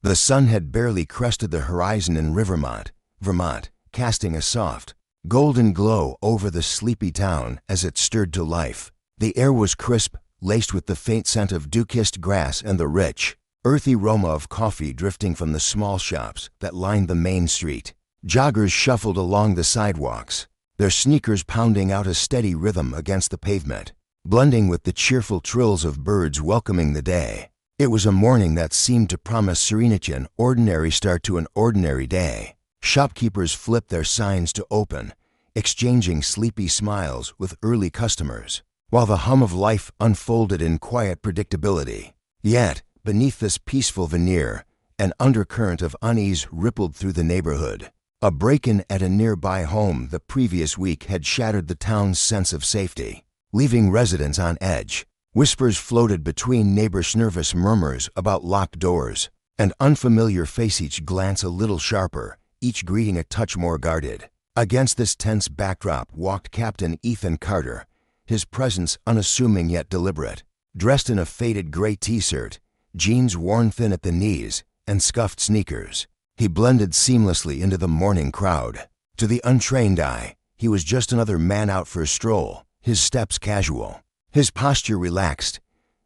The sun had barely crested the horizon in Vermont, casting a soft, golden glow over the sleepy town as it stirred to life. The air was crisp, laced with the faint scent of dew-kissed grass and the rich, earthy aroma of coffee drifting from the small shops that lined the main street. Joggers shuffled along the sidewalks, their sneakers pounding out a steady rhythm against the pavement, blending with the cheerful trills of birds welcoming the day. It was a morning that seemed to promise serenity, an ordinary start to an ordinary day. Shopkeepers flipped their signs to open, exchanging sleepy smiles with early customers, while the hum of life unfolded in quiet predictability. Yet, beneath this peaceful veneer, an undercurrent of unease rippled through the neighborhood. A break-in at a nearby home the previous week had shattered the town's sense of safety, leaving residents on edge. Whispers floated between neighbors' nervous murmurs about locked doors, an unfamiliar face, each glance a little sharper, each greeting a touch more guarded. Against this tense backdrop walked Captain Ethan Carter, his presence unassuming yet deliberate. Dressed in a faded gray t-shirt, jeans worn thin at the knees, and scuffed sneakers, he blended seamlessly into the morning crowd. To the untrained eye, he was just another man out for a stroll, his steps casual, his posture relaxed.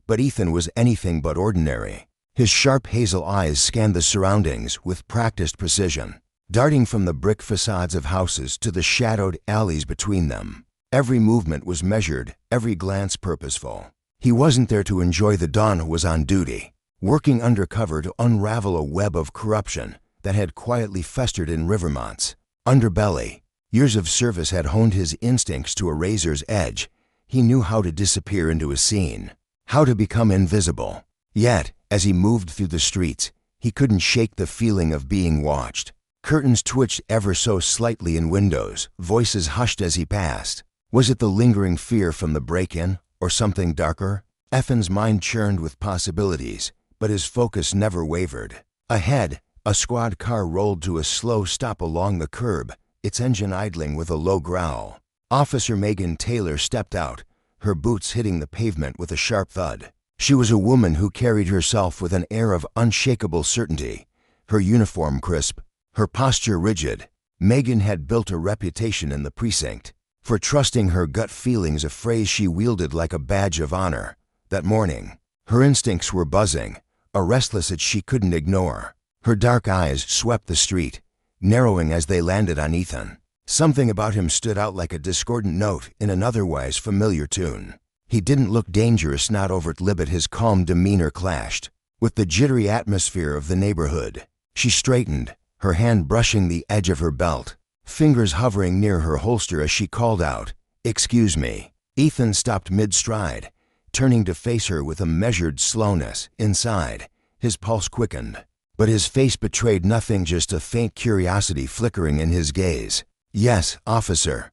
But Ethan was anything but ordinary. His sharp hazel eyes scanned the surroundings with practiced precision, darting from the brick facades of houses to the shadowed alleys between them. Every movement was measured, every glance purposeful. He wasn't there to enjoy the dawn, was on duty, working undercover to unravel a web of corruption that had quietly festered in Rivermont's underbelly. Years of service had honed his instincts to a razor's edge. He knew how to disappear into a scene, how to become invisible. Yet, as he moved through the streets, he couldn't shake the feeling of being watched. Curtains twitched ever so slightly in windows, voices hushed as he passed. Was it the lingering fear from the break-in, or something darker? Ethan's mind churned with possibilities, but his focus never wavered. Ahead, a squad car rolled to a slow stop along the curb, its engine idling with a low growl. Officer Megan Taylor stepped out, her boots hitting the pavement with a sharp thud. She was a woman who carried herself with an air of unshakable certainty, her uniform crisp, her posture rigid. Megan had built a reputation in the precinct for trusting her gut feelings, a phrase she wielded like a badge of honor. That morning, her instincts were buzzing, a restless itch she couldn't ignore. Her dark eyes swept the street, narrowing as they landed on Ethan. Something about him stood out like a discordant note in an otherwise familiar tune. He didn't look dangerous, not overt libet. His calm demeanor clashed with the jittery atmosphere of the neighborhood. She straightened, her hand brushing the edge of her belt, fingers hovering near her holster as she called out, "Excuse me." Ethan stopped mid-stride, turning to face her with a measured slowness. Inside, his pulse quickened, but his face betrayed nothing, just a faint curiosity flickering in his gaze. "Yes, officer,"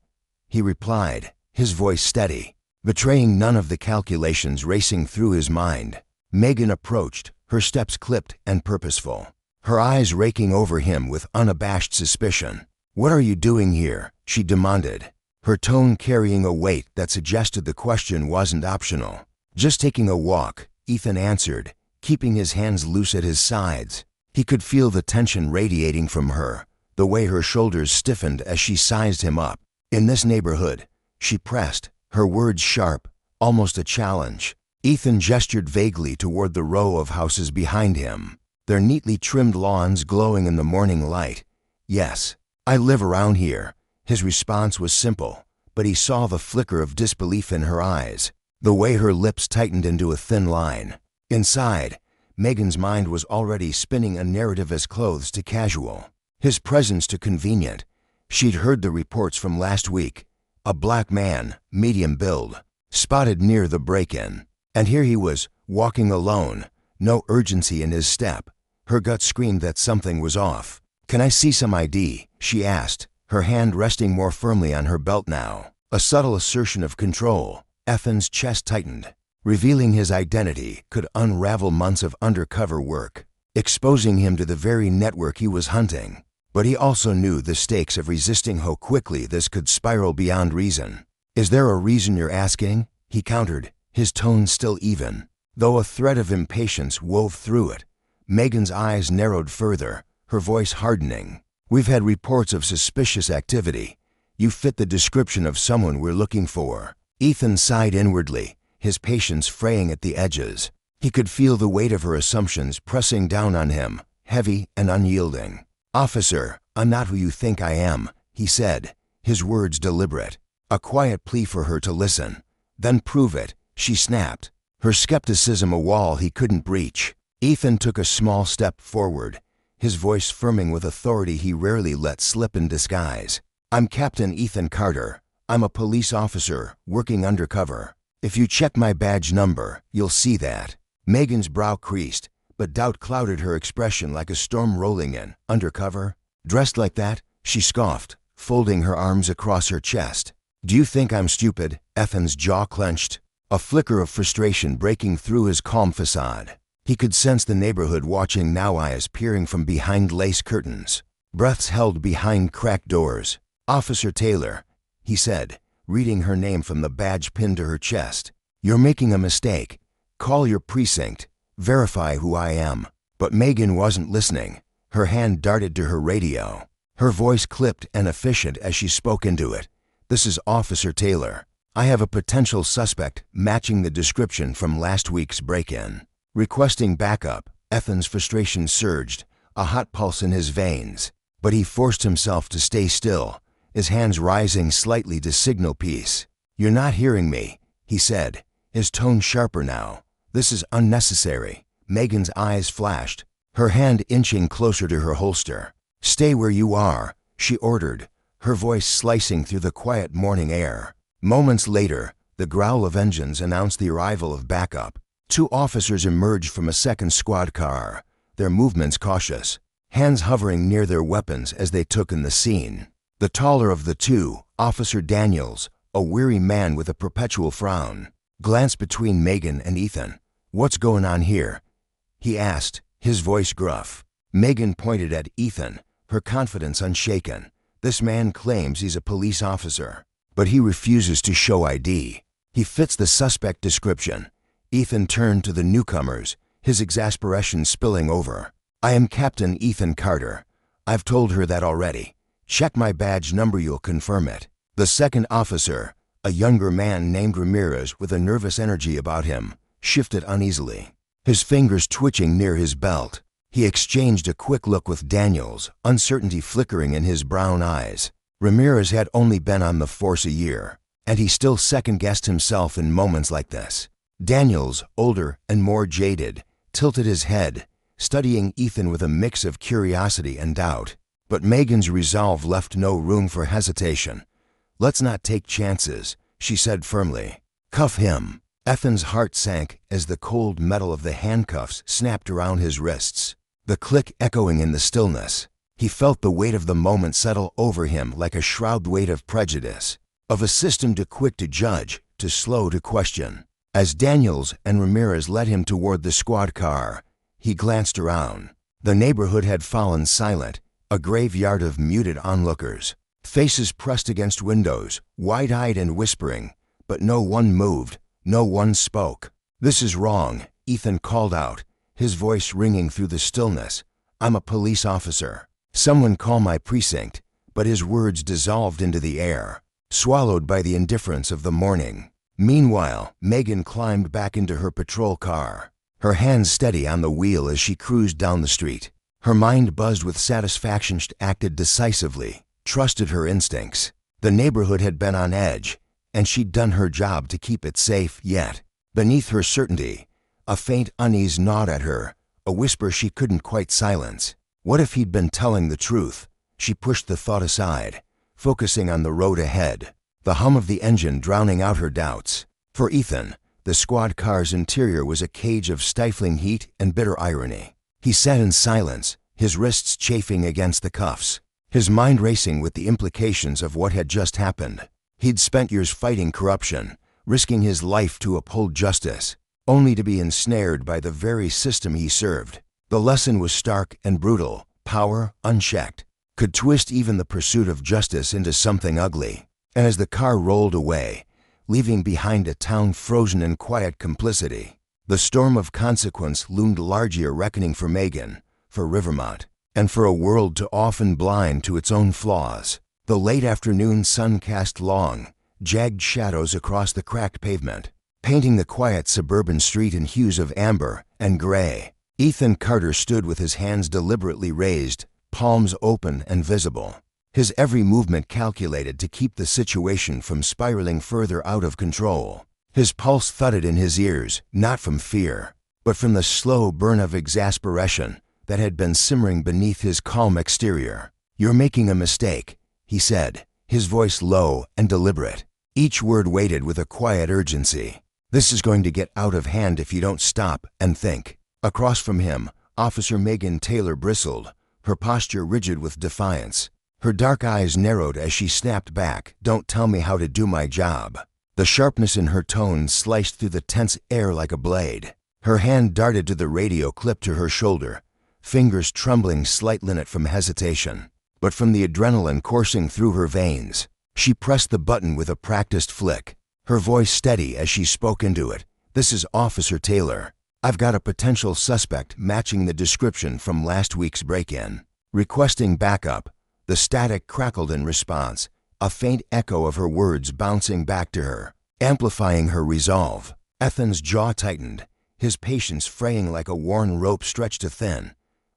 he replied, his voice steady, betraying none of the calculations racing through his mind. Megan approached, her steps clipped and purposeful, her eyes raking over him with unabashed suspicion. "What are you doing here?" she demanded, her tone carrying a weight that suggested the question wasn't optional. "Just taking a walk," Ethan answered, keeping his hands loose at his sides. He could feel the tension radiating from her, the way her shoulders stiffened as she sized him up. "In this neighborhood," she pressed, her words sharp, almost a challenge. Ethan gestured vaguely toward the row of houses behind him, their neatly trimmed lawns glowing in the morning light. "Yes, I live around here." His response was simple, but he saw the flicker of disbelief in her eyes, the way her lips tightened into a thin line. Inside, Megan's mind was already spinning a narrative as clothes to casual, his presence to convenient. She'd heard the reports from last week. A black man, medium build, spotted near the break-in. And here he was, walking alone, no urgency in his step. Her gut screamed that something was off. "Can I see some ID?" she asked, her hand resting more firmly on her belt now. A subtle assertion of control. Ethan's chest tightened. Revealing his identity could unravel months of undercover work, exposing him to the very network he was hunting. But he also knew the stakes of resisting how quickly this could spiral beyond reason. "Is there a reason you're asking?" he countered, his tone still even, though a thread of impatience wove through it. Megan's eyes narrowed further, her voice hardening. "We've had reports of suspicious activity. You fit the description of someone we're looking for." Ethan sighed inwardly, his patience fraying at the edges. He could feel the weight of her assumptions pressing down on him, heavy and unyielding. "Officer, I'm not who you think I am," he said, his words deliberate. A quiet plea for her to listen. "Then prove it," she snapped, her skepticism a wall he couldn't breach. Ethan took a small step forward, his voice firming with authority he rarely let slip in disguise. "I'm Captain Ethan Carter. I'm a police officer, working undercover. If you check my badge number, you'll see that." Megan's brow creased, but doubt clouded her expression like a storm rolling in. "Undercover? Dressed like that?" she scoffed, folding her arms across her chest. "Do you think I'm stupid?" Ethan's jaw clenched, a flicker of frustration breaking through his calm facade. He could sense the neighborhood watching now, eyes peering from behind lace curtains, breaths held behind cracked doors. "Officer Taylor," he said, reading her name from the badge pinned to her chest. "You're making a mistake. Call your precinct. Verify who I am." But Megan wasn't listening. Her hand darted to her radio. Her voice clipped and efficient as she spoke into it. "This is Officer Taylor. I have a potential suspect matching the description from last week's break-in. Requesting backup." Ethan's frustration surged, a hot pulse in his veins. But he forced himself to stay still, his hands rising slightly to signal peace. "You're not hearing me," he said, his tone sharper now. "This is unnecessary." Megan's eyes flashed, her hand inching closer to her holster. "Stay where you are," she ordered, her voice slicing through the quiet morning air. Moments later, the growl of engines announced the arrival of backup. 2 officers emerged from a second squad car, their movements cautious, hands hovering near their weapons as they took in the scene. The taller of the 2, Officer Daniels, a weary man with a perpetual frown, glanced between Megan and Ethan. "What's going on here?" he asked, his voice gruff. Megan pointed at Ethan, her confidence unshaken. "This man claims he's a police officer, but he refuses to show ID. He fits the suspect description." Ethan turned to the newcomers, his exasperation spilling over. "I am Captain Ethan Carter. I've told her that already. Check my badge number, you'll confirm it." The second officer, a younger man named Ramirez with a nervous energy about him, shifted uneasily, his fingers twitching near his belt. He exchanged a quick look with Daniels, uncertainty flickering in his brown eyes. Ramirez had only been on the force a year, and he still second-guessed himself in moments like this. Daniels, older and more jaded, tilted his head, studying Ethan with a mix of curiosity and doubt. But Megan's resolve left no room for hesitation. "Let's not take chances," she said firmly. "Cuff him." Ethan's heart sank as the cold metal of the handcuffs snapped around his wrists, the click echoing in the stillness. He felt the weight of the moment settle over him like a shroud weight of prejudice, of a system too quick to judge, too slow to question. As Daniels and Ramirez led him toward the squad car, he glanced around. The neighborhood had fallen silent, a graveyard of muted onlookers, faces pressed against windows, wide-eyed and whispering, but no one moved, no one spoke. "This is wrong," Ethan called out, his voice ringing through the stillness. "I'm a police officer. Someone call my precinct." But his words dissolved into the air, swallowed by the indifference of the morning. Meanwhile, Megan climbed back into her patrol car, her hands steady on the wheel as she cruised down the street. Her mind buzzed with satisfaction. She acted decisively, trusted her instincts. The neighborhood had been on edge, and she'd done her job to keep it safe. Yet, beneath her certainty, a faint unease gnawed at her, a whisper she couldn't quite silence. What if he'd been telling the truth? She pushed the thought aside, focusing on the road ahead, the hum of the engine drowning out her doubts. For Ethan, the squad car's interior was a cage of stifling heat and bitter irony. He sat in silence, his wrists chafing against the cuffs, his mind racing with the implications of what had just happened. He'd spent years fighting corruption, risking his life to uphold justice, only to be ensnared by the very system he served. The lesson was stark and brutal. Power, unchecked, could twist even the pursuit of justice into something ugly. And as the car rolled away, leaving behind a town frozen in quiet complicity, The storm of consequence loomed largely a reckoning for Megan, for Rivermont, and for a world too often blind to its own flaws. The late afternoon sun cast long, jagged shadows across the cracked pavement, painting the quiet suburban street in hues of amber and gray. Ethan Carter stood with his hands deliberately raised, palms open and visible, his every movement calculated to keep the situation from spiraling further out of control. His pulse thudded in his ears, not from fear, but from the slow burn of exasperation that had been simmering beneath his calm exterior. "You're making a mistake," he said, his voice low and deliberate, each word weighted with a quiet urgency. "This is going to get out of hand if you don't stop and think." Across from him, Officer Megan Taylor bristled, her posture rigid with defiance. Her dark eyes narrowed as she snapped back, "Don't tell me how to do my job." The sharpness in her tone sliced through the tense air like a blade. Her hand darted to the radio clipped to her shoulder, fingers trembling slightly in it from hesitation, but from the adrenaline coursing through her veins. She pressed the button with a practiced flick, her voice steady as she spoke into it. "This is Officer Taylor. I've got a potential suspect matching the description from last week's break-in. Requesting backup." The static crackled in response, a faint echo of her words bouncing back to her, amplifying her resolve. Ethan's jaw tightened, his patience fraying like a worn rope stretched to thin.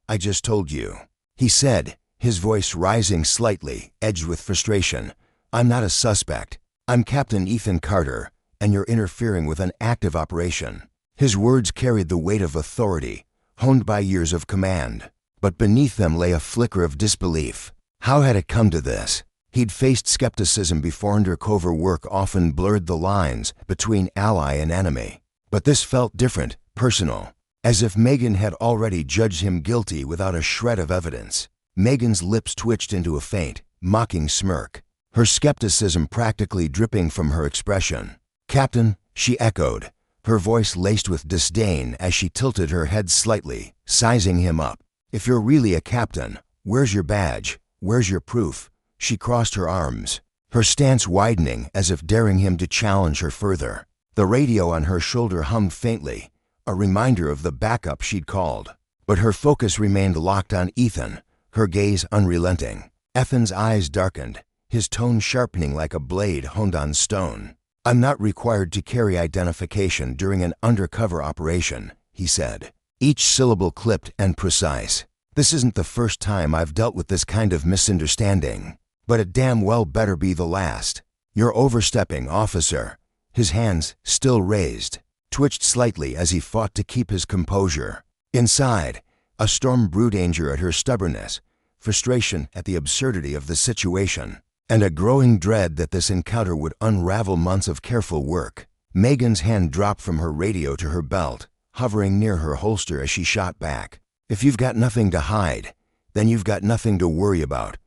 "I just told you," he said, his voice rising slightly, edged with frustration. "I'm not a suspect. I'm Captain Ethan Carter, and you're interfering with an active operation." His words carried the weight of authority, honed by years of command, but beneath them lay a flicker of disbelief. How had it come to this? He'd faced skepticism before. Undercover work often blurred the lines between ally and enemy, but this felt different, personal, as if Megan had already judged him guilty without a shred of evidence. Megan's lips twitched into a faint, mocking smirk, her skepticism practically dripping from her expression. "Captain," she echoed, her voice laced with disdain as she tilted her head slightly, sizing him up. "If you're really a captain, where's your badge? Where's your proof?" She crossed her arms, her stance widening as if daring him to challenge her further. The radio on her shoulder hummed faintly, a reminder of the backup she'd called. But her focus remained locked on Ethan, her gaze unrelenting. Ethan's eyes darkened, his tone sharpening like a blade honed on stone. "I'm not required to carry identification during an undercover operation," he said, each syllable clipped and precise. "This isn't the first time I've dealt with this kind of misunderstanding, but it damn well better be the last. You're overstepping, officer." His hands, still raised, twitched slightly as he fought to keep his composure. Inside, a storm brewed, anger at her stubbornness, frustration at the absurdity of the situation, and a growing dread that this encounter would unravel months of careful work. Megan's hand dropped from her radio to her belt, hovering near her holster as she shot back. "If you've got nothing to hide, then you've got nothing to worry about."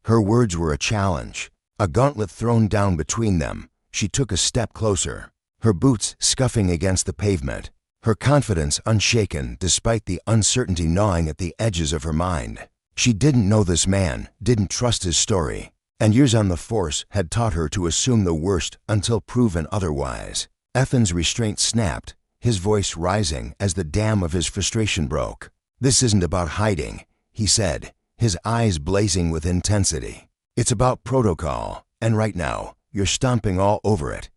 Her words were a challenge, a gauntlet thrown down between them. She took a step closer, her boots scuffing against the pavement, her confidence unshaken despite the uncertainty gnawing at the edges of her mind. She didn't know this man, didn't trust his story, and years on the force had taught her to assume the worst until proven otherwise. Ethan's restraint snapped, his voice rising as the dam of his frustration broke. "This isn't about hiding," he said, his eyes blazing with intensity. "It's about protocol, and right now, you're stomping all over it."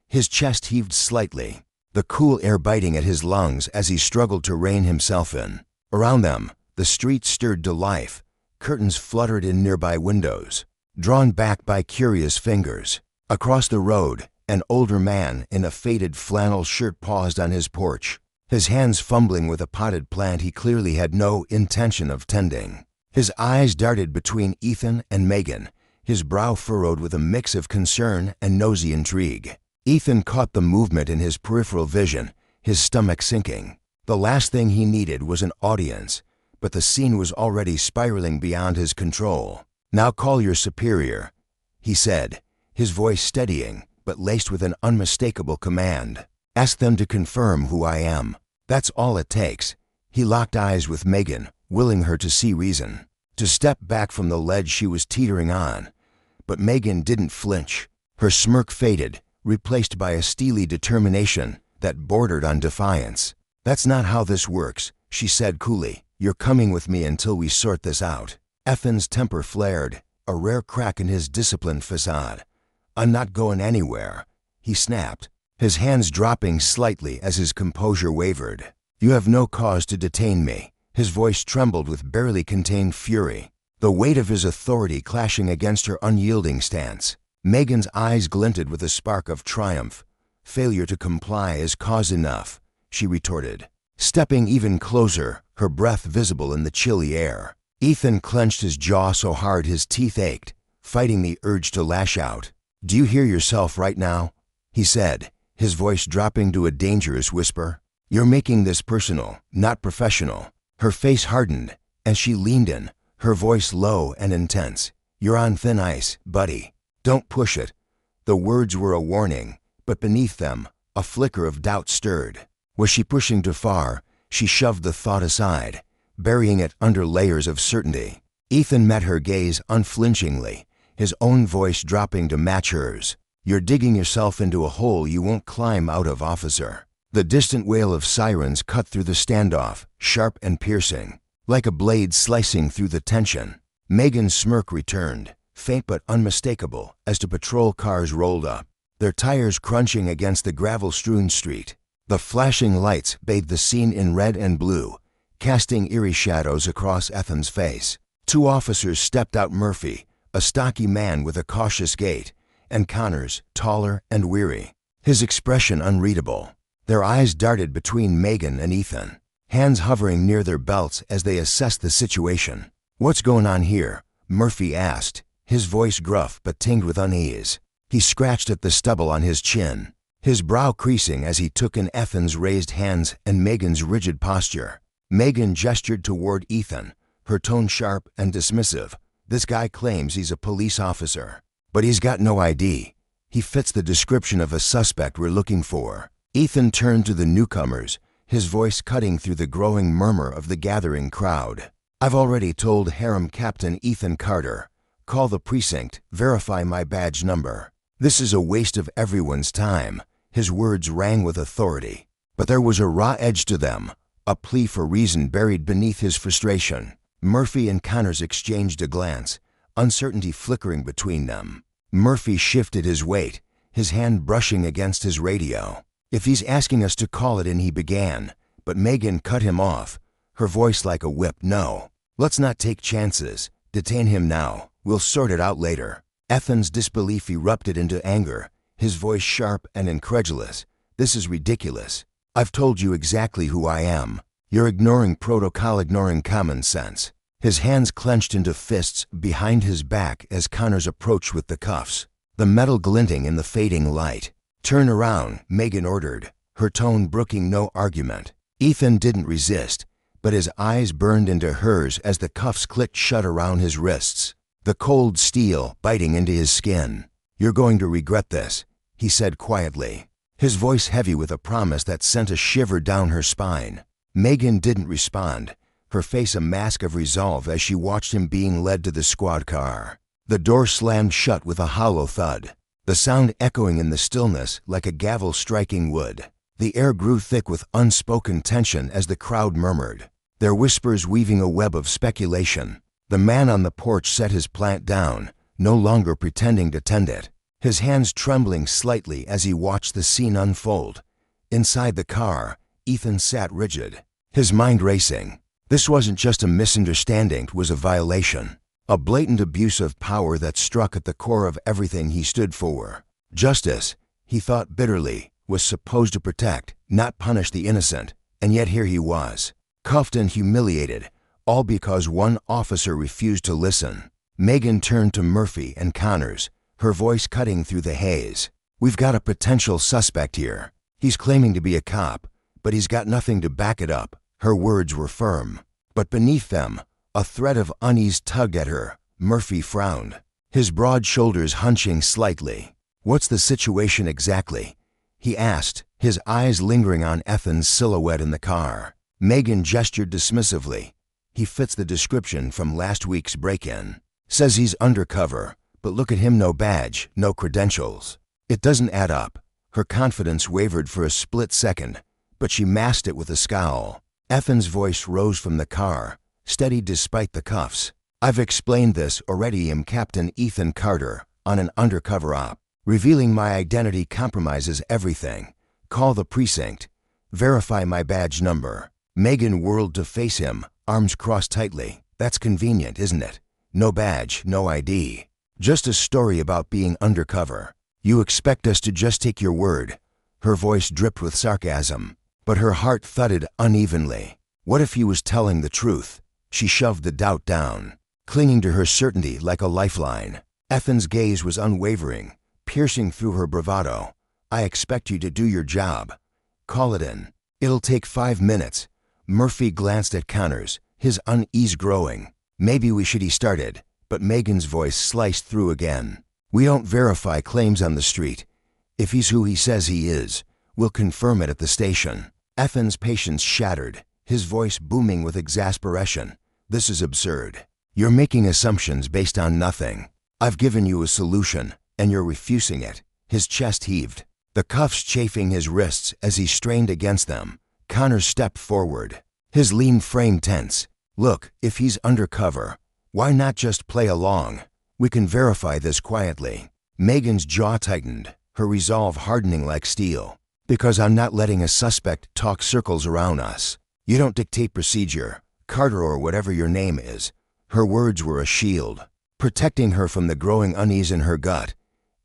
His chest heaved slightly, the cool air biting at his lungs as he struggled to rein himself in. Around them, the street stirred to life, curtains fluttered in nearby windows, drawn back by curious fingers. Across the road, an older man in a faded flannel shirt paused on his porch, his hands fumbling with a potted plant he clearly had no intention of tending. His eyes darted between Ethan and Megan, his brow furrowed with a mix of concern and nosy intrigue. Ethan caught the movement in his peripheral vision, his stomach sinking. The last thing he needed was an audience, but the scene was already spiraling beyond his control. "Now call your superior," he said, his voice steadying, but laced with an unmistakable command. "Ask them to confirm who I am. That's all it takes." He locked eyes with Megan, willing her to see reason, to step back from the ledge she was teetering on. But Megan didn't flinch. Her smirk faded, replaced by a steely determination that bordered on defiance. "That's not how this works," she said coolly. "You're coming with me until we sort this out." Ethan's temper flared, a rare crack in his disciplined facade. "I'm not going anywhere," he snapped, his hands dropping slightly as his composure wavered. "You have no cause to detain me." His voice trembled with barely contained fury, the weight of his authority clashing against her unyielding stance. Megan's eyes glinted with a spark of triumph. "Failure to comply is cause enough," she retorted, stepping even closer, her breath visible in the chilly air. Ethan clenched his jaw so hard his teeth ached, fighting the urge to lash out. "Do you hear yourself right now?" he said, his voice dropping to a dangerous whisper. "You're making this personal, not professional." Her face hardened, and she leaned in, her voice low and intense. "You're on thin ice, buddy. Don't push it." The words were a warning, but beneath them, a flicker of doubt stirred. Was she pushing too far? She shoved the thought aside, burying it under layers of certainty. Ethan met her gaze unflinchingly, his own voice dropping to match hers. "You're digging yourself into a hole you won't climb out of, officer." The distant wail of sirens cut through the standoff, sharp and piercing, like a blade slicing through the tension. Megan's smirk returned, faint but unmistakable, as the patrol cars rolled up, their tires crunching against the gravel-strewn street. The flashing lights bathed the scene in red and blue, casting eerie shadows across Ethan's face. Two officers stepped out: Murphy, a stocky man with a cautious gait, and Connors, taller and weary, his expression unreadable. Their eyes darted between Megan and Ethan, hands hovering near their belts as they assessed the situation. "What's going on here?" Murphy asked, his voice gruff but tinged with unease. He scratched at the stubble on his chin, his brow creasing as he took in Ethan's raised hands and Megan's rigid posture. Megan gestured toward Ethan, her tone sharp and dismissive. "This guy claims he's a police officer, but he's got no ID. He fits the description of a suspect we're looking for." Ethan turned to the newcomers, his voice cutting through the growing murmur of the gathering crowd. "I've already told Harem Captain Ethan Carter. Call the precinct, verify my badge number. This is a waste of everyone's time." His words rang with authority, but there was a raw edge to them, a plea for reason buried beneath his frustration. Murphy and Connors exchanged a glance, uncertainty flickering between them. Murphy shifted his weight, his hand brushing against his radio. "If he's asking us to call it in," he began, but Megan cut him off, her voice like a whip. "No, let's not take chances. Detain him now. We'll sort it out later." Ethan's disbelief erupted into anger, his voice sharp and incredulous. "This is ridiculous. I've told you exactly who I am. You're ignoring protocol, ignoring common sense." His hands clenched into fists behind his back as Connors approached with the cuffs, the metal glinting in the fading light. "Turn around," Megan ordered, her tone brooking no argument. Ethan didn't resist, but his eyes burned into hers as the cuffs clicked shut around his wrists, the cold steel biting into his skin. "You're going to regret this," he said quietly, his voice heavy with a promise that sent a shiver down her spine. Megan didn't respond, her face a mask of resolve as she watched him being led to the squad car. The door slammed shut with a hollow thud, the sound echoing in the stillness like a gavel striking wood. The air grew thick with unspoken tension as the crowd murmured, their whispers weaving a web of speculation. The man on the porch set his plant down, no longer pretending to tend it, his hands trembling slightly as he watched the scene unfold. Inside the car, Ethan sat rigid, his mind racing. This wasn't just a misunderstanding, it was a violation, a blatant abuse of power that struck at the core of everything he stood for. Justice, he thought bitterly, was supposed to protect, not punish the innocent, and yet here he was, cuffed and humiliated, all because one officer refused to listen. Megan turned to Murphy and Connors, her voice cutting through the haze. "We've got a potential suspect here. He's claiming to be a cop, but he's got nothing to back it up." Her words were firm, but beneath them, a thread of unease tugged at her. Murphy frowned, his broad shoulders hunching slightly. "What's the situation exactly?" he asked, his eyes lingering on Ethan's silhouette in the car. Megan gestured dismissively. "He fits the description from last week's break-in. Says he's undercover, but look at him, no badge, no credentials. It doesn't add up." Her confidence wavered for a split second, but she masked it with a scowl. Ethan's voice rose from the car, steady despite the cuffs. "I've explained this already. I'm Captain Ethan Carter, on an undercover op. Revealing my identity compromises everything. Call the precinct. Verify my badge number." Megan whirled to face him, arms crossed tightly. "That's convenient, isn't it? No badge, no ID. Just a story about being undercover. You expect us to just take your word?" Her voice dripped with sarcasm, but her heart thudded unevenly. What if he was telling the truth? She shoved the doubt down, clinging to her certainty like a lifeline. Ethan's gaze was unwavering, piercing through her bravado. "I expect you to do your job. Call it in. It'll take 5 minutes." Murphy glanced at Connors, his unease growing. "Maybe we should," he started, but Megan's voice sliced through again. "We don't verify claims on the street. If he's who he says he is, we'll confirm it at the station." Ethan's patience shattered, his voice booming with exasperation. "This is absurd. You're making assumptions based on nothing. I've given you a solution, and you're refusing it." His chest heaved, the cuffs chafing his wrists as he strained against them. Connors stepped forward, his lean frame tense. "Look, if he's undercover, why not just play along? We can verify this quietly." Megan's jaw tightened, her resolve hardening like steel. "Because I'm not letting a suspect talk circles around us. You don't dictate procedure, Carter or whatever your name is." Her words were a shield, protecting her from the growing unease in her gut.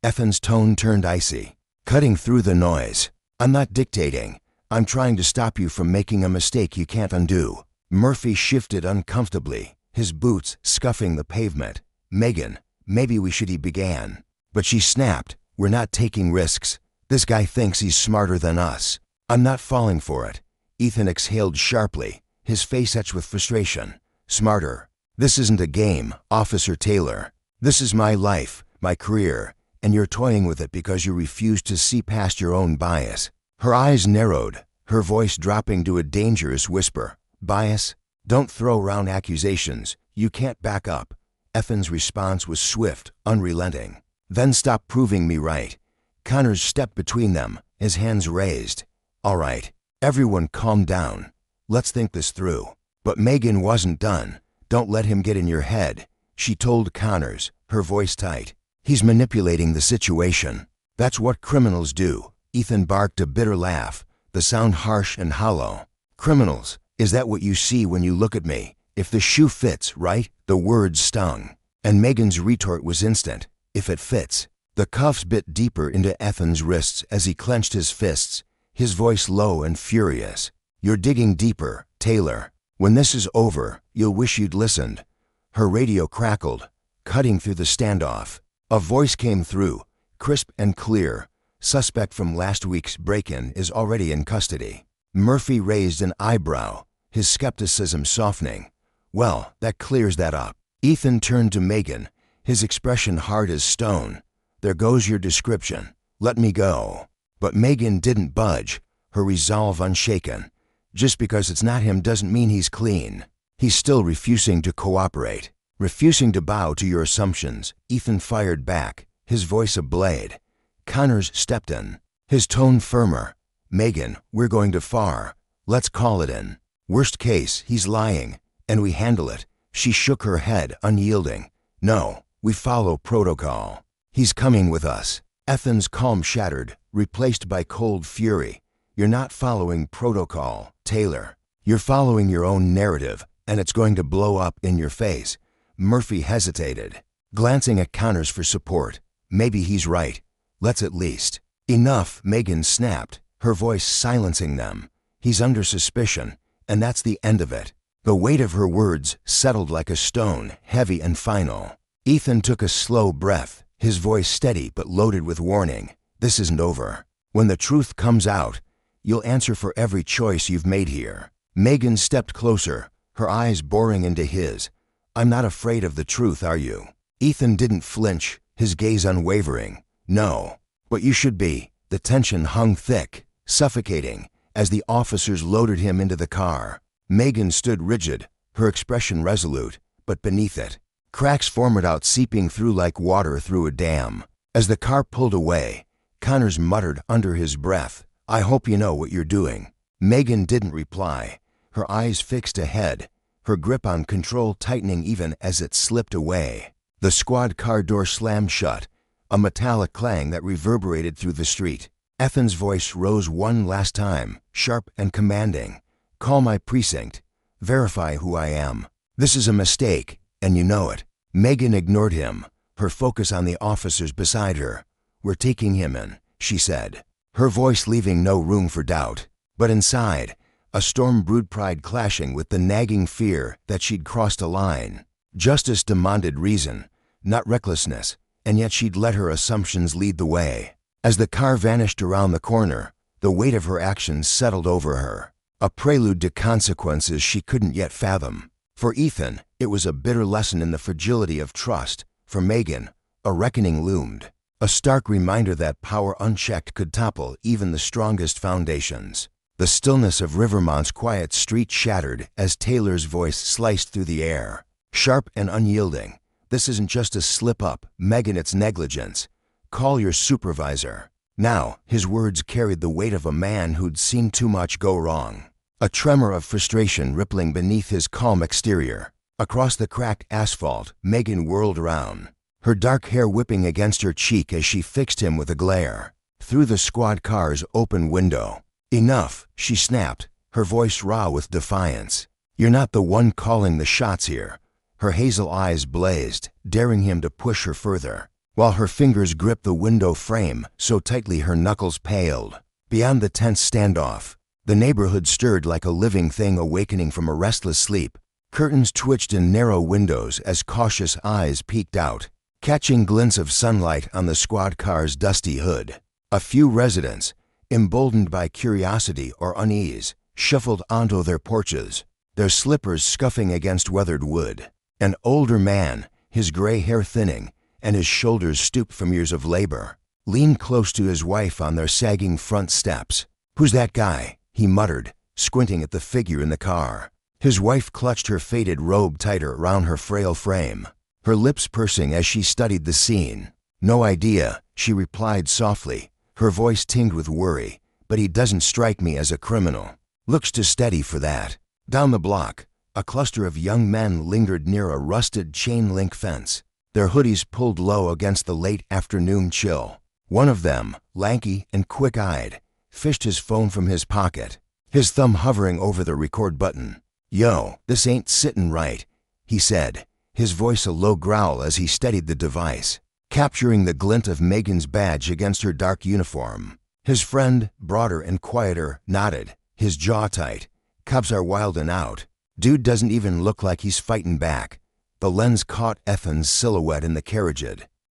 Ethan's tone turned icy, cutting through the noise. "I'm not dictating. I'm trying to stop you from making a mistake you can't undo." Murphy shifted uncomfortably, his boots scuffing the pavement. "Megan, maybe we should," he began. But she snapped, "We're not taking risks. This guy thinks he's smarter than us." "I'm not falling for it." Ethan exhaled sharply, his face etched with frustration. "Smarter? This isn't a game, Officer Taylor. This is my life, my career, and you're toying with it because you refuse to see past your own bias." Her eyes narrowed, her voice dropping to a dangerous whisper. "Bias? Don't throw around accusations you can't back up." Ethan's response was swift, unrelenting. "Then stop proving me right." Connors stepped between them, his hands raised. "All right, everyone calm down. Let's think this through." But Megan wasn't done. "Don't let him get in your head," she told Connors, her voice tight. "He's manipulating the situation. That's what criminals do." Ethan barked a bitter laugh, the sound harsh and hollow. "Criminals? Is that what you see when you look at me? If the shoe fits, right?" The words stung, and Megan's retort was instant. "If it fits." The cuffs bit deeper into Ethan's wrists as he clenched his fists, his voice low and furious. "You're digging deeper, Taylor. When this is over, you'll wish you'd listened." Her radio crackled, cutting through the standoff. A voice came through, crisp and clear. "Suspect from last week's break-in is already in custody." Murphy raised an eyebrow, his skepticism softening. "Well, that clears that up." Ethan turned to Megan, his expression hard as stone. "There goes your description. Let me go." But Megan didn't budge, her resolve unshaken. "Just because it's not him doesn't mean he's clean." "He's still refusing to cooperate, refusing to bow to your assumptions." Ethan fired back, his voice a blade. Connors stepped in, his tone firmer. "Megan, we're going too far. Let's call it in. Worst case, he's lying, and we handle it." She shook her head, unyielding. "No, we follow protocol. He's coming with us." Ethan's calm shattered, replaced by cold fury. "You're not following protocol, Taylor. You're following your own narrative, and it's going to blow up in your face." Murphy hesitated, glancing at Connors for support. "Maybe he's right. Let's at least." "Enough," Megan snapped, her voice silencing them. "He's under suspicion, and that's the end of it." The weight of her words settled like a stone, heavy and final. Ethan took a slow breath, his voice steady but loaded with warning. "This isn't over. When the truth comes out, you'll answer for every choice you've made here." Megan stepped closer, her eyes boring into his. "I'm not afraid of the truth, are you?" Ethan didn't flinch, his gaze unwavering. "No, but you should be." The tension hung thick, suffocating, as the officers loaded him into the car. Megan stood rigid, her expression resolute, but beneath it, cracks formed out, seeping through like water through a dam. As the car pulled away, Connors muttered under his breath, "I hope you know what you're doing." Megan didn't reply, her eyes fixed ahead, her grip on control tightening even as it slipped away. The squad car door slammed shut, a metallic clang that reverberated through the street. Ethan's voice rose one last time, sharp and commanding. "Call my precinct. Verify who I am. This is a mistake, and you know it." Megan ignored him, her focus on the officers beside her. "We're taking him in," she said, her voice leaving no room for doubt. But inside, a storm brewed, pride clashing with the nagging fear that she'd crossed a line. Justice demanded reason, not recklessness, and yet she'd let her assumptions lead the way. As the car vanished around the corner, the weight of her actions settled over her, a prelude to consequences she couldn't yet fathom. For Ethan, it was a bitter lesson in the fragility of trust. For Megan, a reckoning loomed, a stark reminder that power unchecked could topple even the strongest foundations. The stillness of Rivermont's quiet street shattered as Taylor's voice sliced through the air, sharp and unyielding. "This isn't just a slip-up, Megan, it's negligence. Call your supervisor." Now, his words carried the weight of a man who'd seen too much go wrong, a tremor of frustration rippling beneath his calm exterior. Across the cracked asphalt, Megan whirled around, her dark hair whipping against her cheek as she fixed him with a glare. Through the squad car's open window. "Enough," she snapped, her voice raw with defiance. "You're not the one calling the shots here." Her hazel eyes blazed, daring him to push her further, while her fingers gripped the window frame so tightly her knuckles paled. Beyond the tense standoff, the neighborhood stirred like a living thing awakening from a restless sleep. Curtains twitched in narrow windows as cautious eyes peeked out, catching glints of sunlight on the squad car's dusty hood. A few residents, emboldened by curiosity or unease, shuffled onto their porches, their slippers scuffing against weathered wood. An older man, his gray hair thinning and his shoulders stooped from years of labor, leaned close to his wife on their sagging front steps. "Who's that guy?" he muttered, squinting at the figure in the car. His wife clutched her faded robe tighter around her frail frame, her lips pursing as she studied the scene. "No idea," she replied softly, her voice tinged with worry, "but he doesn't strike me as a criminal. Looks too steady for that." Down the block, a cluster of young men lingered near a rusted chain-link fence, their hoodies pulled low against the late afternoon chill. One of them, lanky and quick-eyed, fished his phone from his pocket, his thumb hovering over the record button. "Yo, this ain't sittin' right," he said, his voice a low growl as he steadied the device, capturing the glint of Megan's badge against her dark uniform. His friend, broader and quieter, nodded, his jaw tight. "Cops are wildin' out. Dude doesn't even look like he's fightin' back." The lens caught Ethan's silhouette in the carriage,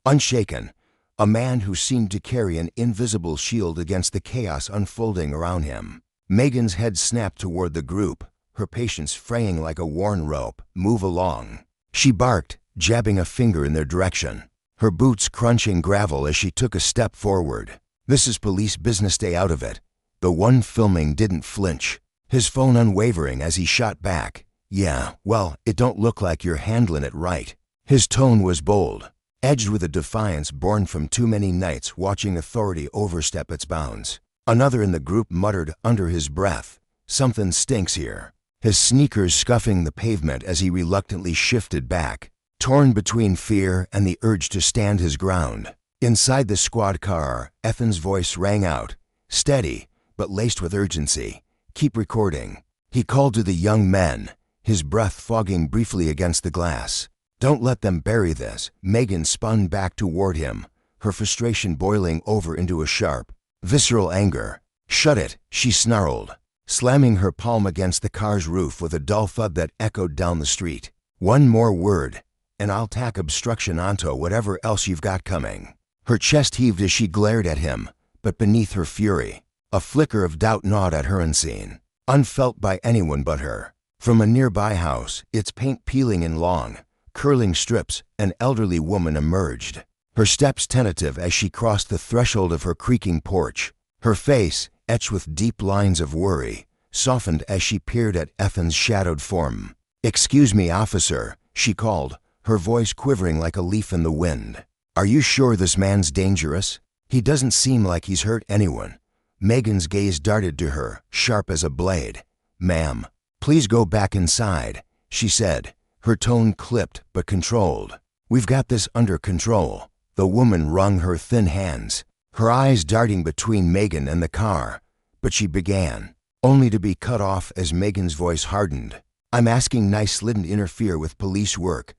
unshaken, a man who seemed to carry an invisible shield against the chaos unfolding around him. Megan's head snapped toward the group, her patience fraying like a worn rope. "Move along," she barked, jabbing a finger in their direction, her boots crunching gravel as she took a step forward. "This is police business, stay out of it." The one filming didn't flinch, his phone unwavering as he shot back. "Yeah, well, it don't look like you're handling it right." His tone was bold, edged with a defiance born from too many nights watching authority overstep its bounds. Another in the group muttered under his breath, "Something stinks here," his sneakers scuffing the pavement as he reluctantly shifted back, torn between fear and the urge to stand his ground. Inside the squad car, Ethan's voice rang out, steady but laced with urgency. "Keep recording." He called to the young men, his breath fogging briefly against the glass. "Don't let them bury this." Megan spun back toward him, her frustration boiling over into a sharp, visceral anger. "Shut it," she snarled, slamming her palm against the car's roof with a dull thud that echoed down the street. "One more word, and I'll tack obstruction onto whatever else you've got coming." Her chest heaved as she glared at him, but beneath her fury, a flicker of doubt gnawed at her unseen, unfelt by anyone but her. From a nearby house, its paint peeling in long, curling strips, an elderly woman emerged, her steps tentative as she crossed the threshold of her creaking porch. Her face, etched with deep lines of worry, softened as she peered at Ethan's shadowed form. "Excuse me, officer," she called, her voice quivering like a leaf in the wind. "Are you sure this man's dangerous? He doesn't seem like he's hurt anyone." Megan's gaze darted to her, sharp as a blade. "Ma'am, please go back inside," she said, her tone clipped but controlled. "We've got this under control." The woman wrung her thin hands, her eyes darting between Megan and the car. But she began, only to be cut off as Megan's voice hardened. "I'm asking nicely to interfere with police work."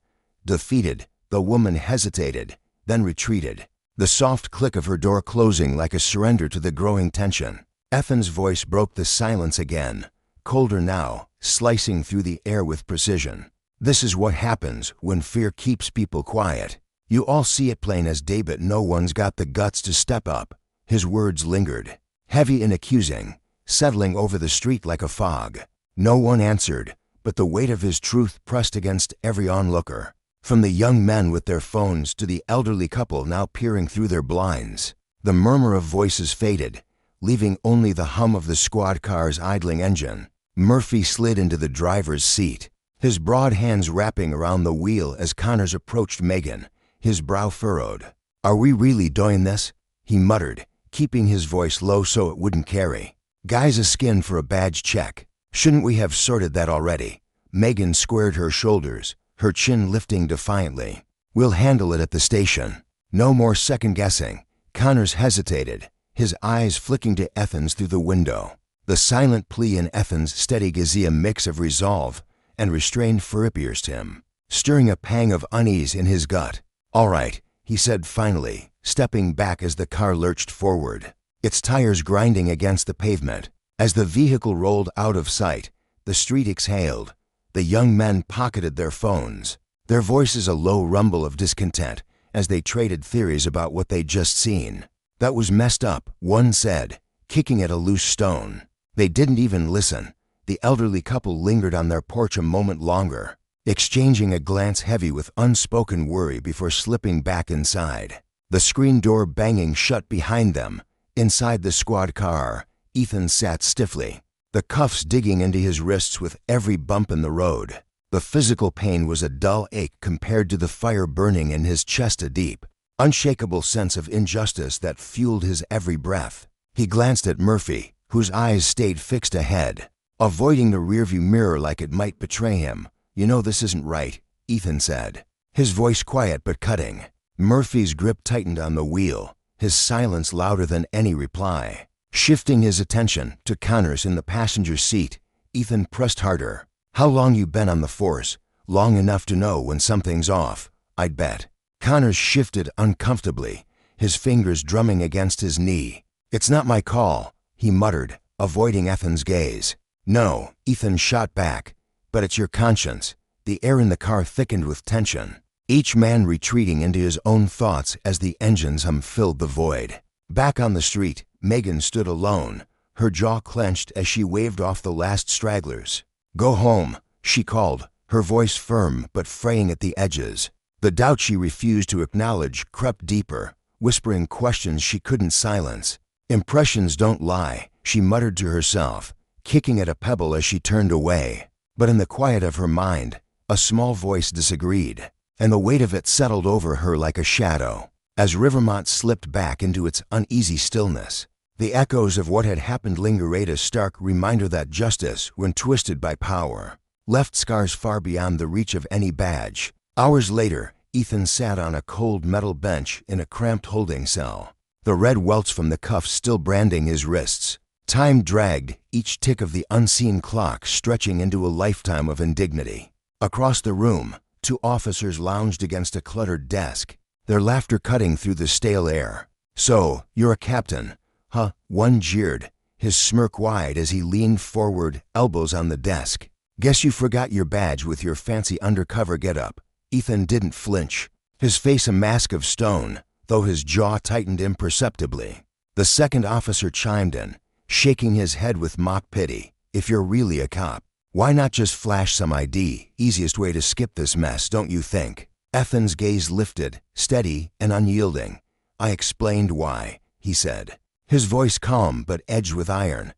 Defeated, the woman hesitated, then retreated, the soft click of her door closing like a surrender to the growing tension. Ethan's voice broke the silence again, colder now, slicing through the air with precision. "This is what happens when fear keeps people quiet. You all see it plain as day, but no one's got the guts to step up." His words lingered, heavy and accusing, settling over the street like a fog. No one answered, but the weight of his truth pressed against every onlooker, from the young men with their phones to the elderly couple now peering through their blinds. The murmur of voices faded, leaving only the hum of the squad car's idling engine. Murphy slid into the driver's seat, his broad hands wrapping around the wheel as Connors approached Megan, his brow furrowed. "Are we really doing this?" he muttered, keeping his voice low so it wouldn't carry. "Guy's a skin for a badge check. Shouldn't we have sorted that already?" Megan squared her shoulders, her chin lifting defiantly. "We'll handle it at the station." No more second-guessing. Connors hesitated, his eyes flicking to Ethan's through the window. The silent plea in Ethan's steady gaze, a mix of resolve and restrained fury, pierced him, stirring a pang of unease in his gut. "All right," he said finally, stepping back as the car lurched forward, its tires grinding against the pavement. As the vehicle rolled out of sight, the street exhaled. The young men pocketed their phones, their voices a low rumble of discontent as they traded theories about what they'd just seen. "That was messed up," one said, kicking at a loose stone. They didn't even listen. The elderly couple lingered on their porch a moment longer, exchanging a glance heavy with unspoken worry before slipping back inside. The screen door banging shut behind them. Inside the squad car, Ethan sat stiffly, the cuffs digging into his wrists with every bump in the road. The physical pain was a dull ache compared to the fire burning in his chest, a deep, unshakable sense of injustice that fueled his every breath. He glanced at Murphy, whose eyes stayed fixed ahead, avoiding the rearview mirror like it might betray him. "You know this isn't right," Ethan said, his voice quiet but cutting. Murphy's grip tightened on the wheel, his silence louder than any reply. Shifting his attention to Connors in the passenger seat, Ethan pressed harder. "How long you been on the force?" "Long enough to know when something's off, I'd bet." Connors shifted uncomfortably, his fingers drumming against his knee. "It's not my call," he muttered, avoiding Ethan's gaze. "No," Ethan shot back, "but it's your conscience." The air in the car thickened with tension, each man retreating into his own thoughts as the engine's hum filled the void. Back on the street, Megan stood alone, her jaw clenched as she waved off the last stragglers. "Go home," she called, her voice firm but fraying at the edges. The doubt she refused to acknowledge crept deeper, whispering questions she couldn't silence. "Impressions don't lie," she muttered to herself, kicking at a pebble as she turned away. But in the quiet of her mind, a small voice disagreed, and the weight of it settled over her like a shadow. As Rivermont slipped back into its uneasy stillness, the echoes of what had happened lingered, a stark reminder that justice, when twisted by power, left scars far beyond the reach of any badge. Hours later, Ethan sat on a cold metal bench in a cramped holding cell, the red welts from the cuffs still branding his wrists. Time dragged, each tick of the unseen clock stretching into a lifetime of indignity. Across the room, two officers lounged against a cluttered desk, their laughter cutting through the stale air. "So, you're a captain, huh?" One jeered, his smirk wide as he leaned forward, elbows on the desk. "Guess you forgot your badge with your fancy undercover getup." Ethan didn't flinch, his face a mask of stone, though his jaw tightened imperceptibly. The second officer chimed in, shaking his head with mock pity. "If you're really a cop, why not just flash some ID? Easiest way to skip this mess, don't you think?" Ethan's gaze lifted, steady and unyielding. "I explained why," he said, his voice calm but edged with iron.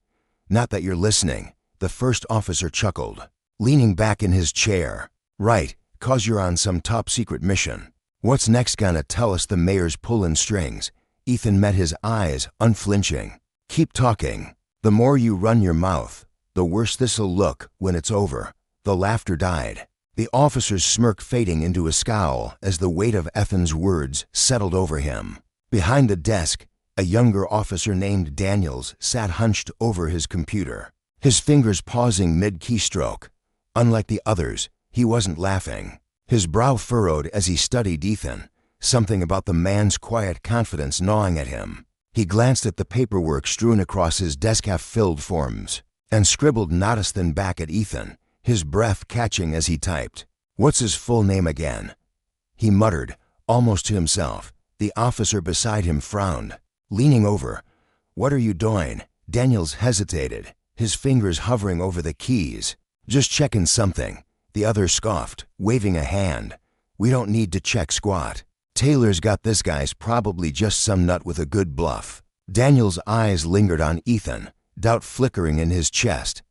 "Not that you're listening." The first officer chuckled, leaning back in his chair. "Right, 'cause you're on some top-secret mission. What's next, gonna tell us the mayor's pulling strings?" Ethan met his eyes, unflinching. Keep talking. The more you run your mouth, the worse this'll look when it's over." The laughter died, the officer's smirk fading into a scowl as the weight of Ethan's words settled over him. Behind the desk, a younger officer named Daniels sat hunched over his computer, his fingers pausing mid-keystroke. Unlike the others, he wasn't laughing. His brow furrowed as he studied Ethan, something about the man's quiet confidence gnawing at him. He glanced at the paperwork strewn across his desk, half-filled forms, and scribbled Nottiston back at Ethan, his breath catching as he typed. "What's his full name again?" he muttered, almost to himself. The officer beside him frowned, leaning over. "What are you doing?" Daniels hesitated, his fingers hovering over the keys. "Just checking something," the other scoffed, waving a hand. "We don't need to check squat. Taylor's got this guy's probably just some nut with a good bluff." Daniels' eyes lingered on Ethan, doubt flickering in his chest.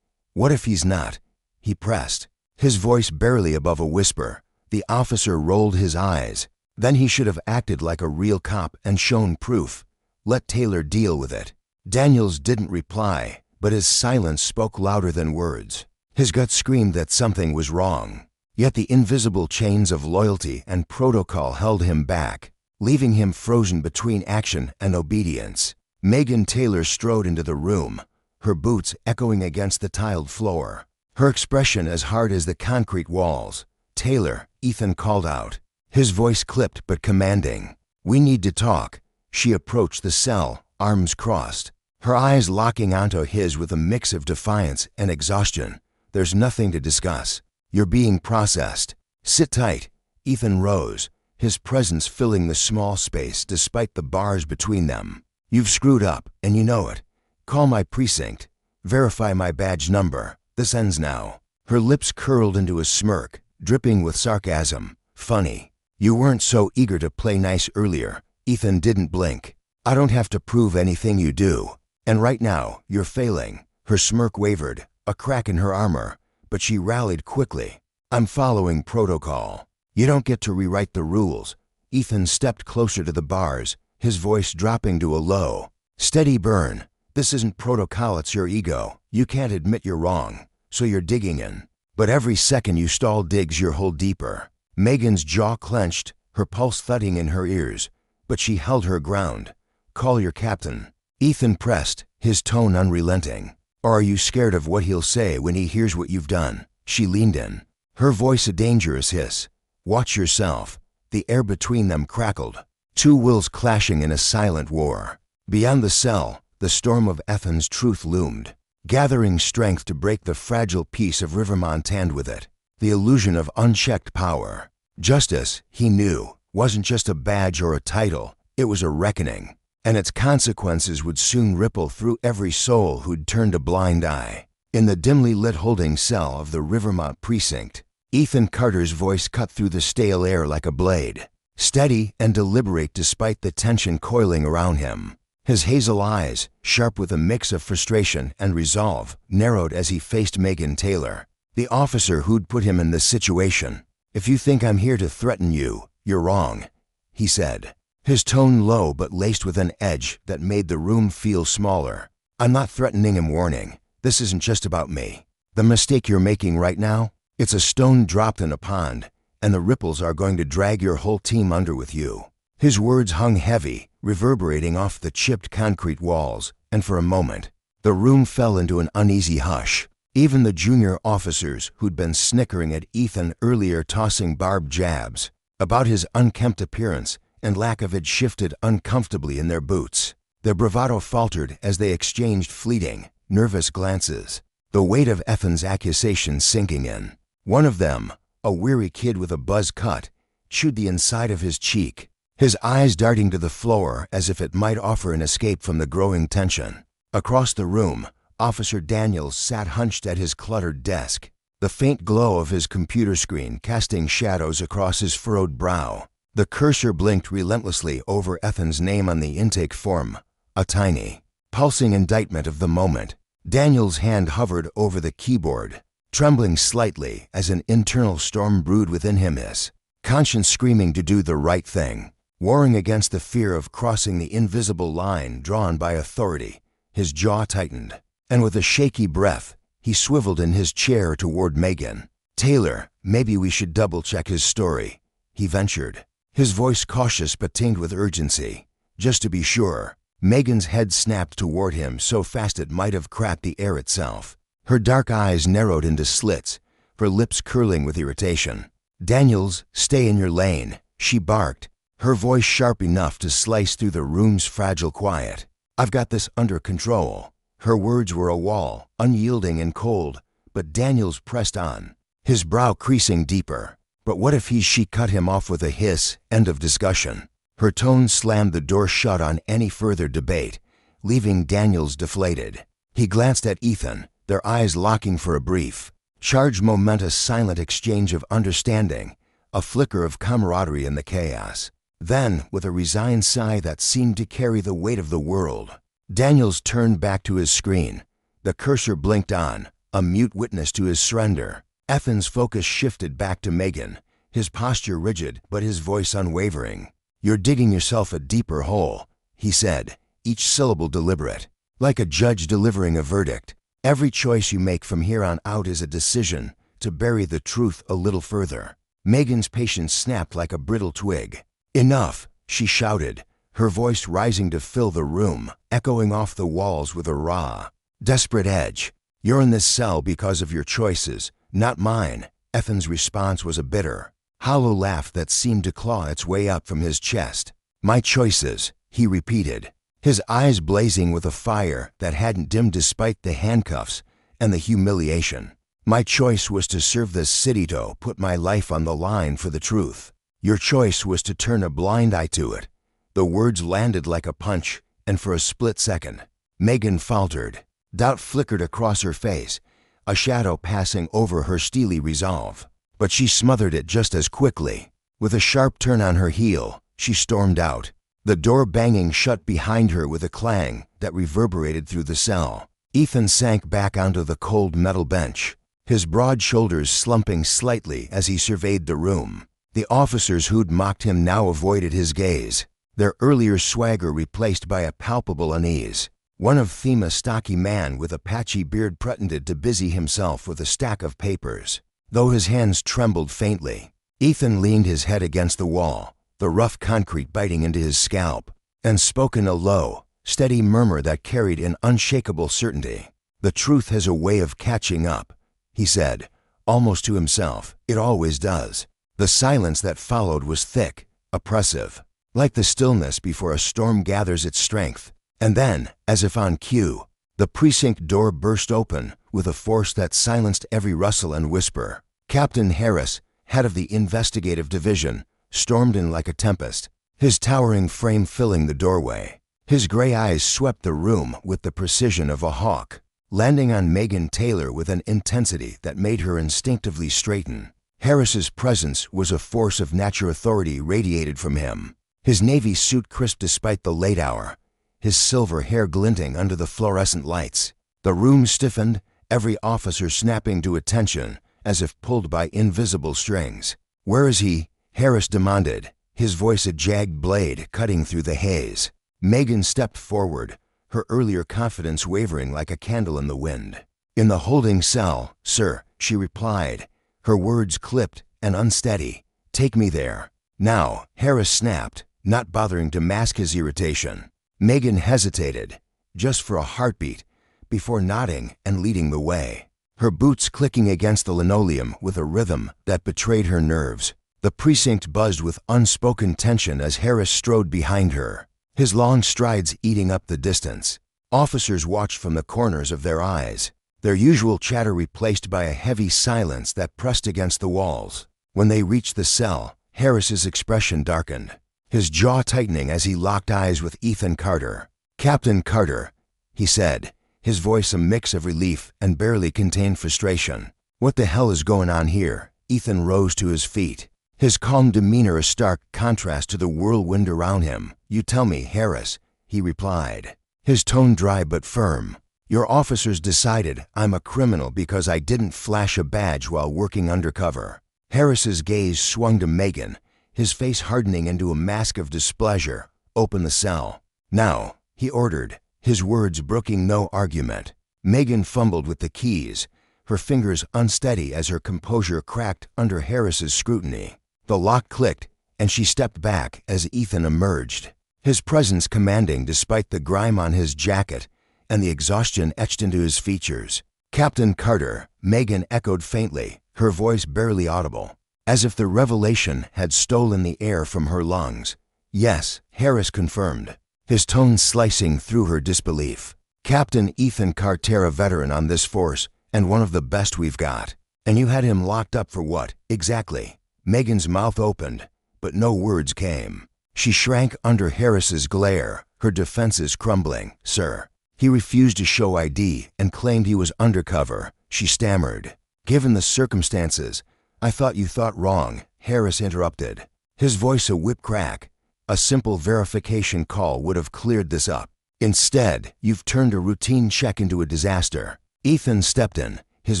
"What if he's not?" he pressed, his voice barely above a whisper. The officer rolled his eyes. Then he should have acted like a real cop and shown proof. Let Taylor deal with it. Daniels didn't reply, but his silence spoke louder than words. His gut screamed that something was wrong. Yet the invisible chains of loyalty and protocol held him back, leaving him frozen between action and obedience. Megan Taylor strode into the room, her boots echoing against the tiled floor, her expression as hard as the concrete walls. "Taylor," Ethan called out, his voice clipped but commanding. "We need to talk." She approached the cell, arms crossed, her eyes locking onto his with a mix of defiance and exhaustion. "There's nothing to discuss. You're being processed. Sit tight." Ethan rose, his presence filling the small space despite the bars between them. "You've screwed up, and you know it. Call my precinct. Verify my badge number. This ends now." Her lips curled into a smirk, dripping with sarcasm. "Funny. You weren't so eager to play nice earlier." Ethan didn't blink. "I don't have to prove anything you do. And right now, you're failing." Her smirk wavered, a crack in her armor, but she rallied quickly. "I'm following protocol. You don't get to rewrite the rules." Ethan stepped closer to the bars, his voice dropping to a low, steady burn. "This isn't protocol, it's your ego. You can't admit you're wrong, so you're digging in. But every second you stall digs your hole deeper." Megan's jaw clenched, her pulse thudding in her ears, but she held her ground. "Call your captain." Ethan pressed, his tone unrelenting. "Or are you scared of what he'll say when he hears what you've done?" She leaned in, her voice a dangerous hiss. "Watch yourself." The air between them crackled, two wills clashing in a silent war. Beyond the cell, the storm of Ethan's truth loomed, gathering strength to break the fragile peace of Rivermont and with it, the illusion of unchecked power. Justice, he knew, wasn't just a badge or a title, it was a reckoning, and its consequences would soon ripple through every soul who'd turned a blind eye. In the dimly lit holding cell of the Rivermont precinct, Ethan Carter's voice cut through the stale air like a blade, steady and deliberate despite the tension coiling around him. His hazel eyes, sharp with a mix of frustration and resolve, narrowed as he faced Megan Taylor, the officer who'd put him in this situation. "If you think I'm here to threaten you, you're wrong," he said, his tone low but laced with an edge that made the room feel smaller. "I'm not threatening him, warning. This isn't just about me. The mistake you're making right now, it's a stone dropped in a pond, and the ripples are going to drag your whole team under with you." His words hung heavy, reverberating off the chipped concrete walls, and for a moment, the room fell into an uneasy hush. Even the junior officers who'd been snickering at Ethan earlier, tossing barbed jabs about his unkempt appearance and lack of it, shifted uncomfortably in their boots. Their bravado faltered as they exchanged fleeting, nervous glances, the weight of Ethan's accusation sinking in. One of them, a weary kid with a buzz cut, chewed the inside of his cheek, his eyes darting to the floor as if it might offer an escape from the growing tension. Across the room, Officer Daniels sat hunched at his cluttered desk, the faint glow of his computer screen casting shadows across his furrowed brow. The cursor blinked relentlessly over Ethan's name on the intake form, a tiny, pulsing indictment of the moment. Daniels' hand hovered over the keyboard, trembling slightly as an internal storm brewed within him, his conscience screaming to do the right thing, warring against the fear of crossing the invisible line drawn by authority. His jaw tightened, and with a shaky breath, he swiveled in his chair toward Megan. "Taylor, maybe we should double-check his story," he ventured, his voice cautious but tinged with urgency. "Just to be sure." Megan's head snapped toward him so fast it might have cracked the air itself. Her dark eyes narrowed into slits, her lips curling with irritation. "Daniels, stay in your lane," she barked, her voice sharp enough to slice through the room's fragile quiet. "I've got this under control." Her words were a wall, unyielding and cold, but Daniels pressed on, his brow creasing deeper. But what if she cut him off with a hiss? End of discussion. Her tone slammed the door shut on any further debate, leaving Daniels deflated. He glanced at Ethan, their eyes locking for a brief, charged momentous silent exchange of understanding, a flicker of camaraderie in the chaos. Then, with a resigned sigh that seemed to carry the weight of the world, Daniels turned back to his screen. The cursor blinked on, a mute witness to his surrender. Ethan's focus shifted back to Megan, his posture rigid but his voice unwavering. "You're digging yourself a deeper hole," he said, each syllable deliberate, like a judge delivering a verdict. "Every choice you make from here on out is a decision to bury the truth a little further." Megan's patience snapped like a brittle twig. "Enough," she shouted, her voice rising to fill the room, echoing off the walls with a raw, desperate edge. "You're in this cell because of your choices, not mine." Ethan's response was a bitter, hollow laugh that seemed to claw its way up from his chest. "My choices," he repeated, his eyes blazing with a fire that hadn't dimmed despite the handcuffs and the humiliation. "My choice was to serve this city, to put my life on the line for the truth. Your choice was to turn a blind eye to it." The words landed like a punch, and for a split second, Megan faltered. Doubt flickered across her face, a shadow passing over her steely resolve. But she smothered it just as quickly. With a sharp turn on her heel, she stormed out, the door banging shut behind her with a clang that reverberated through the cell. Ethan sank back onto the cold metal bench, his broad shoulders slumping slightly as he surveyed the room. The officers who'd mocked him now avoided his gaze, their earlier swagger replaced by a palpable unease. One of them, a stocky man with a patchy beard, pretended to busy himself with a stack of papers, though his hands trembled faintly. Ethan leaned his head against the wall, the rough concrete biting into his scalp, and spoke in a low, steady murmur that carried an unshakable certainty. "The truth has a way of catching up," he said, almost to himself. "It always does." The silence that followed was thick, oppressive, like the stillness before a storm gathers its strength. And then, as if on cue, the precinct door burst open with a force that silenced every rustle and whisper. Captain Harris, head of the investigative division, stormed in like a tempest, his towering frame filling the doorway. His gray eyes swept the room with the precision of a hawk, landing on Megan Taylor with an intensity that made her instinctively straighten. Harris's presence was a force of natural authority radiated from him, his navy suit crisp despite the late hour, his silver hair glinting under the fluorescent lights. The room stiffened, every officer snapping to attention as if pulled by invisible strings. "Where is he?" Harris demanded, his voice a jagged blade cutting through the haze. Megan stepped forward, her earlier confidence wavering like a candle in the wind. "In the holding cell, sir," she replied, her words clipped and unsteady. "Take me there." "Now," Harris snapped, not bothering to mask his irritation. Megan hesitated, just for a heartbeat, before nodding and leading the way, her boots clicking against the linoleum with a rhythm that betrayed her nerves. The precinct buzzed with unspoken tension as Harris strode behind her, his long strides eating up the distance. Officers watched from the corners of their eyes, their usual chatter replaced by a heavy silence that pressed against the walls. When they reached the cell, Harris's expression darkened, his jaw tightening as he locked eyes with Ethan Carter. "Captain Carter," he said, his voice a mix of relief and barely contained frustration. "What the hell is going on here?" Ethan rose to his feet, his calm demeanor a stark contrast to the whirlwind around him. "You tell me, Harris," he replied, his tone dry but firm. "Your officers decided I'm a criminal because I didn't flash a badge while working undercover." Harris's gaze swung to Megan, his face hardening into a mask of displeasure. "Open the cell." "Now," he ordered, his words brooking no argument. Megan fumbled with the keys, her fingers unsteady as her composure cracked under Harris's scrutiny. The lock clicked, and she stepped back as Ethan emerged, his presence commanding despite the grime on his jacket and the exhaustion etched into his features. "Captain Carter," Megan echoed faintly, her voice barely audible, as if the revelation had stolen the air from her lungs. "Yes," Harris confirmed, his tone slicing through her disbelief. "Captain Ethan Carter, a veteran on this force, and one of the best we've got. And you had him locked up for what, exactly?" Megan's mouth opened, but no words came. She shrank under Harris's glare, her defenses crumbling. "Sir." He refused to show ID and claimed he was undercover. She stammered. "Given the circumstances, I thought you thought wrong," Harris interrupted, his voice a whip crack. "A simple verification call would have cleared this up. Instead, you've turned a routine check into a disaster." Ethan stepped in, his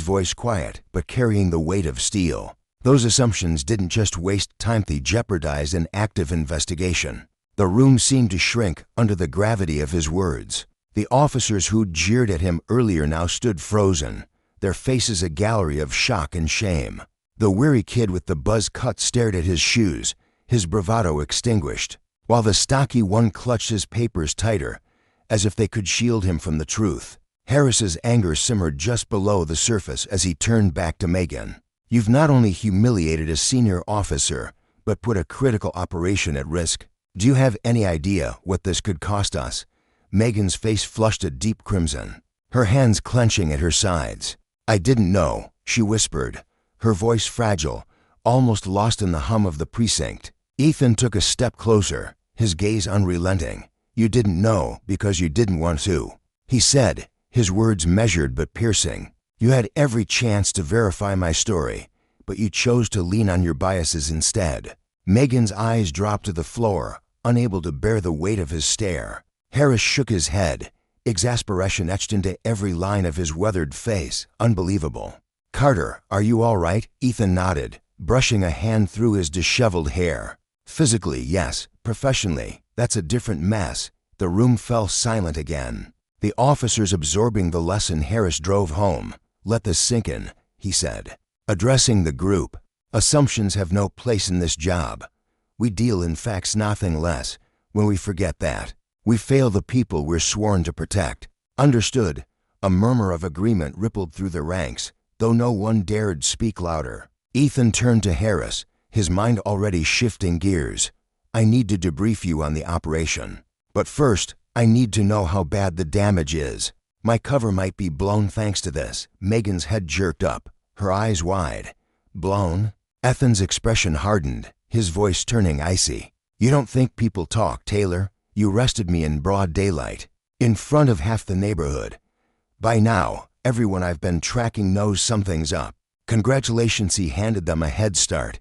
voice quiet but carrying the weight of steel. Those assumptions didn't just waste time, they jeopardized an active investigation. The room seemed to shrink under the gravity of his words. The officers who'd jeered at him earlier now stood frozen, their faces a gallery of shock and shame. The weary kid with the buzz cut stared at his shoes, his bravado extinguished, while the stocky one clutched his papers tighter, as if they could shield him from the truth. Harris's anger simmered just below the surface as he turned back to Megan. "You've not only humiliated a senior officer, but put a critical operation at risk. Do you have any idea what this could cost us?" Megan's face flushed a deep crimson, her hands clenching at her sides. "I didn't know," she whispered, her voice fragile, almost lost in the hum of the precinct. Ethan took a step closer, his gaze unrelenting. "You didn't know because you didn't want to," he said, his words measured but piercing. "You had every chance to verify my story, but you chose to lean on your biases instead." Megan's eyes dropped to the floor, unable to bear the weight of his stare. Harris shook his head, exasperation etched into every line of his weathered face. "Unbelievable." "Carter, are you all right?" Ethan nodded, brushing a hand through his disheveled hair. "Physically, yes. Professionally, that's a different mess." The room fell silent again, the officers absorbing the lesson Harris drove home. "Let this sink in," he said, addressing the group. "Assumptions have no place in this job. We deal in facts, nothing less. When we forget that, we fail the people we're sworn to protect." "Understood." A murmur of agreement rippled through the ranks, though no one dared speak louder. Ethan turned to Harris, his mind already shifting gears. "I need to debrief you on the operation. But first, I need to know how bad the damage is. My cover might be blown thanks to this." Megan's head jerked up, her eyes wide. "Blown?" Ethan's expression hardened, his voice turning icy. "You don't think people talk, Taylor? You arrested me in broad daylight, in front of half the neighborhood. By now, everyone I've been tracking knows something's up." "Congratulations," he handed them a head start.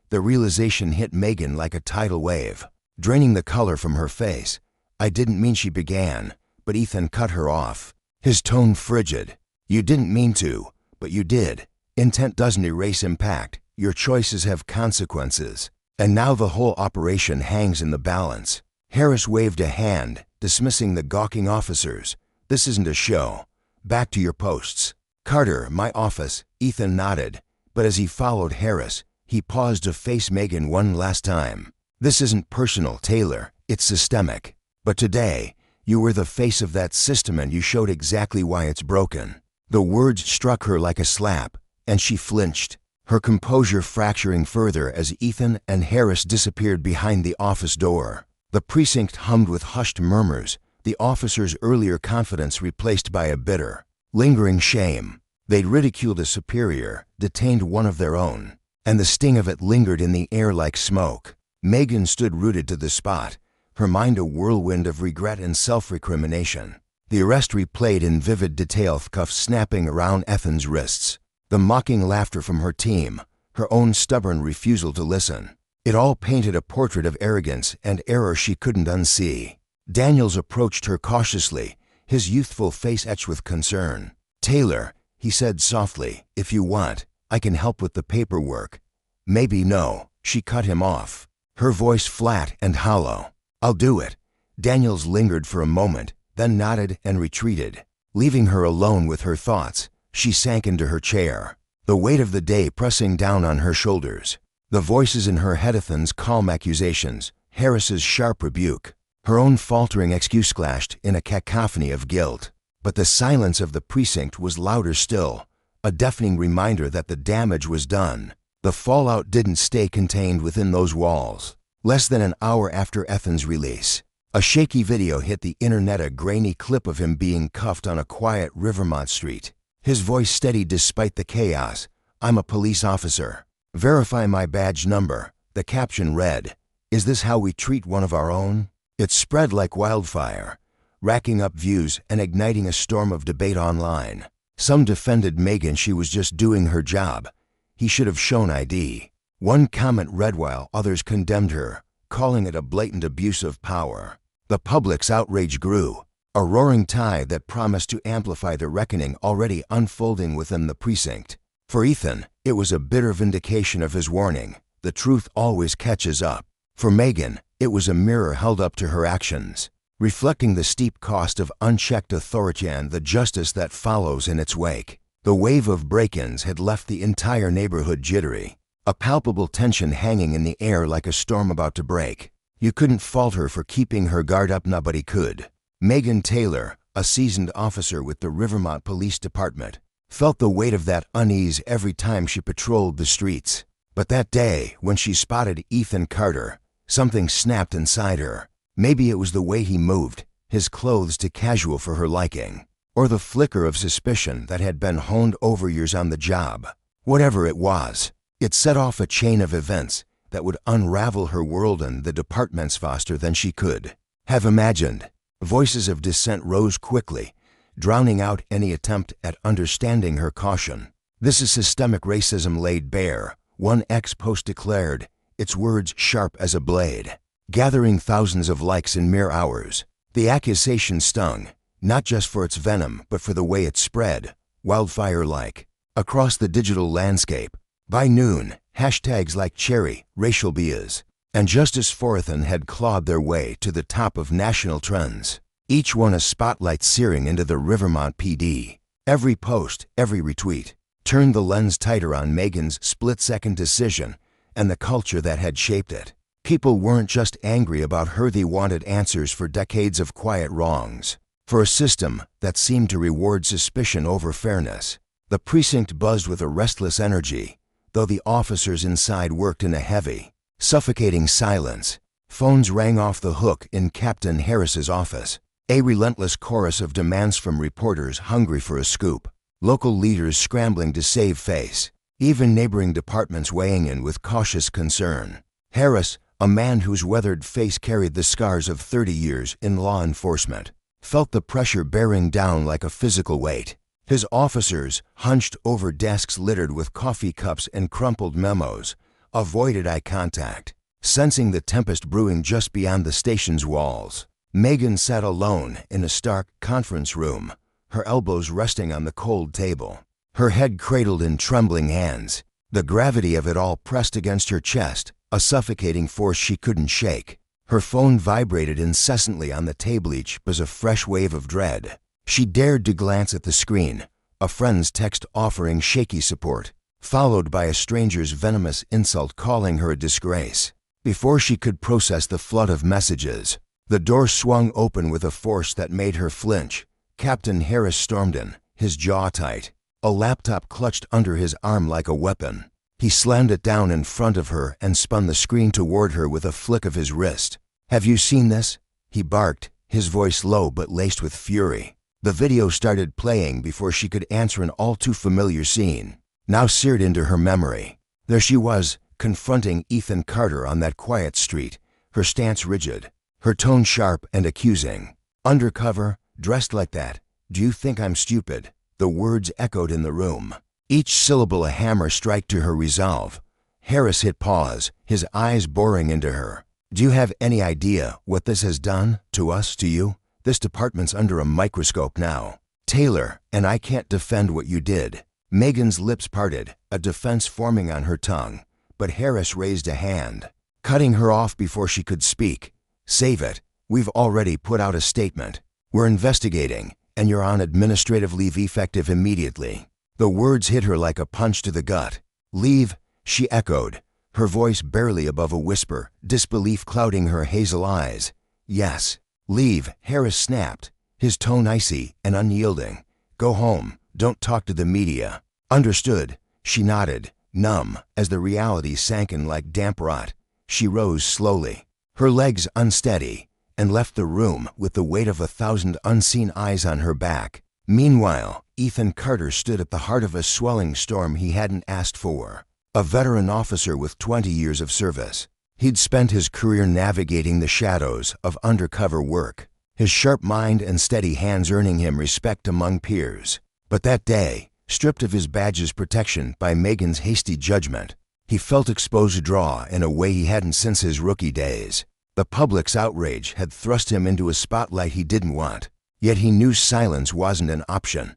The realization hit Megan like a tidal wave, draining the color from her face. "I didn't mean," she began, but Ethan cut her off, his tone frigid. "You didn't mean to, but you did. Intent doesn't erase impact. Your choices have consequences. And now the whole operation hangs in the balance." Harris waved a hand, dismissing the gawking officers. "This isn't a show. Back to your posts." "Carter, my office." Ethan nodded, but as he followed Harris, he paused to face Megan one last time. "This isn't personal, Taylor. It's systemic. But today, you were the face of that system and you showed exactly why it's broken." The words struck her like a slap, and she flinched, her composure fracturing further as Ethan and Harris disappeared behind the office door. The precinct hummed with hushed murmurs, the officers' earlier confidence replaced by a bitter, lingering shame. They'd ridiculed a superior, detained one of their own, and the sting of it lingered in the air like smoke. Megan stood rooted to the spot, her mind a whirlwind of regret and self-recrimination. The arrest replayed in vivid detail, cuffs snapping around Ethan's wrists, the mocking laughter from her team, her own stubborn refusal to listen. It all painted a portrait of arrogance and error she couldn't unsee. Daniels approached her cautiously, his youthful face etched with concern. "Taylor," he said softly, "if you want, I can help with the paperwork." "Maybe no," she cut him off, her voice flat and hollow. "I'll do it." Daniels lingered for a moment, then nodded and retreated. Leaving her alone with her thoughts, she sank into her chair, the weight of the day pressing down on her shoulders. The voices in her head, Ethan's calm accusations, Harris's sharp rebuke, her own faltering excuse clashed in a cacophony of guilt. But the silence of the precinct was louder still, a deafening reminder that the damage was done. The fallout didn't stay contained within those walls. Less than an hour after Ethan's release, a shaky video hit the internet, a grainy clip of him being cuffed on a quiet Rivermont street. His voice steadied despite the chaos. "I'm a police officer. Verify my badge number." The caption read, "Is this how we treat one of our own?" It spread like wildfire, racking up views and igniting a storm of debate online. Some defended Megan, she was just doing her job. He should have shown ID. One comment read while others condemned her, calling it a blatant abuse of power. The public's outrage grew, a roaring tide that promised to amplify the reckoning already unfolding within the precinct. For Ethan, it was a bitter vindication of his warning: the truth always catches up. For Megan, it was a mirror held up to her actions, reflecting the steep cost of unchecked authority and the justice that follows in its wake. The wave of break-ins had left the entire neighborhood jittery, a palpable tension hanging in the air like a storm about to break. You couldn't fault her for keeping her guard up, nobody could. Megan Taylor, a seasoned officer with the Rivermont Police Department, felt the weight of that unease every time she patrolled the streets. But that day, when she spotted Ethan Carter, something snapped inside her. Maybe it was the way he moved, his clothes too casual for her liking, or the flicker of suspicion that had been honed over years on the job. Whatever it was, it set off a chain of events that would unravel her world and the departments faster than she could have imagined. Voices of dissent rose quickly, drowning out any attempt at understanding her caution. "This is systemic racism laid bare," one ex-post declared, its words sharp as a blade, gathering thousands of likes in mere hours. The accusation stung, not just for its venom, but for the way it spread, wildfire-like, across the digital landscape. By noon, hashtags like Cherry, Racial Bias, and Justice for Ethan had clawed their way to the top of national trends, each one a spotlight searing into the Rivermont PD. Every post, every retweet, turned the lens tighter on Megan's split-second decision and the culture that had shaped it. People weren't just angry about her, they wanted answers for decades of quiet wrongs, for a system that seemed to reward suspicion over fairness. The precinct buzzed with a restless energy, though the officers inside worked in a heavy, suffocating silence. Phones rang off the hook in Captain Harris's office, a relentless chorus of demands from reporters hungry for a scoop, local leaders scrambling to save face, even neighboring departments weighing in with cautious concern. Harris, a man whose weathered face carried the scars of 30 years in law enforcement, felt the pressure bearing down like a physical weight. His officers, hunched over desks littered with coffee cups and crumpled memos, avoided eye contact, sensing the tempest brewing just beyond the station's walls. Megan sat alone in a stark conference room, her elbows resting on the cold table, her head cradled in trembling hands, the gravity of it all pressed against her chest, a suffocating force she couldn't shake. Her phone vibrated incessantly on the table, each was a fresh wave of dread. She dared to glance at the screen, a friend's text offering shaky support, followed by a stranger's venomous insult calling her a disgrace. Before she could process the flood of messages, the door swung open with a force that made her flinch. Captain Harris stormed in, his jaw tight, a laptop clutched under his arm like a weapon. He slammed it down in front of her and spun the screen toward her with a flick of his wrist. "Have you seen this?" he barked, his voice low but laced with fury. The video started playing before she could answer, an all-too-familiar scene, now seared into her memory. There she was, confronting Ethan Carter on that quiet street, her stance rigid, her tone sharp and accusing. "Undercover, dressed like that. Do you think I'm stupid?" The words echoed in the room, each syllable a hammer strike to her resolve. Harris hit pause, his eyes boring into her. "Do you have any idea what this has done to us, to you? This department's under a microscope now. Taylor, and I can't defend what you did." Megan's lips parted, a defense forming on her tongue, but Harris raised a hand, cutting her off before she could speak. "Save it. We've already put out a statement. We're investigating, and you're on administrative leave effective immediately." The words hit her like a punch to the gut. "Leave?" she echoed, her voice barely above a whisper, disbelief clouding her hazel eyes. "Yes, leave," Harris snapped, his tone icy and unyielding. "Go home. Don't talk to the media." "Understood," she nodded, numb, as the reality sank in like damp rot. She rose slowly, her legs unsteady, and left the room with the weight of 1,000 unseen eyes on her back. Meanwhile, Ethan Carter stood at the heart of a swelling storm he hadn't asked for. A veteran officer with 20 years of service. He'd spent his career navigating the shadows of undercover work, his sharp mind and steady hands earning him respect among peers. But that day, stripped of his badge's protection by Megan's hasty judgment, he felt exposed to draw in a way he hadn't since his rookie days. The public's outrage had thrust him into a spotlight he didn't want, yet he knew silence wasn't an option.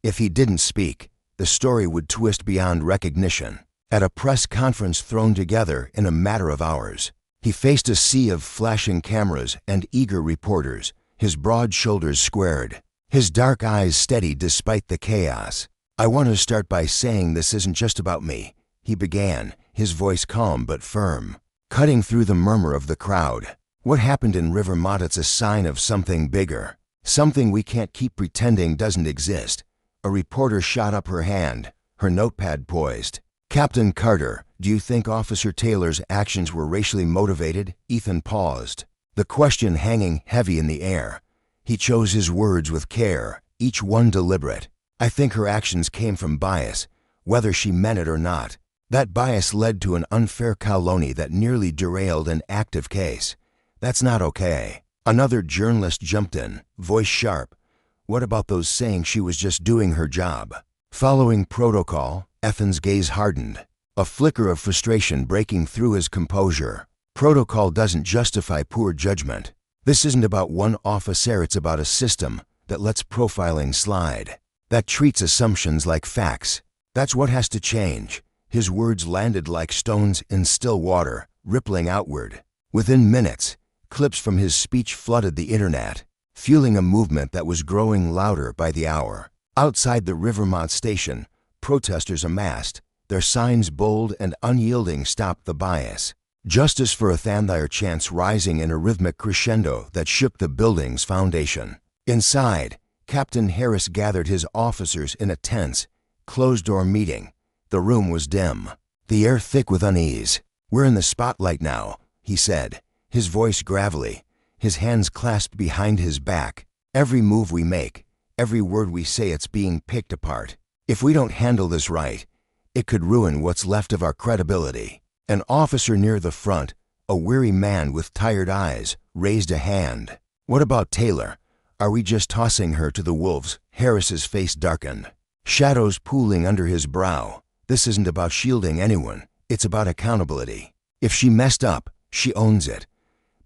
If he didn't speak, the story would twist beyond recognition. At a press conference thrown together in a matter of hours, he faced a sea of flashing cameras and eager reporters, his broad shoulders squared, his dark eyes steady despite the chaos. "I want to start by saying this isn't just about me," he began, his voice calm but firm, cutting through the murmur of the crowd. "What happened in Rivermont is a sign of something bigger, something we can't keep pretending doesn't exist." A reporter shot up her hand, her notepad poised. "Captain Carter, do you think Officer Taylor's actions were racially motivated?" Ethan paused, the question hanging heavy in the air. He chose his words with care, each one deliberate. "I think her actions came from bias, whether she meant it or not. That bias led to an unfair calumny that nearly derailed an active case. That's not okay." Another journalist jumped in, voice sharp. "What about those saying she was just doing her job?" Following protocol, Ethan's gaze hardened, a flicker of frustration breaking through his composure. Protocol doesn't justify poor judgment. This isn't about one officer, it's about a system that lets profiling slide, that treats assumptions like facts. That's what has to change. His words landed like stones in still water, rippling outward. Within minutes, clips from his speech flooded the internet, fueling a movement that was growing louder by the hour. Outside the Rivermont station, protesters amassed, their signs bold and unyielding, "Stop the bias." "Justice for Athandhir" chants rising in a rhythmic crescendo that shook the building's foundation. Inside, Captain Harris gathered his officers in a tense, closed-door meeting. The room was dim, the air thick with unease. "We're in the spotlight now," he said, his voice gravelly, his hands clasped behind his back. "Every move we make, every word we say, it's being picked apart. If we don't handle this right, it could ruin what's left of our credibility." An officer near the front, a weary man with tired eyes, raised a hand. "What about Taylor? Are we just tossing her to the wolves?" Harris's face darkened, shadows pooling under his brow. "This isn't about shielding anyone, it's about accountability. If she messed up, she owns it.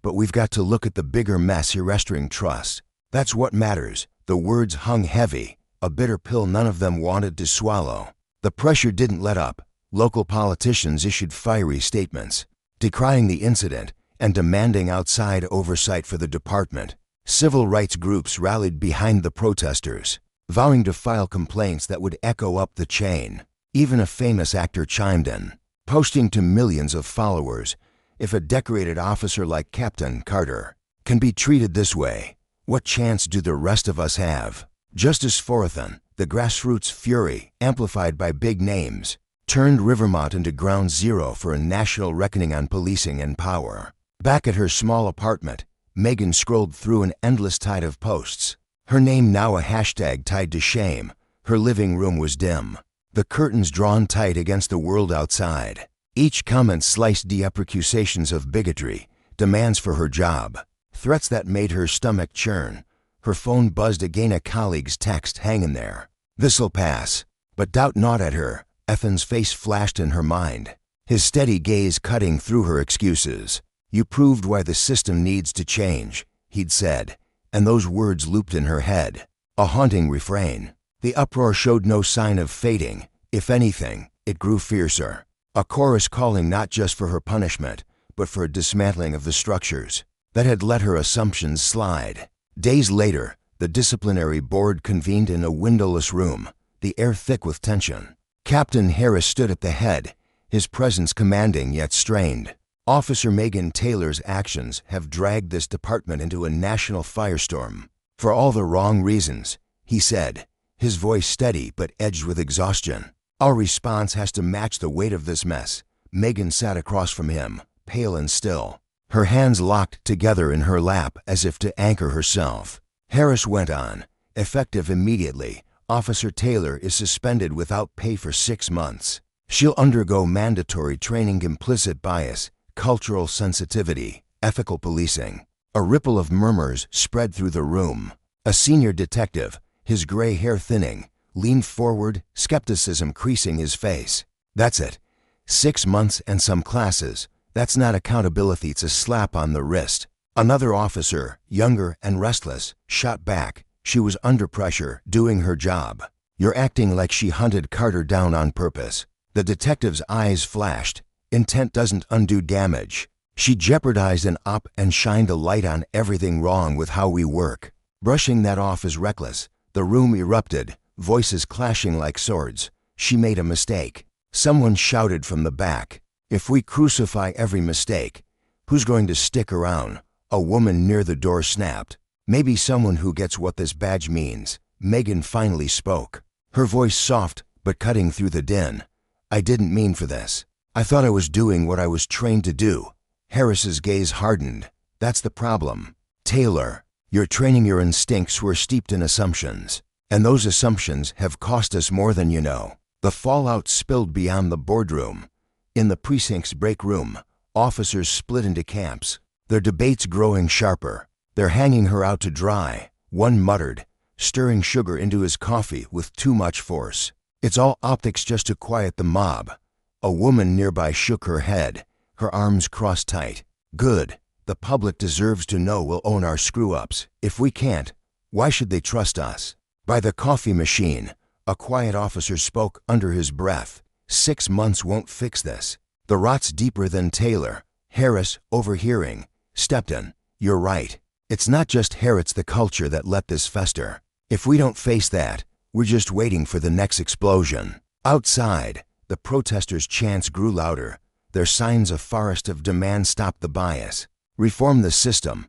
But we've got to look at the bigger mess you're restoring trust. That's what matters." The words hung heavy, a bitter pill none of them wanted to swallow. The pressure didn't let up. Local politicians issued fiery statements, decrying the incident and demanding outside oversight for the department. Civil rights groups rallied behind the protesters, vowing to file complaints that would echo up the chain. Even a famous actor chimed in, posting to millions of followers, "If a decorated officer like Captain Carter can be treated this way, what chance do the rest of us have?" Justice for Athan, the grassroots fury, amplified by big names, turned Rivermont into ground zero for a national reckoning on policing and power. Back at her small apartment, Megan scrolled through an endless tide of posts, her name now a hashtag tied to shame. Her living room was dim, the curtains drawn tight against the world outside. Each comment sliced deprecations of bigotry, demands for her job, threats that made her stomach churn. Her phone buzzed again, a colleague's text hanging there. "This'll pass." But doubt gnawed at her. Ethan's face flashed in her mind, his steady gaze cutting through her excuses. "You proved why the system needs to change," he'd said, and those words looped in her head, a haunting refrain. The uproar showed no sign of fading. If anything, it grew fiercer, a chorus calling not just for her punishment, but for a dismantling of the structures that had let her assumptions slide. Days later, The disciplinary board convened in a windowless room, the air thick with tension. Captain Harris stood at the head, his presence commanding yet strained. Officer Megan Taylor's actions have dragged this department into a national firestorm. For all the wrong reasons, he said, his voice steady but edged with exhaustion. Our response has to match the weight of this mess. Megan sat across from him, pale and still, her hands locked together in her lap as if to anchor herself. Harris went on, effective immediately. Officer Taylor is suspended without pay for 6 months. She'll undergo mandatory training, implicit bias, cultural sensitivity, ethical policing. A ripple of murmurs spread through the room. A senior detective, his gray hair thinning, leaned forward, skepticism creasing his face. That's it. 6 months and some classes. That's not accountability, it's a slap on the wrist. Another officer, younger and restless, shot back. She was under pressure, doing her job. You're acting like she hunted Carter down on purpose. The detective's eyes flashed. Intent doesn't undo damage. She jeopardized an op and shined a light on everything wrong with how we work. Brushing that off is reckless. The room erupted, voices clashing like swords. She made a mistake. Someone shouted from the back. If we crucify every mistake, who's going to stick around? A woman near the door snapped. Maybe someone who gets what this badge means. Megan finally spoke, her voice soft but cutting through the din. I didn't mean for this. I thought I was doing what I was trained to do. Harris's gaze hardened. That's the problem. Taylor, you're training your instincts who are steeped in assumptions. And those assumptions have cost us more than you know. The fallout spilled beyond the boardroom. In the precinct's break room, officers split into camps, their debates growing sharper. They're hanging her out to dry, one muttered, stirring sugar into his coffee with too much force. It's all optics just to quiet the mob. A woman nearby shook her head, her arms crossed tight. Good. The public deserves to know we'll own our screw-ups. If we can't, why should they trust us? By the coffee machine, a quiet officer spoke under his breath. 6 months won't fix this. The rot's deeper than Taylor. Harris, overhearing, stepped in. You're right. It's not just Harris, the culture that let this fester. If we don't face that, we're just waiting for the next explosion. Outside, the protesters' chants grew louder. Their signs a forest of demand. Stop the bias. Reform the system.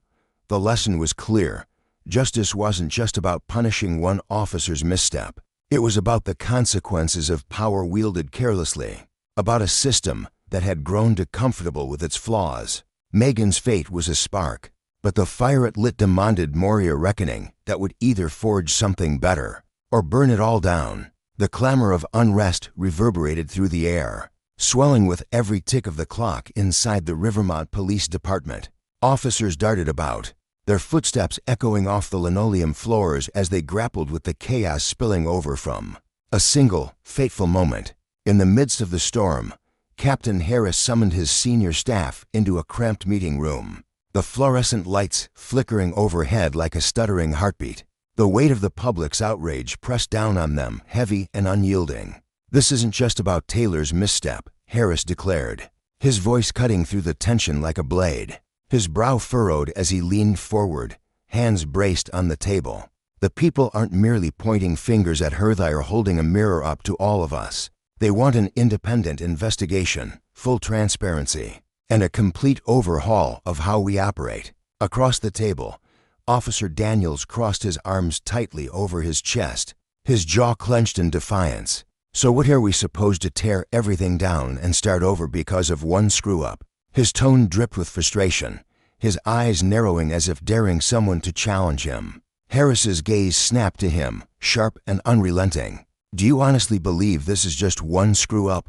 The lesson was clear. Justice wasn't just about punishing one officer's misstep. It was about the consequences of power wielded carelessly. About a system that had grown too comfortable with its flaws. Megan's fate was a spark, but the fire it lit demanded Moria reckoning that would either forge something better or burn it all down. The clamor of unrest reverberated through the air, swelling with every tick of the clock inside the Rivermont Police Department. Officers darted about, their footsteps echoing off the linoleum floors as they grappled with the chaos spilling over from a single, fateful moment. In the midst of the storm, Captain Harris summoned his senior staff into a cramped meeting room, the fluorescent lights flickering overhead like a stuttering heartbeat. The weight of the public's outrage pressed down on them, heavy and unyielding. This isn't just about Taylor's misstep, Harris declared, his voice cutting through the tension like a blade. His brow furrowed as he leaned forward, hands braced on the table. The people aren't merely pointing fingers at her, they are holding a mirror up to all of us. They want an independent investigation, full transparency, and a complete overhaul of how we operate. Across the table, Officer Daniels crossed his arms tightly over his chest, his jaw clenched in defiance. So what are we supposed to tear everything down and start over because of one screw-up? His tone dripped with frustration, his eyes narrowing as if daring someone to challenge him. Harris's gaze snapped to him, sharp and unrelenting. Do you honestly believe this is just one screw-up?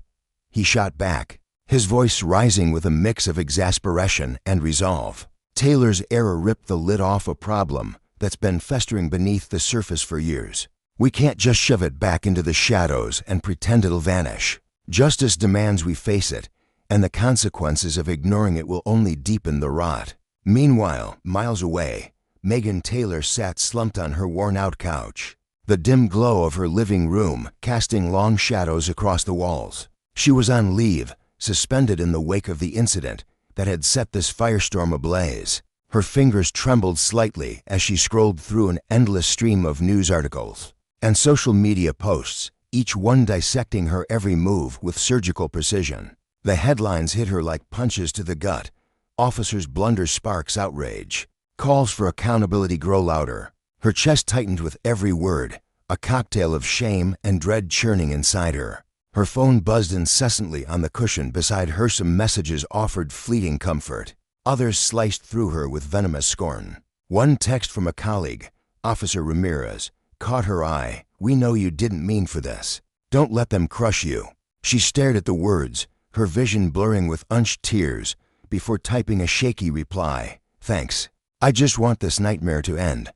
He shot back, his voice rising with a mix of exasperation and resolve. Taylor's error ripped the lid off a problem that's been festering beneath the surface for years. We can't just shove it back into the shadows and pretend it'll vanish. Justice demands we face it, and the consequences of ignoring it will only deepen the rot. Meanwhile, miles away, Megan Taylor sat slumped on her worn-out couch, the dim glow of her living room casting long shadows across the walls. She was on leave, suspended in the wake of the incident that had set this firestorm ablaze. Her fingers trembled slightly as she scrolled through an endless stream of news articles and social media posts, each one dissecting her every move with surgical precision. The headlines hit her like punches to the gut. Officers blunder sparks outrage. Calls for accountability grow louder. Her chest tightened with every word, a cocktail of shame and dread churning inside her. Her phone buzzed incessantly on the cushion beside her. Some messages offered fleeting comfort. Others sliced through her with venomous scorn. One text from a colleague, Officer Ramirez, caught her eye. "We know you didn't mean for this. Don't let them crush you." She stared at the words, her vision blurring with unshed tears, before typing a shaky reply. "Thanks. I just want this nightmare to end."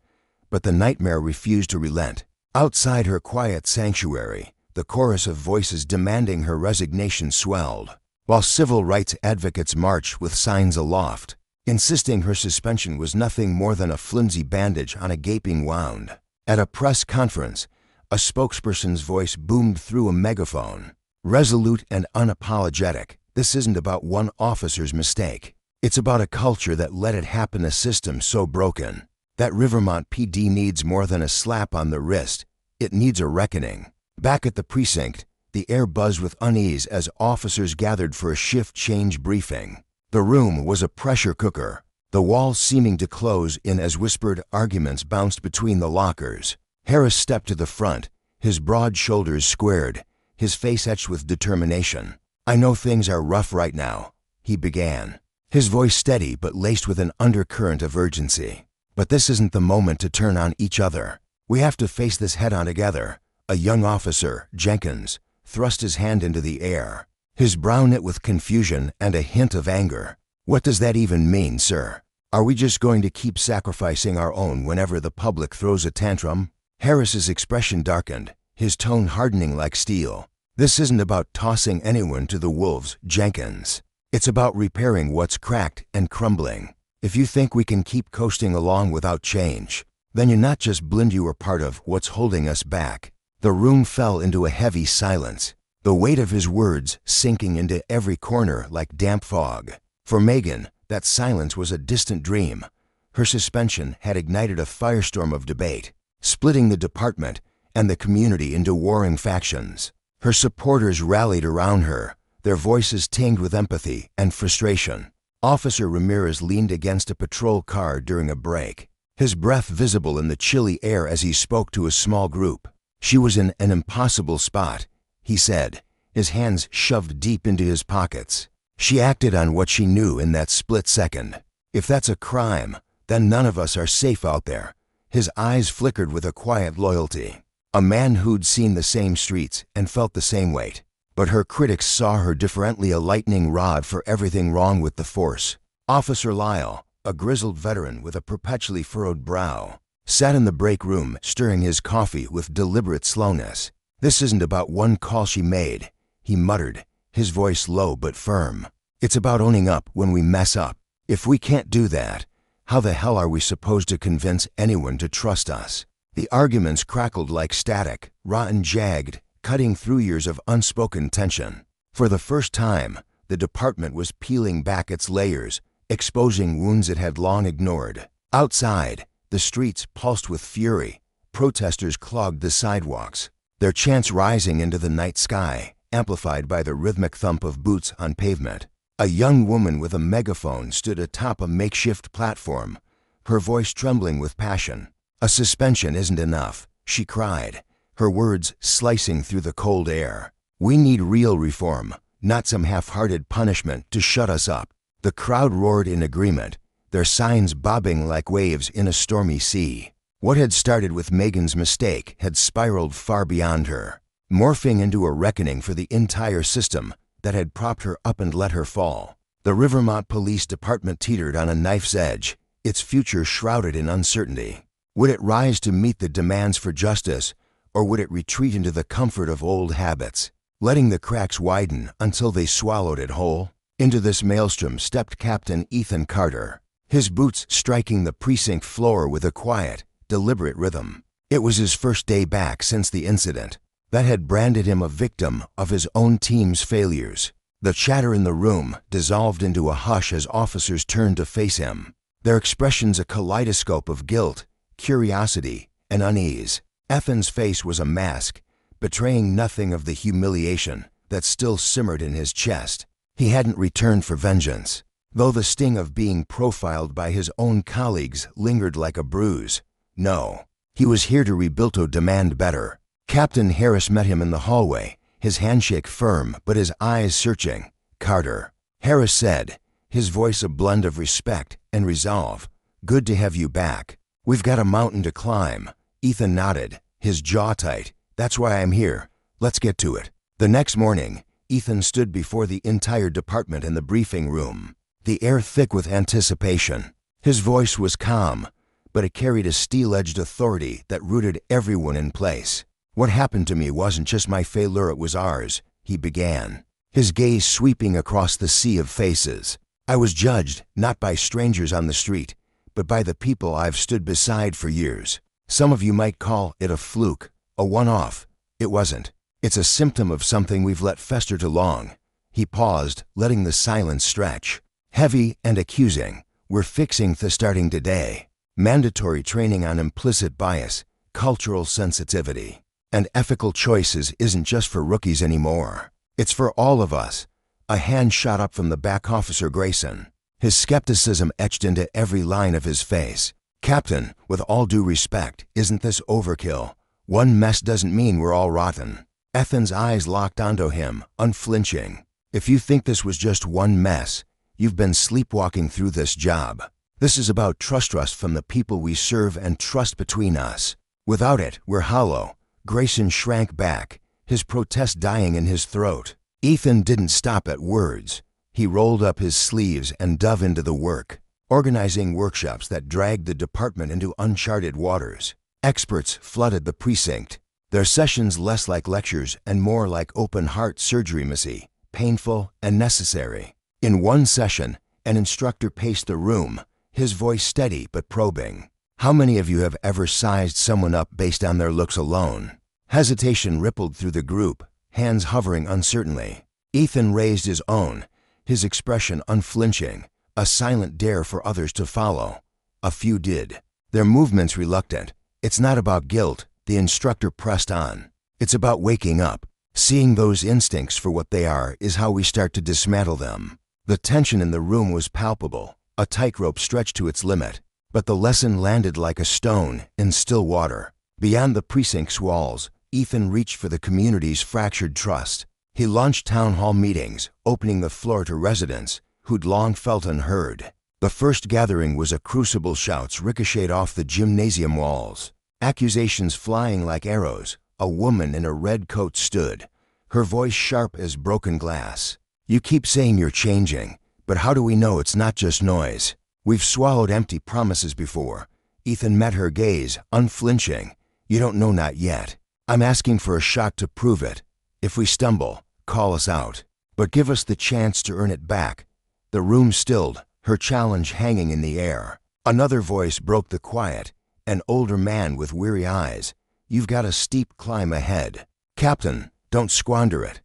But the nightmare refused to relent. Outside her quiet sanctuary, the chorus of voices demanding her resignation swelled, while civil rights advocates marched with signs aloft, insisting her suspension was nothing more than a flimsy bandage on a gaping wound. At a press conference, a spokesperson's voice boomed through a megaphone. Resolute and unapologetic, "This isn't about one officer's mistake. It's about a culture that let it happen, a system so broken that Rivermont PD needs more than a slap on the wrist. It needs a reckoning." Back at the precinct, the air buzzed with unease as officers gathered for a shift change briefing. The room was a pressure cooker, the walls seeming to close in as whispered arguments bounced between the lockers. Harris stepped to the front, his broad shoulders squared, his face etched with determination. "I know things are rough right now," he began, his voice steady but laced with an undercurrent of urgency. "But this isn't the moment to turn on each other. We have to face this head-on together." A young officer, Jenkins, thrust his hand into the air, his brow knit with confusion and a hint of anger. "What does that even mean, sir? Are we just going to keep sacrificing our own whenever the public throws a tantrum?" Harris's expression darkened, his tone hardening like steel. "This isn't about tossing anyone to the wolves, Jenkins. It's about repairing what's cracked and crumbling. If you think we can keep coasting along without change, then you're not just blind, you are part of what's holding us back." The room fell into a heavy silence, the weight of his words sinking into every corner like damp fog. For Megan, that silence was a distant dream. Her suspension had ignited a firestorm of debate, splitting the department and the community into warring factions. Her supporters rallied around her, their voices tinged with empathy and frustration. Officer Ramirez leaned against a patrol car during a break, his breath visible in the chilly air as he spoke to a small group. "She was in an impossible spot," he said, his hands shoved deep into his pockets. "She acted on what she knew in that split second. If that's a crime, then none of us are safe out there." His eyes flickered with a quiet loyalty. A man who'd seen the same streets and felt the same weight. But her critics saw her differently, a lightning rod for everything wrong with the force. Officer Lyle, a grizzled veteran with a perpetually furrowed brow, sat in the break room stirring his coffee with deliberate slowness. "This isn't about one call she made," he muttered, his voice low but firm. "It's about owning up when we mess up. If we can't do that, how the hell are we supposed to convince anyone to trust us?" The arguments crackled like static, raw and jagged, cutting through years of unspoken tension. For the first time, the department was peeling back its layers, exposing wounds it had long ignored. Outside, the streets pulsed with fury. Protesters clogged the sidewalks, their chants rising into the night sky, amplified by the rhythmic thump of boots on pavement. A young woman with a megaphone stood atop a makeshift platform, her voice trembling with passion. "A suspension isn't enough," she cried, her words slicing through the cold air. "We need real reform, not some half-hearted punishment to shut us up." The crowd roared in agreement, their signs bobbing like waves in a stormy sea. What had started with Megan's mistake had spiraled far beyond her, morphing into a reckoning for the entire system that had propped her up and let her fall. The Rivermont Police Department teetered on a knife's edge, its future shrouded in uncertainty. Would it rise to meet the demands for justice, or would it retreat into the comfort of old habits, letting the cracks widen until they swallowed it whole? Into this maelstrom stepped Captain Ethan Carter, his boots striking the precinct floor with a quiet, deliberate rhythm. It was his first day back since the incident that had branded him a victim of his own team's failures. The chatter in the room dissolved into a hush as officers turned to face him. their expressions a kaleidoscope of guilt, curiosity, and unease. Ethan's face was a mask, betraying nothing of the humiliation that still simmered in his chest. He hadn't returned for vengeance, though the sting of being profiled by his own colleagues lingered like a bruise. No, he was here to rebuild, to demand better. Captain Harris met him in the hallway, his handshake firm but his eyes searching. "Carter," Harris said, his voice a blend of respect and resolve. "Good to have you back. We've got a mountain to climb." Ethan nodded, his jaw tight. "That's why I'm here. Let's get to it." The next morning, Ethan stood before the entire department in the briefing room, the air thick with anticipation. His voice was calm, but it carried a steel-edged authority that rooted everyone in place. "What happened to me wasn't just my failure, it was ours," he began, his gaze sweeping across the sea of faces. "I was judged not by strangers on the street, but by the people I've stood beside for years. Some of you might call it a fluke, a one-off. It wasn't. It's a symptom of something we've let fester too long." He paused, letting the silence stretch. "Heavy and accusing. We're fixing this starting today. Mandatory training on implicit bias, cultural sensitivity, and ethical choices isn't just for rookies anymore. It's for all of us." A hand shot up from the back. Officer Grayson, his skepticism etched into every line of his face. "Captain, with all due respect, isn't this overkill? One mess doesn't mean we're all rotten." Ethan's eyes locked onto him, unflinching. "If you think this was just one mess, you've been sleepwalking through this job. This is about trust from the people we serve and trust between us. Without it, we're hollow." Grayson shrank back, his protest dying in his throat. Ethan didn't stop at words. He rolled up his sleeves and dove into the work, organizing workshops that dragged the department into uncharted waters. Experts flooded the precinct, their sessions less like lectures and more like open-heart surgery, messy, painful, and necessary. In one session, an instructor paced the room, his voice steady but probing. "How many of you have ever sized someone up based on their looks alone?" Hesitation rippled through the group, hands hovering uncertainly. Ethan raised his own, his expression unflinching, a silent dare for others to follow. A few did, their movements reluctant. "It's not about guilt," the instructor pressed on. "It's about waking up. Seeing those instincts for what they are is how we start to dismantle them." The tension in the room was palpable, a tightrope stretched to its limit. But the lesson landed like a stone in still water. Beyond the precinct's walls, Ethan reached for the community's fractured trust. He launched town hall meetings, opening the floor to residents who'd long felt unheard. The first gathering was a crucible. Shouts ricocheted off the gymnasium walls, accusations flying like arrows. A woman in a red coat stood, her voice sharp as broken glass. "You keep saying you're changing, but how do we know it's not just noise? We've swallowed empty promises before." Ethan met her gaze, unflinching. "You don't know, not yet. I'm asking for a shot to prove it. If we stumble, call us out, but give us the chance to earn it back." The room stilled, her challenge hanging in the air. Another voice broke the quiet, an older man with weary eyes. "You've got a steep climb ahead. Captain, don't squander it."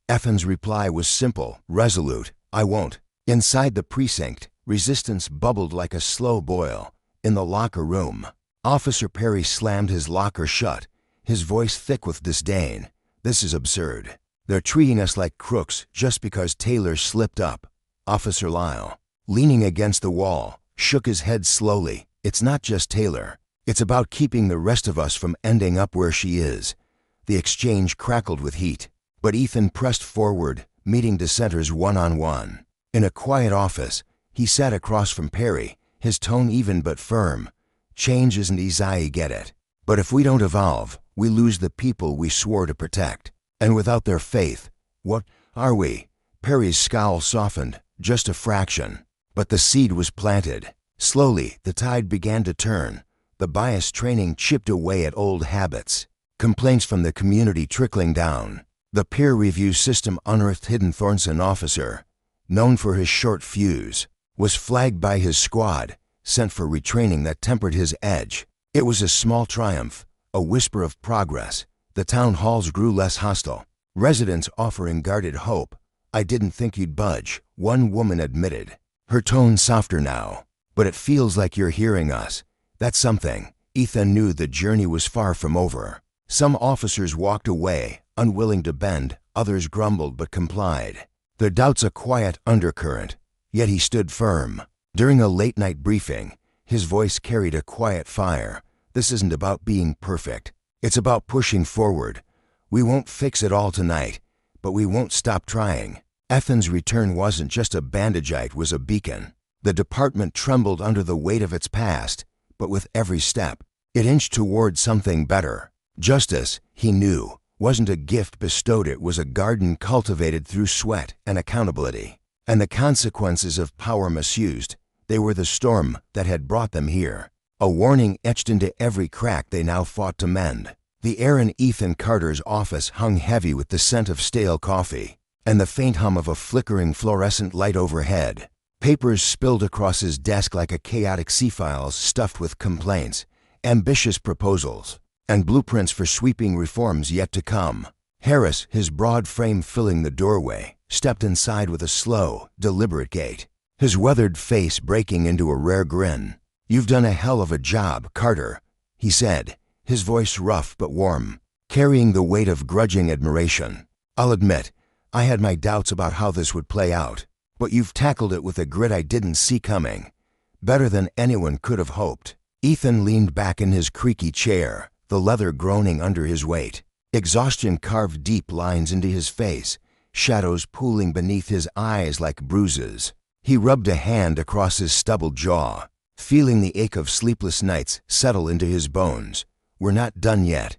Ethan's reply was simple, resolute. "I won't." Inside the precinct, resistance bubbled like a slow boil. In the locker room, Officer Perry slammed his locker shut, his voice thick with disdain. "This is absurd. They're treating us like crooks just because Taylor slipped up." Officer Lyle, leaning against the wall, shook his head slowly. "It's not just Taylor. It's about keeping the rest of us from ending up where she is." The exchange crackled with heat, but Ethan pressed forward, meeting dissenters one-on-one. In a quiet office, he sat across from Perry, his tone even but firm. "Change isn't easy, I get it. But if we don't evolve, we lose the people we swore to protect. And without their faith, what are we?" Perry's scowl softened, just a fraction. But the seed was planted. Slowly, the tide began to turn. The bias training chipped away at old habits. Complaints from the community trickling down. The peer review system unearthed hidden thorns. An officer, known for his short fuse, was flagged by his squad, sent for retraining that tempered his edge. It was a small triumph, a whisper of progress. The town halls grew less hostile, residents offering guarded hope. "I didn't think you'd budge," one woman admitted, her tone softer now. but it feels like you're hearing us. That's something. Ethan knew the journey was far from over. Some officers walked away, unwilling to bend, others grumbled but complied. Their doubts a quiet undercurrent, yet he stood firm. During a late-night briefing, his voice carried a quiet fire. This isn't about being perfect. It's about pushing forward. We won't fix it all tonight, but we won't stop trying. Ethan's return wasn't just a bandage, it was a beacon. The department trembled under the weight of its past, but with every step, it inched toward something better. Justice, he knew, wasn't a gift bestowed, it was a garden cultivated through sweat and accountability. And the consequences of power misused, they were the storm that had brought them here. A warning etched into every crack they now fought to mend. The air in Ethan Carter's office hung heavy with the scent of stale coffee, and the faint hum of a flickering fluorescent light overhead. Papers spilled across his desk like a chaotic sea files stuffed with complaints, ambitious proposals, and blueprints for sweeping reforms yet to come. Harris, his broad frame filling the doorway, stepped inside with a slow, deliberate gait, his weathered face breaking into a rare grin. "You've done a hell of a job, Carter," he said, his voice rough but warm, carrying the weight of grudging admiration. "I'll admit, I had my doubts about how this would play out, but you've tackled it with a grit I didn't see coming. Better than anyone could have hoped." Ethan leaned back in his creaky chair, the leather groaning under his weight. Exhaustion carved deep lines into his face, shadows pooling beneath his eyes like bruises. He rubbed a hand across his stubbled jaw, feeling the ache of sleepless nights settle into his bones. "We're not done yet,"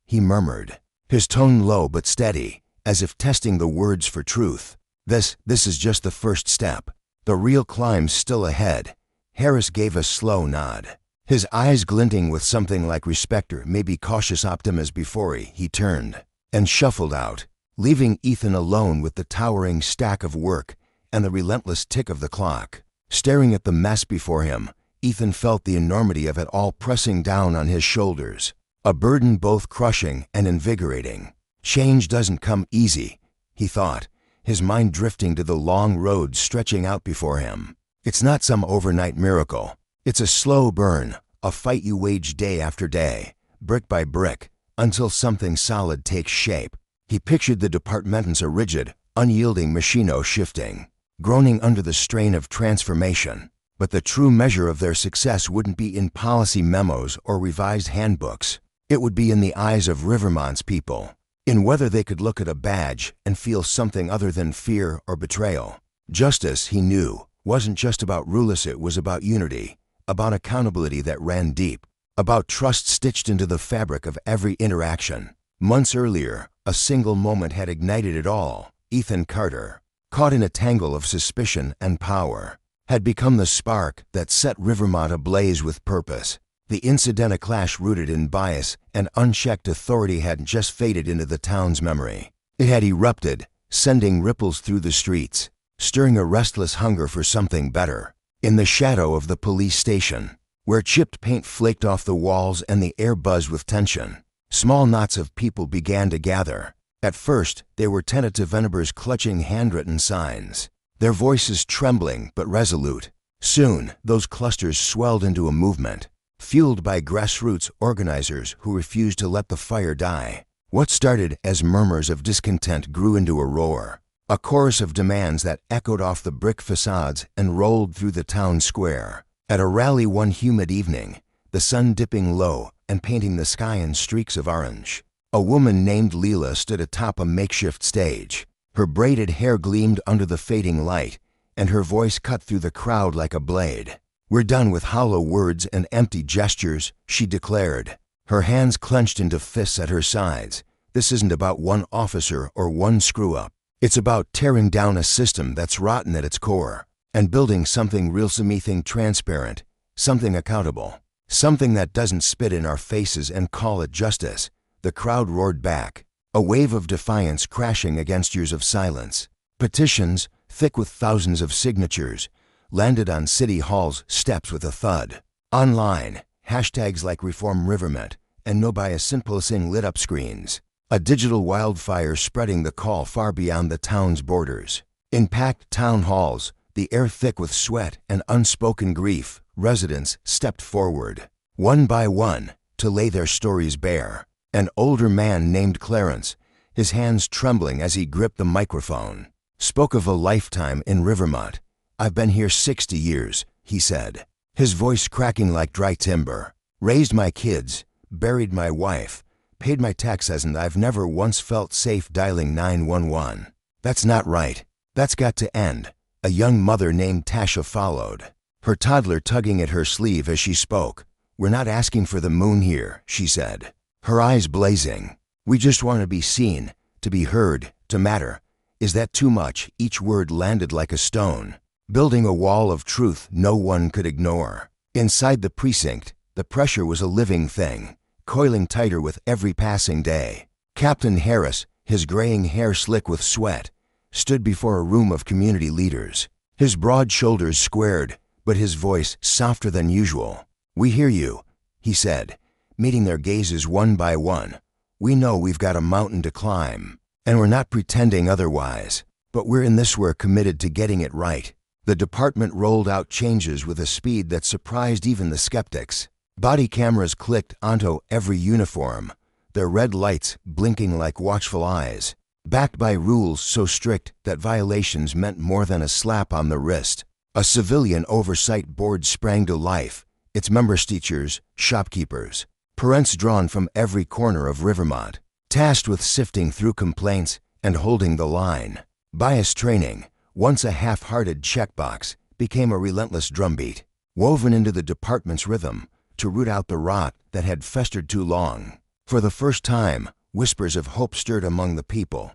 he murmured, his tone low but steady, as if testing the words for truth. This is just the first step. The real climb's still ahead." Harris gave a slow nod, his eyes glinting with something like respect or maybe cautious optimism before he turned and shuffled out, leaving Ethan alone with the towering stack of work and the relentless tick of the clock. Staring at the mess before him, Ethan felt the enormity of it all pressing down on his shoulders, a burden both crushing and invigorating. Change doesn't come easy, he thought, his mind drifting to the long road stretching out before him. It's not some overnight miracle. It's a slow burn, a fight you wage day after day, brick by brick, until something solid takes shape. He pictured the departments a rigid, unyielding machino shifting, groaning under the strain of transformation. But the true measure of their success wouldn't be in policy memos or revised handbooks. It would be in the eyes of Rivermont's people, in whether they could look at a badge and feel something other than fear or betrayal. Justice, he knew, wasn't just about rulers, it was about unity, about accountability that ran deep, about trust stitched into the fabric of every interaction. Months earlier, a single moment had ignited it all. Ethan Carter, caught in a tangle of suspicion and power, had become the spark that set Rivermont ablaze with purpose. The incident, a clash rooted in bias and unchecked authority, hadn't just faded into the town's memory. It had erupted, sending ripples through the streets, stirring a restless hunger for something better. In the shadow of the police station, where chipped paint flaked off the walls and the air buzzed with tension, small knots of people began to gather. At first, they were tentative members clutching handwritten signs, their voices trembling but resolute. Soon, those clusters swelled into a movement, fueled by grassroots organizers who refused to let the fire die. What started as murmurs of discontent grew into a roar, a chorus of demands that echoed off the brick facades and rolled through the town square. At a rally one humid evening, the sun dipping low and painting the sky in streaks of orange, a woman named Leela stood atop a makeshift stage. Her braided hair gleamed under the fading light, and her voice cut through the crowd like a blade. "We're done with hollow words and empty gestures," she declared, her hands clenched into fists at her sides. "This isn't about one officer or one screw-up. It's about tearing down a system that's rotten at its core and building something real, something transparent, something accountable, something that doesn't spit in our faces and call it justice." The crowd roared back, a wave of defiance crashing against years of silence. Petitions, thick with thousands of signatures, landed on City Hall's steps with a thud. Online, hashtags like Reform Rivermont and No Bias Simple Sing lit up screens, a digital wildfire spreading the call far beyond the town's borders. In packed town halls, The air thick with sweat and unspoken grief, residents stepped forward, one by one, to lay their stories bare. An older man named Clarence, his hands trembling as he gripped the microphone, spoke of a lifetime in Rivermont. "I've been here 60 years, he said, his voice cracking like dry timber. "Raised my kids, buried my wife, paid my taxes, and I've never once felt safe dialing 911. That's not right. That's got to end." A young mother named Tasha followed, her toddler tugging at her sleeve as she spoke. "We're not asking for the moon here," she said, her eyes blazing. "We just want to be seen, to be heard, to matter." Is that too much? Each word landed like a stone, building a wall of truth no one could ignore. Inside the precinct, the pressure was a living thing, coiling tighter with every passing day. Captain Harris, his graying hair slick with sweat, stood before a room of community leaders, his broad shoulders squared, but his voice softer than usual. "We hear you," he said, meeting their gazes one by one. "We know we've got a mountain to climb, and we're not pretending otherwise, but we're in this, we're committed to getting it right." The department rolled out changes with a speed that surprised even the skeptics. Body cameras clicked onto every uniform, their red lights blinking like watchful eyes, backed by rules so strict that violations meant more than a slap on the wrist. A civilian oversight board sprang to life, its members teachers, shopkeepers, parents drawn from every corner of Rivermont, tasked with sifting through complaints and holding the line. Bias training, once a half-hearted checkbox, became a relentless drumbeat, woven into the department's rhythm to root out the rot that had festered too long. For the first time, whispers of hope stirred among the people,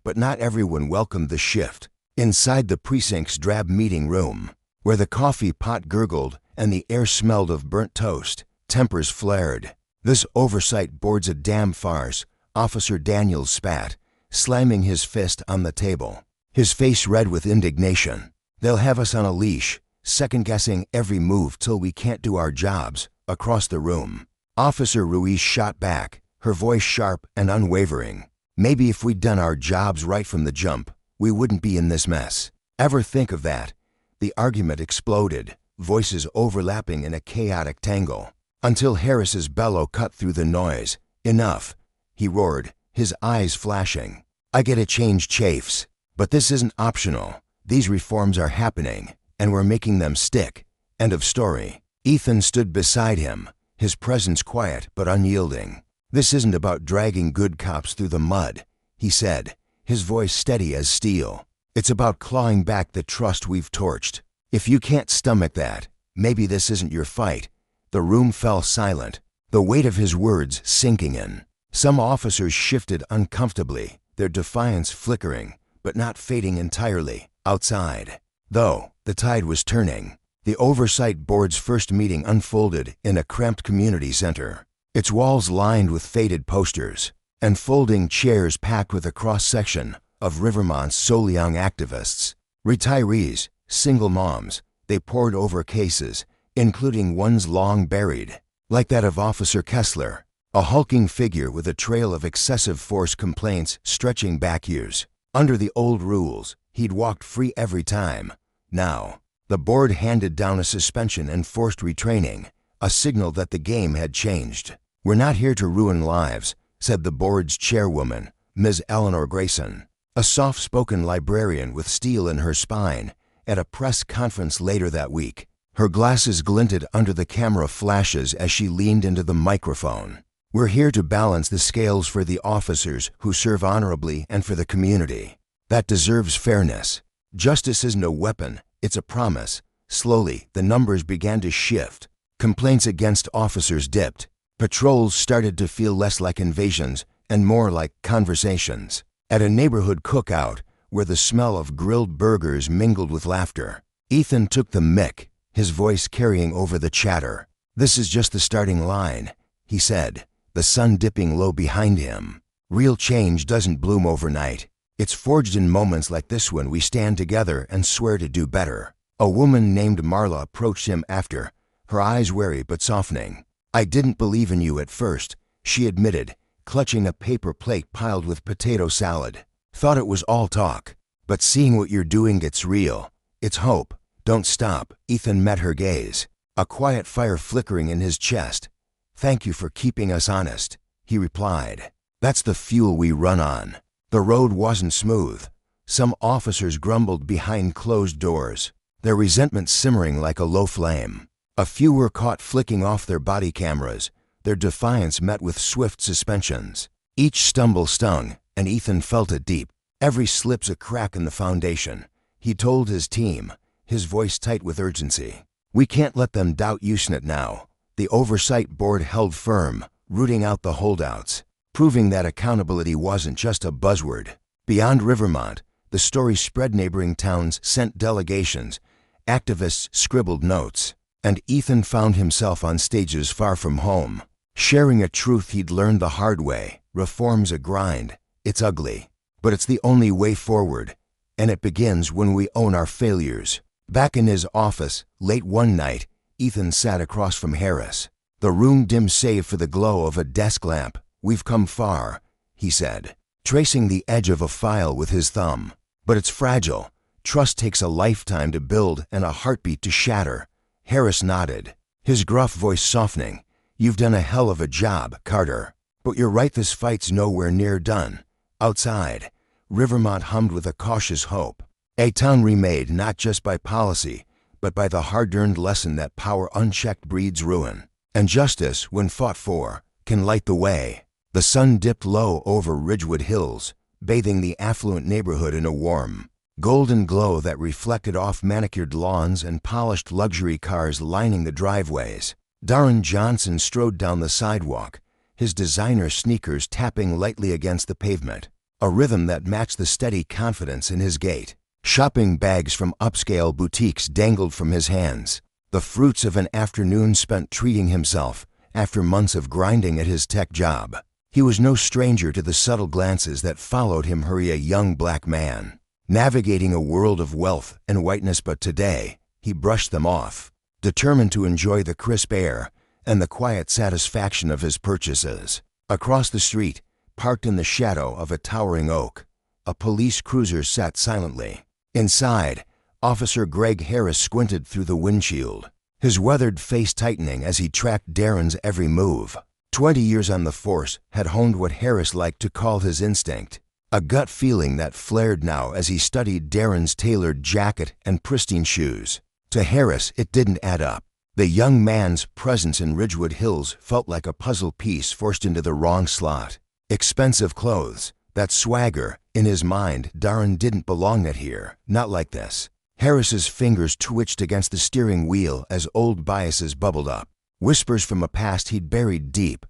but not everyone welcomed the shift. Inside the precinct's drab meeting room, where the coffee pot gurgled and the air smelled of burnt toast, tempers flared. "This oversight board's a damn farce," Officer Daniels spat, slamming his fist on the table, his face red with indignation. "They'll have us on a leash, second-guessing every move till we can't do our jobs." Across the room, Officer Ruiz shot back, her voice sharp and unwavering. "Maybe if we'd done our jobs right from the jump, we wouldn't be in this mess. Ever think of that?" The argument exploded, voices overlapping in a chaotic tangle, until Harris's bellow cut through the noise. "Enough," he roared, his eyes flashing. "I get it, change chafes, but this isn't optional. These reforms are happening, and we're making them stick. End of story." Ethan stood beside him, his presence quiet but unyielding. "This isn't about dragging good cops through the mud," he said, his voice steady as steel. "It's about clawing back the trust we've torched. If you can't stomach that, maybe this isn't your fight." The room fell silent, the weight of his words sinking in. Some officers shifted uncomfortably, their defiance flickering, but not fading entirely. Outside, though, the tide was turning. The Oversight Board's first meeting unfolded in a cramped community center, its walls lined with faded posters, and folding chairs packed with a cross-section of Rivermont's Soleang activists. Retirees, single moms, they pored over cases, including ones long buried, like that of Officer Kessler, a hulking figure with a trail of excessive force complaints stretching back years. Under the old rules, he'd walked free every time. Now, the board handed down a suspension and forced retraining, a signal that the game had changed. "We're not here to ruin lives," said the board's chairwoman, Ms. Eleanor Grayson, a soft-spoken librarian with steel in her spine, at a press conference later that week. Her glasses glinted under the camera flashes as she leaned into the microphone. "We're here to balance the scales for the officers who serve honorably and for the community that deserves fairness. Justice isn't a weapon, it's a promise." Slowly, the numbers began to shift. Complaints against officers dipped. Patrols started to feel less like invasions and more like conversations. At a neighborhood cookout, where the smell of grilled burgers mingled with laughter, Ethan took the mic, his voice carrying over the chatter. "This is just the starting line," he said, the sun dipping low behind him. "Real change doesn't bloom overnight. It's forged in moments like this when we stand together and swear to do better." A woman named Marla approached him after, her eyes wary but softening. "I didn't believe in you at first," she admitted, clutching a paper plate piled with potato salad. "Thought it was all talk. But seeing what you're doing gets real. It's hope. Don't stop. Ethan met her gaze, a quiet fire flickering in his chest. Thank you for keeping us honest, he replied. That's the fuel we run on. The road wasn't smooth. Some officers grumbled behind closed doors, their resentment simmering like a low flame. A few were caught flicking off their body cameras, their defiance met with swift suspensions. Each stumble stung, and Ethan felt it deep. Every slip's a crack in the foundation. He told his team, his voice tight with urgency. We can't let them doubt Usenet now. The oversight board held firm, rooting out the holdouts, proving that accountability wasn't just a buzzword. Beyond Rivermont, the story spread. Neighboring towns sent delegations, activists scribbled notes, and Ethan found himself on stages far from home, sharing a truth he'd learned the hard way. Reform's a grind. It's ugly, but it's the only way forward, and it begins when we own our failures. Back in his office, late one night, Ethan sat across from Harris. The room dim save for the glow of a desk lamp. We've come far, he said, tracing the edge of a file with his thumb. But it's fragile. Trust takes a lifetime to build and a heartbeat to shatter. Harris nodded, his gruff voice softening. You've done a hell of a job, Carter. But you're right, this fight's nowhere near done. Outside, Rivermont hummed with a cautious hope. A town remade not just by policy, but by the hard-earned lesson that power unchecked breeds ruin. And justice, when fought for, can light the way. The sun dipped low over Ridgewood Hills, bathing the affluent neighborhood in a warm, golden glow that reflected off manicured lawns and polished luxury cars lining the driveways. Darren Johnson strode down the sidewalk, his designer sneakers tapping lightly against the pavement, a rhythm that matched the steady confidence in his gait. Shopping bags from upscale boutiques dangled from his hands, the fruits of an afternoon spent treating himself after months of grinding at his tech job. He was no stranger to the subtle glances that followed him hurry, a young black man, navigating a world of wealth and whiteness, but today he brushed them off, determined to enjoy the crisp air and the quiet satisfaction of his purchases. Across the street, parked in the shadow of a towering oak, a police cruiser sat silently. Inside, Officer Greg Harris squinted through the windshield, his weathered face tightening as he tracked Darren's every move. 20 years on the force had honed what Harris liked to call his instinct, a gut feeling that flared now as he studied Darren's tailored jacket and pristine shoes. To Harris, it didn't add up. The young man's presence in Ridgewood Hills felt like a puzzle piece forced into the wrong slot. Expensive clothes, that swagger. In his mind, Darren didn't belong here, not like this. Harris's fingers twitched against the steering wheel as old biases bubbled up. Whispers from a past he'd buried deep,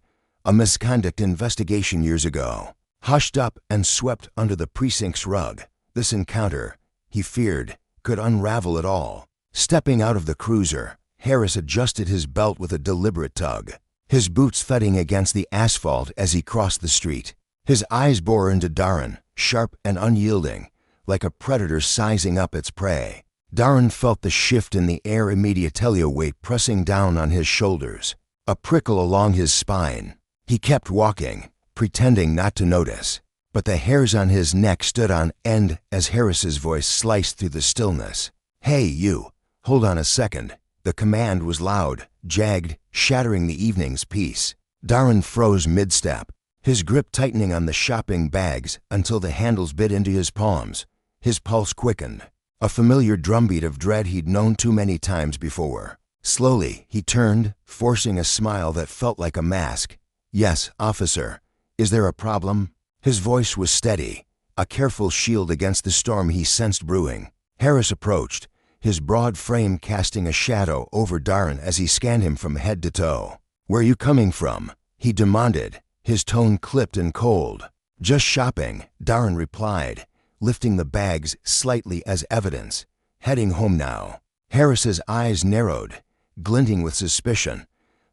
a misconduct investigation years ago, hushed up and swept under the precinct's rug. This encounter, he feared, could unravel it all. Stepping out of the cruiser, Harris adjusted his belt with a deliberate tug, his boots thudding against the asphalt as he crossed the street. His eyes bore into Darren, sharp and unyielding, like a predator sizing up its prey. Darren felt the shift in the air, immediately, a weight pressing down on his shoulders, a prickle along his spine. He kept walking, pretending not to notice, but the hairs on his neck stood on end as Harris's voice sliced through the stillness. Hey, you, hold on a second. The command was loud, jagged, shattering the evening's peace. Darren froze mid-step, his grip tightening on the shopping bags until the handles bit into his palms. His pulse quickened, a familiar drumbeat of dread he'd known too many times before. Slowly, he turned, forcing a smile that felt like a mask. Yes, officer. Is there a problem? His voice was steady, a careful shield against the storm he sensed brewing. Harris approached, his broad frame casting a shadow over Darren as he scanned him from head to toe. Where are you coming from? He demanded, his tone clipped and cold. Just shopping, Darren replied, lifting the bags slightly as evidence. Heading home now. Harris's eyes narrowed, glinting with suspicion.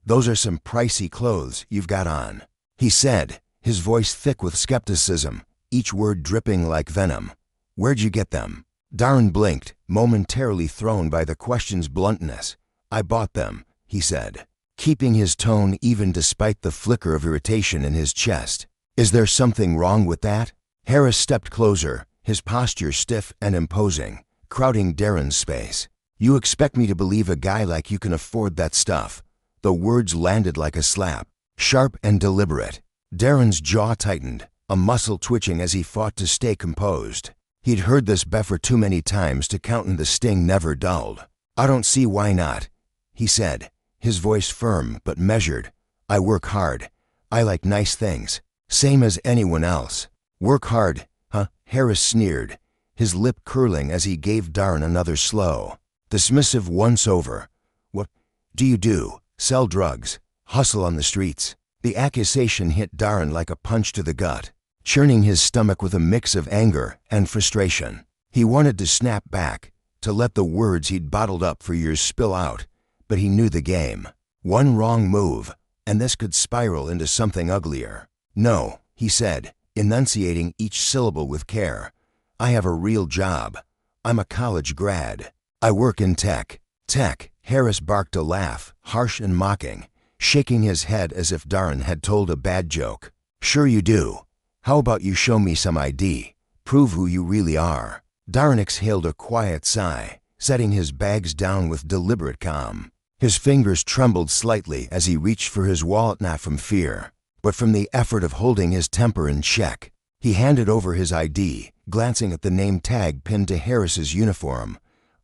Those are some pricey clothes you've got on, he said, his voice thick with skepticism, each word dripping like venom. Where'd you get them? Darren blinked, momentarily thrown by the question's bluntness. I bought them, he said, keeping his tone even despite the flicker of irritation in his chest. Is there something wrong with that? Harris stepped closer, his posture stiff and imposing. crowding Darren's space. "You expect me to believe a guy like you can afford that stuff?" The words landed like a slap, sharp and deliberate. Darren's jaw tightened, a muscle twitching as he fought to stay composed. He'd heard this before too many times to count, and the sting never dulled. "I don't see why not," he said, his voice firm but measured. "I work hard. I like nice things. Same as anyone else." "Work hard, huh?" Harris sneered, his lip curling as he gave Darren another slow, dismissive once-over. "What do you do? Sell drugs? Hustle on the streets?" The accusation hit Darren like a punch to the gut, churning his stomach with a mix of anger and frustration. He wanted to snap back, to let the words he'd bottled up for years spill out, but he knew the game. One wrong move, and this could spiral into something uglier. "No," he said, enunciating each syllable with care. "I have a real job. I'm a college grad. I work in tech." "Tech?" Harris barked a laugh, harsh and mocking, shaking his head as if Darren had told a bad joke. "Sure you do. How about you show me some ID? Prove who you really are." Darren exhaled a quiet sigh, setting his bags down with deliberate calm. His fingers trembled slightly as he reached for his wallet, not from fear, but from the effort of holding his temper in check. He handed over his ID, glancing at the name tag pinned to Harris's uniform,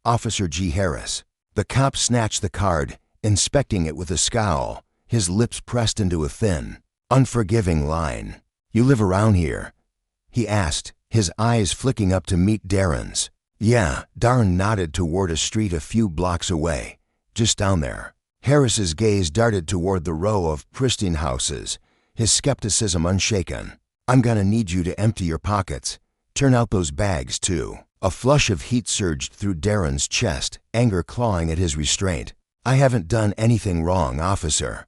Officer G. Harris. The cop snatched the card, inspecting it with a scowl, his lips pressed into a thin, unforgiving line. "You live around here?" he asked, his eyes flicking up to meet Darren's. "Yeah," Darren nodded toward a street a few blocks away. "Just down there." Harris's gaze darted toward the row of pristine houses, his skepticism unshaken. "I'm gonna need you to empty your pockets. Turn out those bags, too." A flush of heat surged through Darren's chest, anger clawing at his restraint. "I haven't done anything wrong, officer."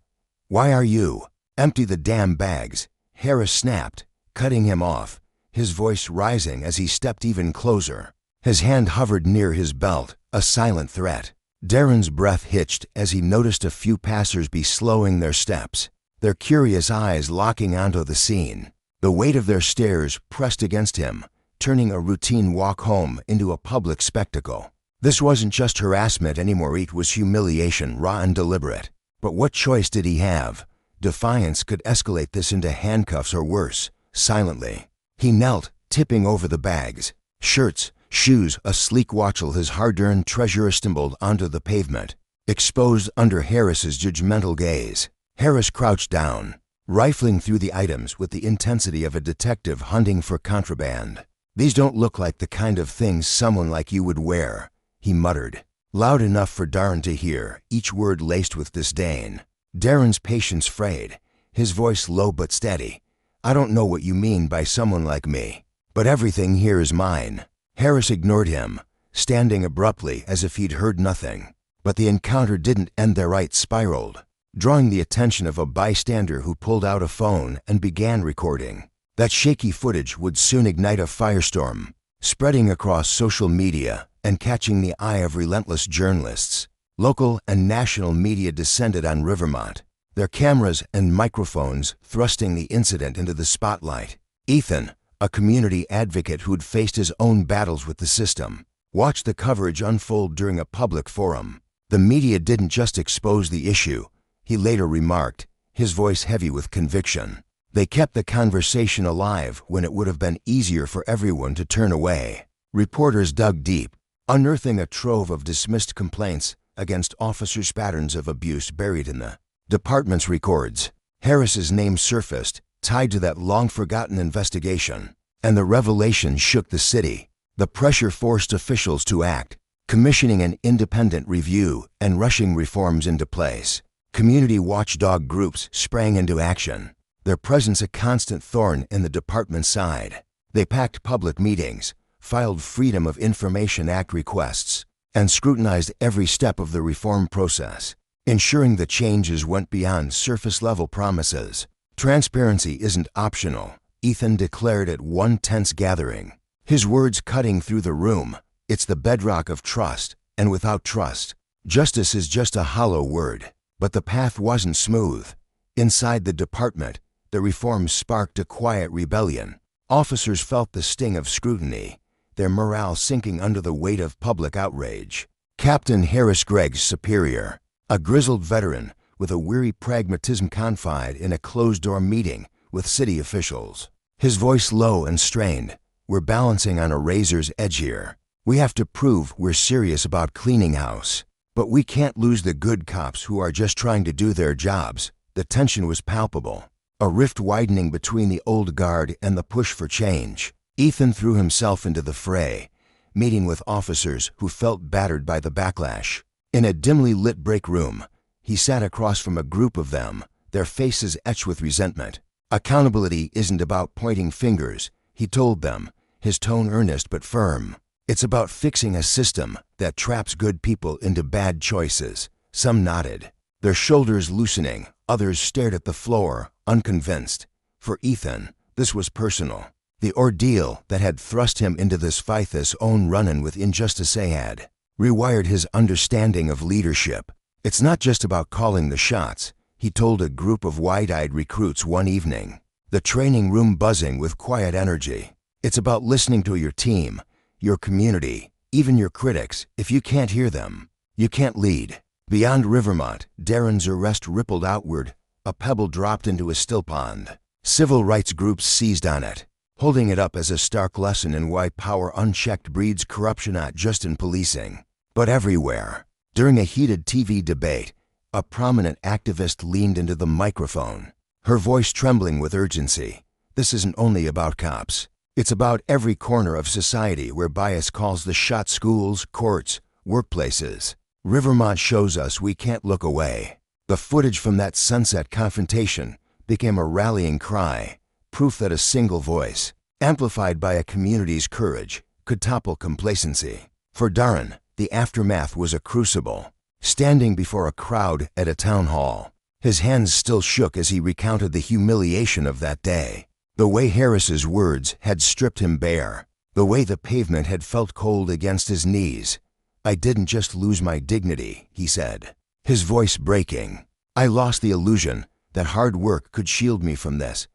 "Why are you?" "Empty the damn bags," Harris snapped, cutting him off, his voice rising as he stepped even closer. His hand hovered near his belt, a silent threat. Darren's breath hitched as he noticed a few passers-by slowing their steps, their curious eyes locking onto the scene. The weight of their stares pressed against him, turning a routine walk home into a public spectacle. This wasn't just harassment anymore, it was humiliation, raw and deliberate. But what choice did he have? Defiance could escalate this into handcuffs or worse, silently. He knelt, tipping over the bags. Shirts, shoes, a sleek watchel, his hard-earned treasure stumbled onto the pavement, exposed under Harris's judgmental gaze. Harris crouched down, rifling through the items with the intensity of a detective hunting for contraband. "These don't look like the kind of things someone like you would wear," he muttered, loud enough for Darren to hear, each word laced with disdain. Darren's patience frayed, his voice low but steady. "I don't know what you mean by someone like me, but everything here is mine." Harris ignored him, standing abruptly as if he'd heard nothing. But the encounter didn't end there. It spiraled, drawing the attention of a bystander who pulled out a phone and began recording. That shaky footage would soon ignite a firestorm, spreading across social media and catching the eye of relentless journalists. Local and national media descended on Rivermont, their cameras and microphones thrusting the incident into the spotlight. Ethan, a community advocate who'd faced his own battles with the system, watched the coverage unfold during a public forum. "The media didn't just expose the issue," he later remarked, his voice heavy with conviction. "They kept the conversation alive when it would have been easier for everyone to turn away." Reporters dug deep, unearthing a trove of dismissed complaints against officers, patterns of abuse buried in the department's records. Harris's name surfaced, tied to that long-forgotten investigation, and the revelation shook the city. The pressure forced officials to act, commissioning an independent review and rushing reforms into place. Community watchdog groups sprang into action, their presence a constant thorn in the department's side. They packed public meetings, filed Freedom of Information Act requests, and scrutinized every step of the reform process, ensuring the changes went beyond surface-level promises. "Transparency isn't optional," Ethan declared at one tense gathering, his words cutting through the room. "It's the bedrock of trust, and without trust, justice is just a hollow word." But the path wasn't smooth. Inside the department, the reforms sparked a quiet rebellion. Officers felt the sting of scrutiny, their morale sinking under the weight of public outrage. Captain Harris, Gregg's superior, a grizzled veteran with a weary pragmatism, confided in a closed-door meeting with city officials. His voice low and strained. "We're balancing on a razor's edge here. We have to prove we're serious about cleaning house. But we can't lose the good cops who are just trying to do their jobs." The tension was palpable, a rift widening between the old guard and the push for change. Ethan threw himself into the fray, meeting with officers who felt battered by the backlash. In a dimly lit break room, he sat across from a group of them, their faces etched with resentment. "Accountability isn't about pointing fingers," he told them, his tone earnest but firm. "It's about fixing a system that traps good people into bad choices." Some nodded, their shoulders loosening. Others stared at the floor, unconvinced. For Ethan, this was personal. The ordeal that had thrust him into this fight, his own run-in with injustice, had rewired his understanding of leadership. "It's not just about calling the shots," he told a group of wide-eyed recruits one evening, the training room buzzing with quiet energy. "It's about listening to your team, your community, even your critics. If you can't hear them, you can't lead." Beyond Rivermont, Darren's arrest rippled outward. A pebble dropped into a still pond. Civil rights groups seized on it, holding it up as a stark lesson in why power unchecked breeds corruption, not just in policing, but everywhere. During a heated TV debate, a prominent activist leaned into the microphone, her voice trembling with urgency. "This isn't only about cops. It's about every corner of society where bias calls the shots: schools, courts, workplaces. Rivermont shows us we can't look away." The footage from that sunset confrontation became a rallying cry, proof that a single voice, amplified by a community's courage, could topple complacency. For Darren, the aftermath was a crucible. Standing before a crowd at a town hall, his hands still shook as he recounted the humiliation of that day. The way Harris's words had stripped him bare, the way the pavement had felt cold against his knees. "I didn't just lose my dignity," he said, his voice breaking. "I lost the illusion that hard work could shield me from this."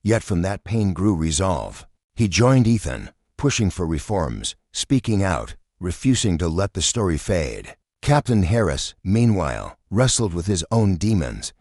Yet from that pain grew resolve. He joined Ethan, pushing for reforms, speaking out, refusing to let the story fade. Captain Harris, meanwhile, wrestled with his own demons.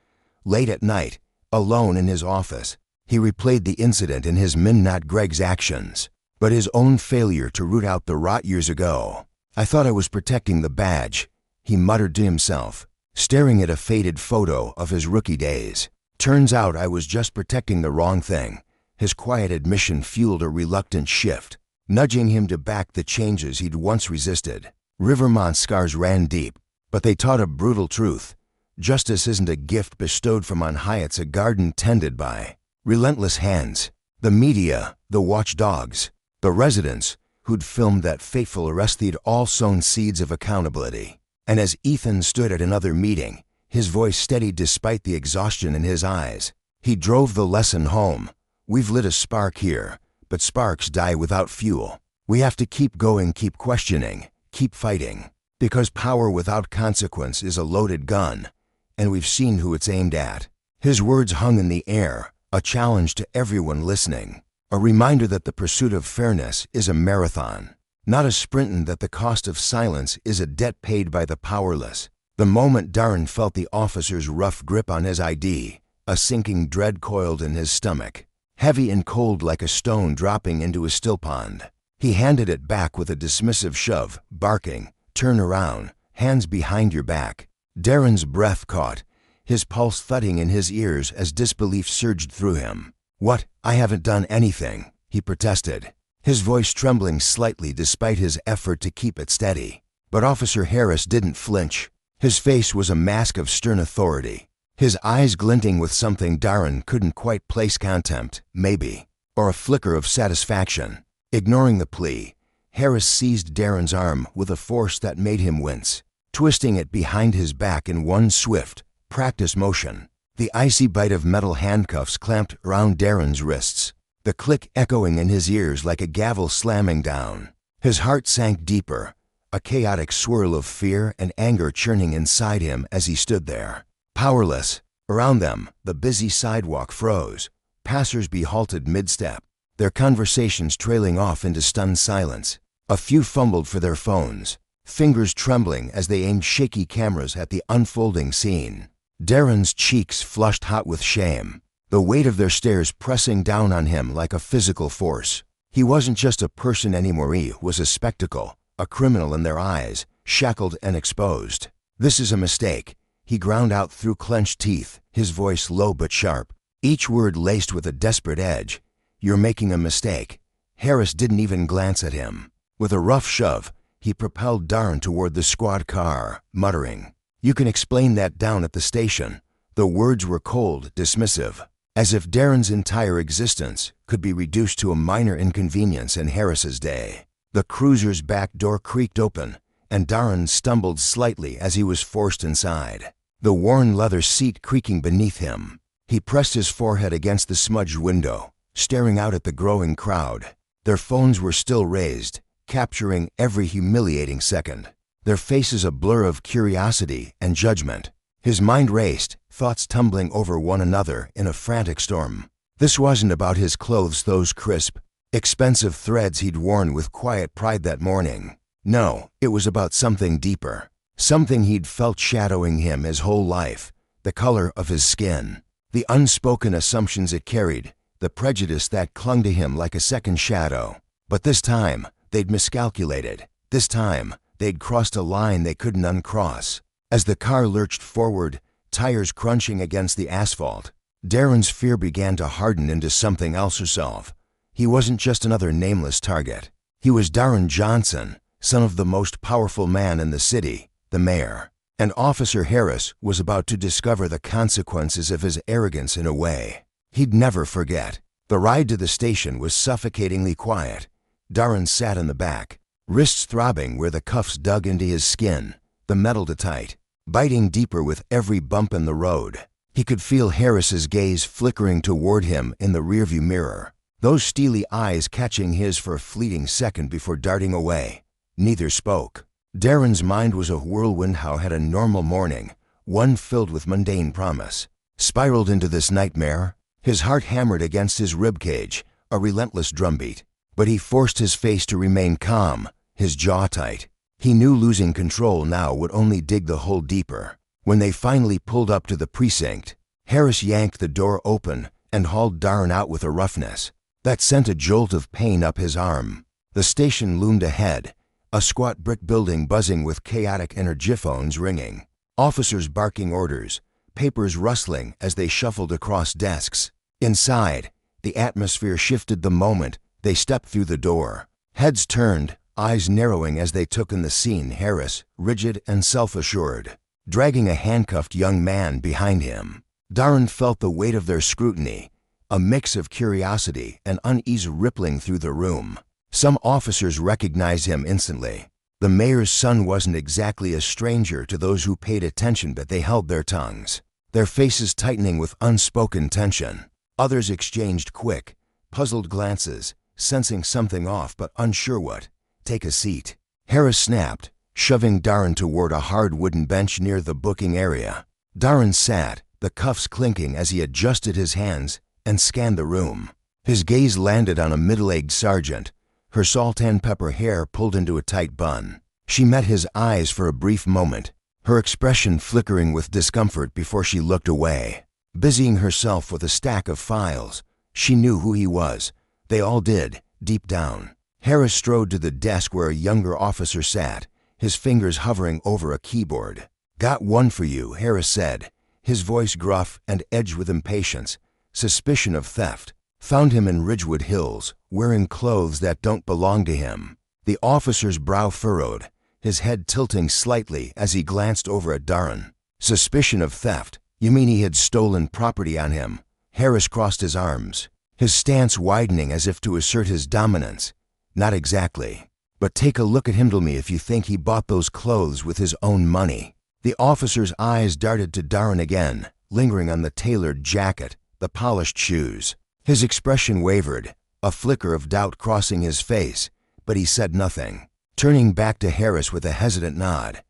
Late at night, alone in his office, he replayed the incident in his mind, not Gregg's actions, but his own failure to root out the rot years ago. "I thought I was protecting the badge," he muttered to himself, staring at a faded photo of his rookie days. "Turns out I was just protecting the wrong thing." His quiet admission fueled a reluctant shift, nudging him to back the changes he'd once resisted. Rivermont's scars ran deep, but they taught a brutal truth. Justice isn't a gift bestowed from on high, it's a garden tended by relentless hands. The media, the watchdogs, the residents who'd filmed that fateful arrest, they'd all sown seeds of accountability. And as Ethan stood at another meeting, his voice steadied despite the exhaustion in his eyes, he drove the lesson home. "We've lit a spark here, but sparks die without fuel. We have to keep going, keep questioning, keep fighting. Because power without consequence is a loaded gun, and we've seen who it's aimed at." His words hung in the air, a challenge to everyone listening, a reminder that the pursuit of fairness is a marathon, not a sprint, and that the cost of silence is a debt paid by the powerless. The moment Darren felt the officer's rough grip on his ID, a sinking dread coiled in his stomach, heavy and cold like a stone dropping into a still pond. He handed it back with a dismissive shove, barking, "Turn around, hands behind your back." Darren's breath caught, his pulse thudding in his ears as disbelief surged through him. "What? I haven't done anything," he protested, his voice trembling slightly despite his effort to keep it steady. But Officer Harris didn't flinch. His face was a mask of stern authority, his eyes glinting with something Darren couldn't quite place: contempt, maybe, or a flicker of satisfaction. Ignoring the plea, Harris seized Darren's arm with a force that made him wince, twisting it behind his back in one swift, practiced motion. The icy bite of metal handcuffs clamped around Darren's wrists, the click echoing in his ears like a gavel slamming down. His heart sank deeper, a chaotic swirl of fear and anger churning inside him as he stood there, powerless. Around them, the busy sidewalk froze. Passers-by halted mid-step. their conversations trailing off into stunned silence. A few fumbled for their phones, fingers trembling as they aimed shaky cameras at the unfolding scene. Darren's cheeks flushed hot with shame, the weight of their stares pressing down on him like a physical force. He wasn't just a person anymore, he was a spectacle, a criminal in their eyes, shackled and exposed. "This is a mistake," he ground out through clenched teeth, his voice low but sharp, each word laced with a desperate edge. "You're making a mistake." Harris didn't even glance at him. With a rough shove, he propelled Darren toward the squad car, muttering, "You can explain that down at the station." The words were cold, dismissive, as if Darren's entire existence could be reduced to a minor inconvenience in Harris's day. The cruiser's back door creaked open, and Darren stumbled slightly as he was forced inside, the worn leather seat creaking beneath him. He pressed his forehead against the smudged window, staring out at the growing crowd. Their phones were still raised, capturing every humiliating second, their faces a blur of curiosity and judgment. His mind raced, thoughts tumbling over one another in a frantic storm. This wasn't about his clothes, those crisp, expensive threads he'd worn with quiet pride that morning. No, it was about something deeper, something he'd felt shadowing him his whole life, the color of his skin, the unspoken assumptions it carried, the prejudice that clung to him like a second shadow. But this time, they'd miscalculated. This time, they'd crossed a line they couldn't uncross. As the car lurched forward, tires crunching against the asphalt, Darren's fear began to harden into something else herself. He wasn't just another nameless target. He was Darren Johnson, son of the most powerful man in the city, the mayor. And Officer Harris was about to discover the consequences of his arrogance in a way he'd never forget. The ride to the station was suffocatingly quiet. Darren sat in the back, wrists throbbing where the cuffs dug into his skin, the metal tight, biting deeper with every bump in the road. He could feel Harris's gaze flickering toward him in the rearview mirror, those steely eyes catching his for a fleeting second before darting away. Neither spoke. Darren's mind was a whirlwind. How had a normal morning, one filled with mundane promise, spiraled into this nightmare? His heart hammered against his ribcage, a relentless drumbeat. But he forced his face to remain calm, his jaw tight. He knew losing control now would only dig the hole deeper. When they finally pulled up to the precinct, Harris yanked the door open and hauled Darren out with a roughness that sent a jolt of pain up his arm. The station loomed ahead, a squat brick building buzzing with chaotic energophones ringing, officers barking orders, papers rustling as they shuffled across desks. Inside, the atmosphere shifted the moment they stepped through the door. Heads turned, eyes narrowing as they took in the scene. Harris, rigid and self-assured, dragging a handcuffed young man behind him. Darren felt the weight of their scrutiny, a mix of curiosity and unease rippling through the room. Some officers recognized him instantly. The mayor's son wasn't exactly a stranger to those who paid attention, but they held their tongues, their faces tightening with unspoken tension. Others exchanged quick, puzzled glances, sensing something off but unsure what. "Take a seat," Harris snapped, shoving Darren toward a hard wooden bench near the booking area. Darren sat, the cuffs clinking as he adjusted his hands and scanned the room. His gaze landed on a middle-aged sergeant, her salt and pepper hair pulled into a tight bun. She met his eyes for a brief moment, her expression flickering with discomfort before she looked away. Busying herself with a stack of files, she knew who he was. They all did, deep down. Harris strode to the desk where a younger officer sat, his fingers hovering over a keyboard. "Got one for you," Harris said, his voice gruff and edged with impatience. Suspicion of theft. Found him in Ridgewood Hills, wearing clothes that don't belong to him. The officer's brow furrowed, his head tilting slightly as he glanced over at Darren. "Suspicion of theft? You mean he had stolen property on him?" Harris crossed his arms, his stance widening as if to assert his dominance. "Not exactly. But take a look at him. Tell me if you think he bought those clothes with his own money." The officer's eyes darted to Darren again, lingering on the tailored jacket, the polished shoes. His expression wavered, a flicker of doubt crossing his face, but he said nothing. Turning back to Harris with a hesitant nod.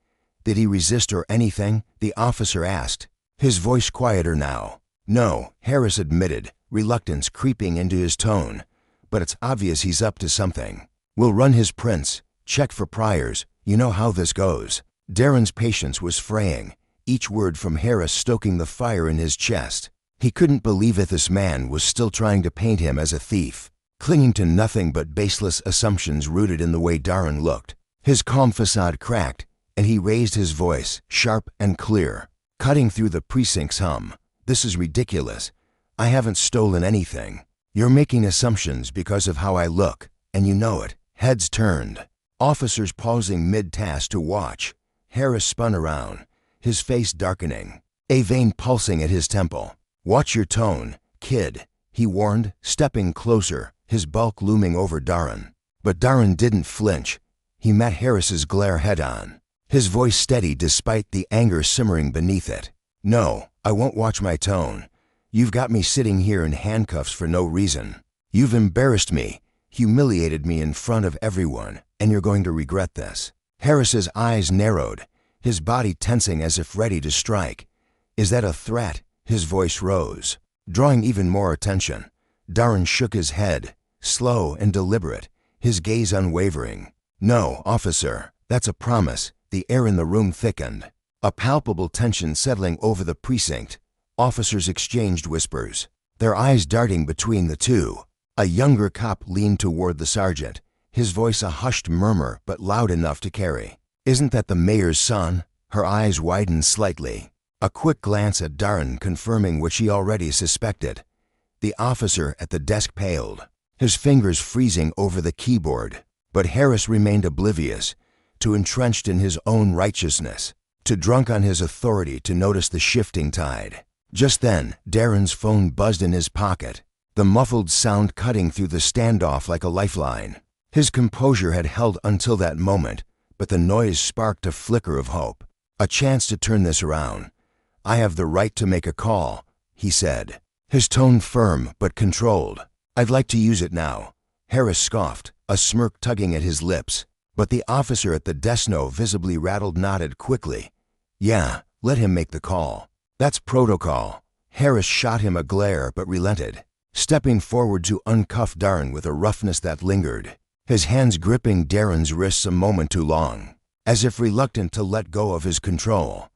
"Did he resist or anything?" the officer asked, his voice quieter now. "No," Harris admitted, reluctance creeping into his tone. but it's obvious he's up to something. We'll run his prints, check for priors, you know how this goes. Darren's patience was fraying, each word from Harris stoking the fire in his chest. He couldn't believe that this man was still trying to paint him as a thief, clinging to nothing but baseless assumptions rooted in the way Darren looked. His calm facade cracked, and he raised his voice, sharp and clear, cutting through the precinct's hum. This is ridiculous. I haven't stolen anything. You're making assumptions because of how I look, and you know it. Heads turned. Officers pausing mid-task to watch. Harris spun around, his face darkening, a vein pulsing at his temple. Watch your tone, kid, he warned, stepping closer, his bulk looming over Darren. But Darren didn't flinch. He met Harris's glare head-on, his voice steady despite the anger simmering beneath it. No, I won't watch my tone. You've got me sitting here in handcuffs for no reason. You've embarrassed me, humiliated me in front of everyone, and you're going to regret this. Harris's eyes narrowed, his body tensing as if ready to strike. Is that a threat? His voice rose, drawing even more attention. Darren shook his head, slow and deliberate, his gaze unwavering. No, officer, that's a promise. The air in the room thickened, a palpable tension settling over the precinct. Officers exchanged whispers, their eyes darting between the two. A younger cop leaned toward the sergeant, his voice a hushed murmur but loud enough to carry. Isn't that the mayor's son? Her eyes widened slightly, a quick glance at Darren confirming what she already suspected. The officer at the desk paled, his fingers freezing over the keyboard. But Harris remained oblivious, too entrenched in his own righteousness, too drunk on his authority to notice the shifting tide. Just then, Darren's phone buzzed in his pocket, the muffled sound cutting through the standoff like a lifeline. His composure had held until that moment, but the noise sparked a flicker of hope. A chance to turn this around. I have the right to make a call, he said, his tone firm but controlled. I'd like to use it now. Harris scoffed, a smirk tugging at his lips, but the officer at the desk visibly rattled nodded quickly. Yeah, let him make the call. That's protocol. Harris shot him a glare but relented, stepping forward to uncuff Darren with a roughness that lingered, his hands gripping Darren's wrists a moment too long, as if reluctant to let go of his control.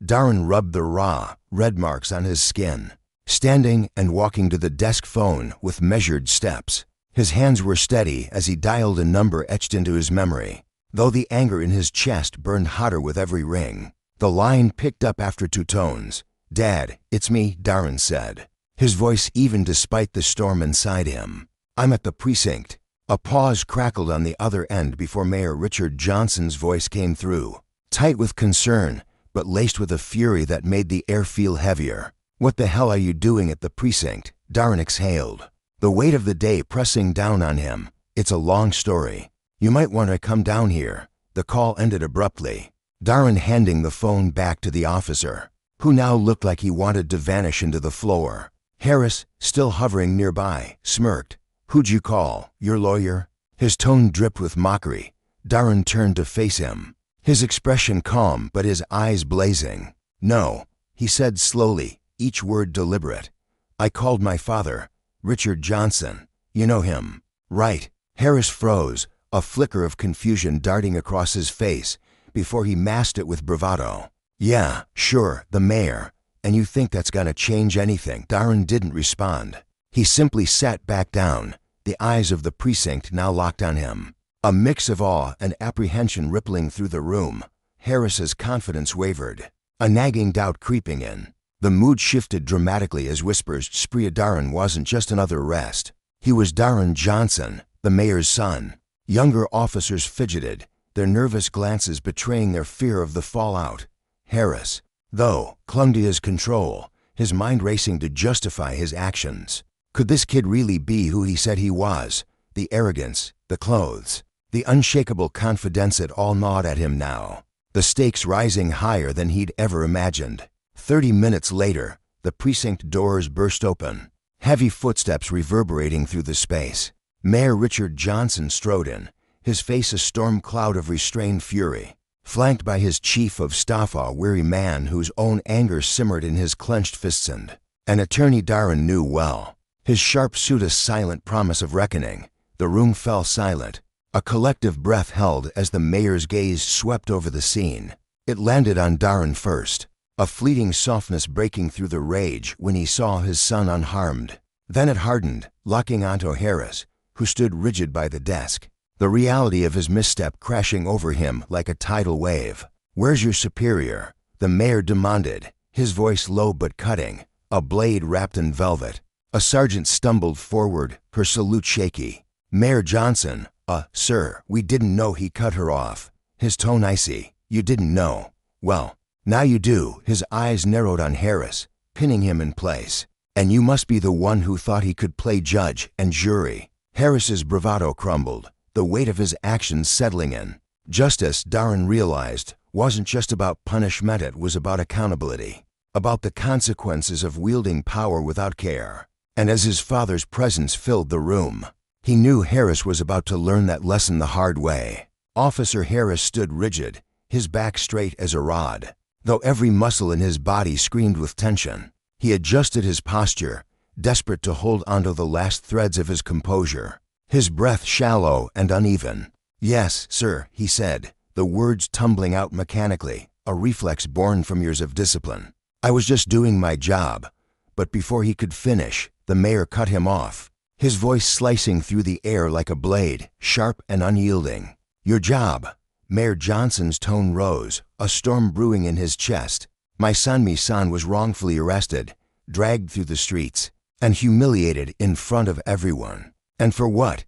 Darren rubbed the raw, red marks on his skin, standing and walking to the desk phone with measured steps. His hands were steady as he dialed a number etched into his memory, though the anger in his chest burned hotter with every ring. The line picked up after two tones. Dad, it's me, Darren said, his voice even despite the storm inside him. I'm at the precinct. A pause crackled on the other end before Mayor Richard Johnson's voice came through, tight with concern, but laced with a fury that made the air feel heavier. What the hell are you doing at the precinct? Darren exhaled, the weight of the day pressing down on him. It's a long story. You might want to come down here. The call ended abruptly, Darren handing the phone back to the officer, who now looked like he wanted to vanish into the floor. Harris, still hovering nearby, smirked. Who'd you call? Your lawyer? His tone dripped with mockery. Darren turned to face him, his expression calm but his eyes blazing. No, he said slowly, each word deliberate. I called my father, Richard Johnson. You know him, right? Harris froze, a flicker of confusion darting across his face before he masked it with bravado. Yeah, sure, the mayor. And you think that's gonna change anything? Darren didn't respond. He simply sat back down, the eyes of the precinct now locked on him. A mix of awe and apprehension rippling through the room. Harris's confidence wavered, a nagging doubt creeping in. The mood shifted dramatically as whispers spread. Darren wasn't just another arrest. He was Darren Johnson, the mayor's son. Younger officers fidgeted, their nervous glances betraying their fear of the fallout. Harris, though, clung to his control, his mind racing to justify his actions. Could this kid really be who he said he was? The arrogance, the clothes, the unshakable confidence, it all gnawed at him now, the stakes rising higher than he'd ever imagined. 30 minutes later, the precinct doors burst open, heavy footsteps reverberating through the space. Mayor Richard Johnson strode in, his face a storm cloud of restrained fury, flanked by his chief of staff, a weary man whose own anger simmered in his clenched fists, and an attorney Darren knew well. his sharp suit a silent promise of reckoning. The room fell silent. A collective breath held as the mayor's gaze swept over the scene. It landed on Darren first, a fleeting softness breaking through the rage when he saw his son unharmed. Then it hardened, locking onto Harris, who stood rigid by the desk, the reality of his misstep crashing over him like a tidal wave. "Where's your superior?" the mayor demanded, his voice low but cutting, a blade wrapped in velvet. A sergeant stumbled forward, her salute shaky. "Mayor Johnson, sir, we didn't know." He cut her off, his tone icy. "You didn't know? Well, now you do." His eyes narrowed on Harris, pinning him in place. "And you must be the one who thought he could play judge and jury." Harris's bravado crumbled, the weight of his actions settling in. Justice, Darren realized, wasn't just about punishment, it was about accountability, about the consequences of wielding power without care. And as his father's presence filled the room, he knew Harris was about to learn that lesson the hard way. Officer Harris stood rigid, his back straight as a rod, though every muscle in his body screamed with tension. He adjusted his posture, desperate to hold onto the last threads of his composure, his breath shallow and uneven. "Yes, sir," he said, the words tumbling out mechanically, a reflex born from years of discipline. "I was just doing my job." But before he could finish, the mayor cut him off, his voice slicing through the air like a blade, sharp and unyielding. "Your job." Mayor Johnson's tone rose, a storm brewing in his chest. My son was wrongfully arrested, dragged through the streets, and humiliated in front of everyone. And for what?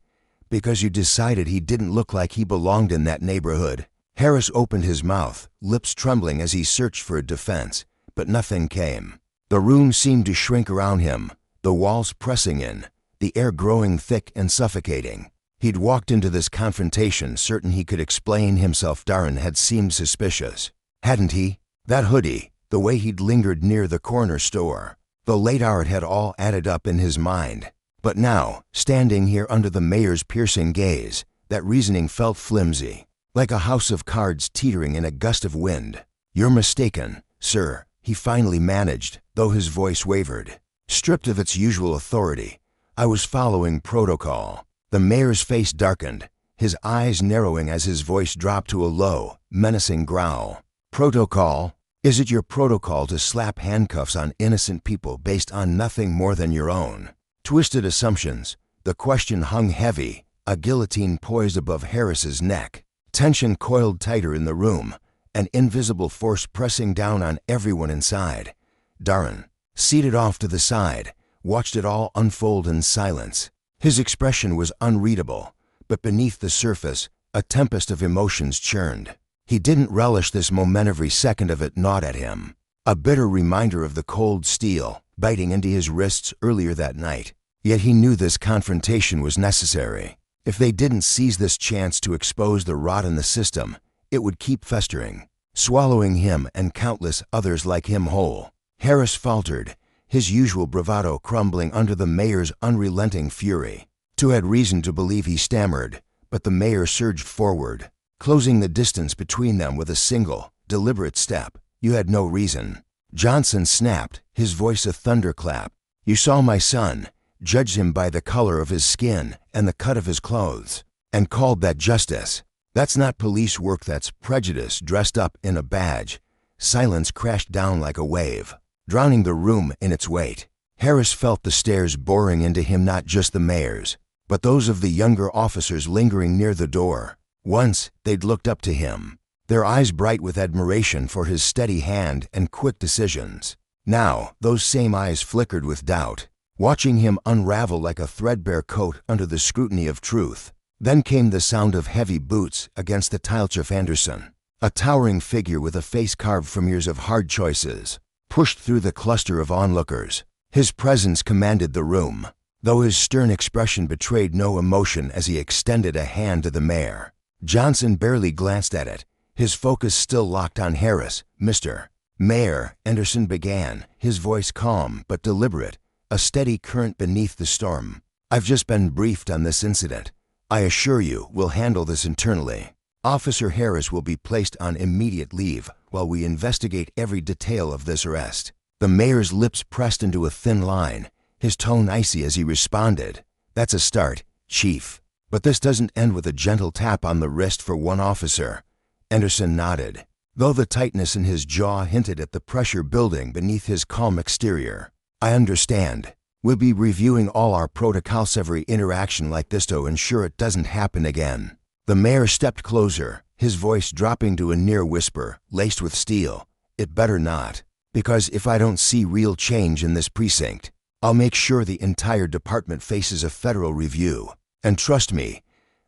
Because you decided he didn't look like he belonged in that neighborhood." Harris opened his mouth, lips trembling as he searched for a defense, but nothing came. The room seemed to shrink around him, the walls pressing in, the air growing thick and suffocating. He'd walked into this confrontation certain he could explain himself. Darren had seemed suspicious, hadn't he? That hoodie, the way he'd lingered near the corner store, the late hour, it had all added up in his mind. But now, standing here under the mayor's piercing gaze, that reasoning felt flimsy, like a house of cards teetering in a gust of wind. "You're mistaken, sir," he finally managed, though his voice wavered. Stripped of its usual authority, "I was following protocol." The mayor's face darkened, his eyes narrowing as his voice dropped to a low, menacing growl. "Protocol? Is it your protocol to slap handcuffs on innocent people based on nothing more than your own twisted assumptions?" The question hung heavy, a guillotine poised above Harris's neck. Tension coiled tighter in the room, an invisible force pressing down on everyone inside. Darren, seated off to the side, watched it all unfold in silence. His expression was unreadable, but beneath the surface, a tempest of emotions churned. He didn't relish this moment. Every second of it gnawed at him, a bitter reminder of the cold steel biting into his wrists earlier that night. Yet he knew this confrontation was necessary. If they didn't seize this chance to expose the rot in the system, it would keep festering, swallowing him and countless others like him whole. Harris faltered, his usual bravado crumbling under the mayor's unrelenting fury. Two had reason to believe he stammered, but the mayor surged forward, closing the distance between them with a single, deliberate step. "You had no reason." Johnson snapped, his voice a thunderclap. "You saw my son, judged him by the color of his skin and the cut of his clothes, and called that justice. That's not police work, that's prejudice dressed up in a badge." Silence crashed down like a wave, drowning the room in its weight. Harris felt the stares boring into him, not just the mayor's, but those of the younger officers lingering near the door. Once, they'd looked up to him, their eyes bright with admiration for his steady hand and quick decisions. Now, those same eyes flickered with doubt, watching him unravel like a threadbare coat under the scrutiny of truth. Then came the sound of heavy boots against the Tilechef Anderson, a towering figure with a face carved from years of hard choices, pushed through the cluster of onlookers. His presence commanded the room, though his stern expression betrayed no emotion as he extended a hand to the mayor. Johnson barely glanced at it, his focus still locked on Harris. "Mr. Mayor," Anderson began, his voice calm but deliberate, a steady current beneath the storm. "I've just been briefed on this incident. I assure you we'll handle this internally. Officer Harris will be placed on immediate leave while we investigate every detail of this arrest." The mayor's lips pressed into a thin line, his tone icy as he responded. "That's a start, Chief. But this doesn't end with a gentle tap on the wrist for one officer." Anderson nodded, though the tightness in his jaw hinted at the pressure building beneath his calm exterior. "I understand. We'll be reviewing all our protocols every interaction like this to ensure it doesn't happen again." The mayor stepped closer, his voice dropping to a near whisper, laced with steel. "It better not. Because if I don't see real change in this precinct, I'll make sure the entire department faces a federal review. And trust me,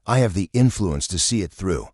I have the influence to see it through."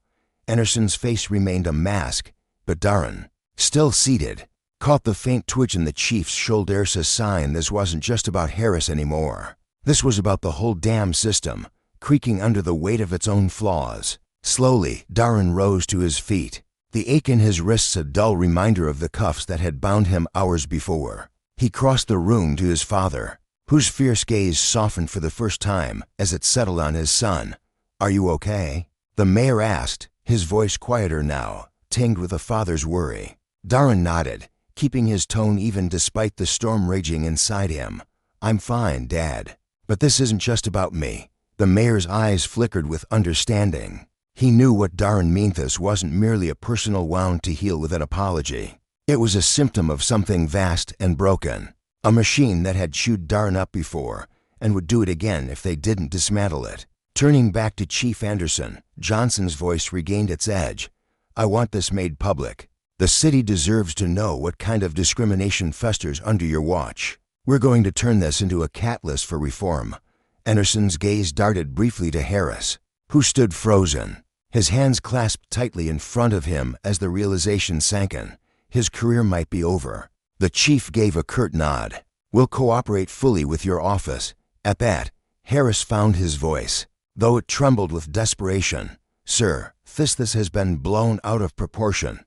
Anderson's face remained a mask, but Darren, still seated, caught the faint twitch in the chief's shoulders, a sign this wasn't just about Harris anymore. This was about the whole damn system, creaking under the weight of its own flaws. Slowly, Darren rose to his feet, the ache in his wrists a dull reminder of the cuffs that had bound him hours before. He crossed the room to his father, whose fierce gaze softened for the first time as it settled on his son. "Are you okay?" the mayor asked, his voice quieter now, tinged with a father's worry. Darren nodded, keeping his tone even despite the storm raging inside him. "I'm fine, Dad. But this isn't just about me." The mayor's eyes flickered with understanding. He knew what Darren meant. This wasn't merely a personal wound to heal with an apology. It was a symptom of something vast and broken. A machine that had chewed Darren up before and would do it again if they didn't dismantle it. Turning back to Chief Anderson, Johnson's voice regained its edge. "I want this made public. The city deserves to know what kind of discrimination festers under your watch. We're going to turn this into a catalyst for reform." Anderson's gaze darted briefly to Harris, who stood frozen, his hands clasped tightly in front of him as the realization sank in. His career might be over. The chief gave a curt nod. "We'll cooperate fully with your office." At that, Harris found his voice, though it trembled with desperation. "Sir, this has been blown out of proportion.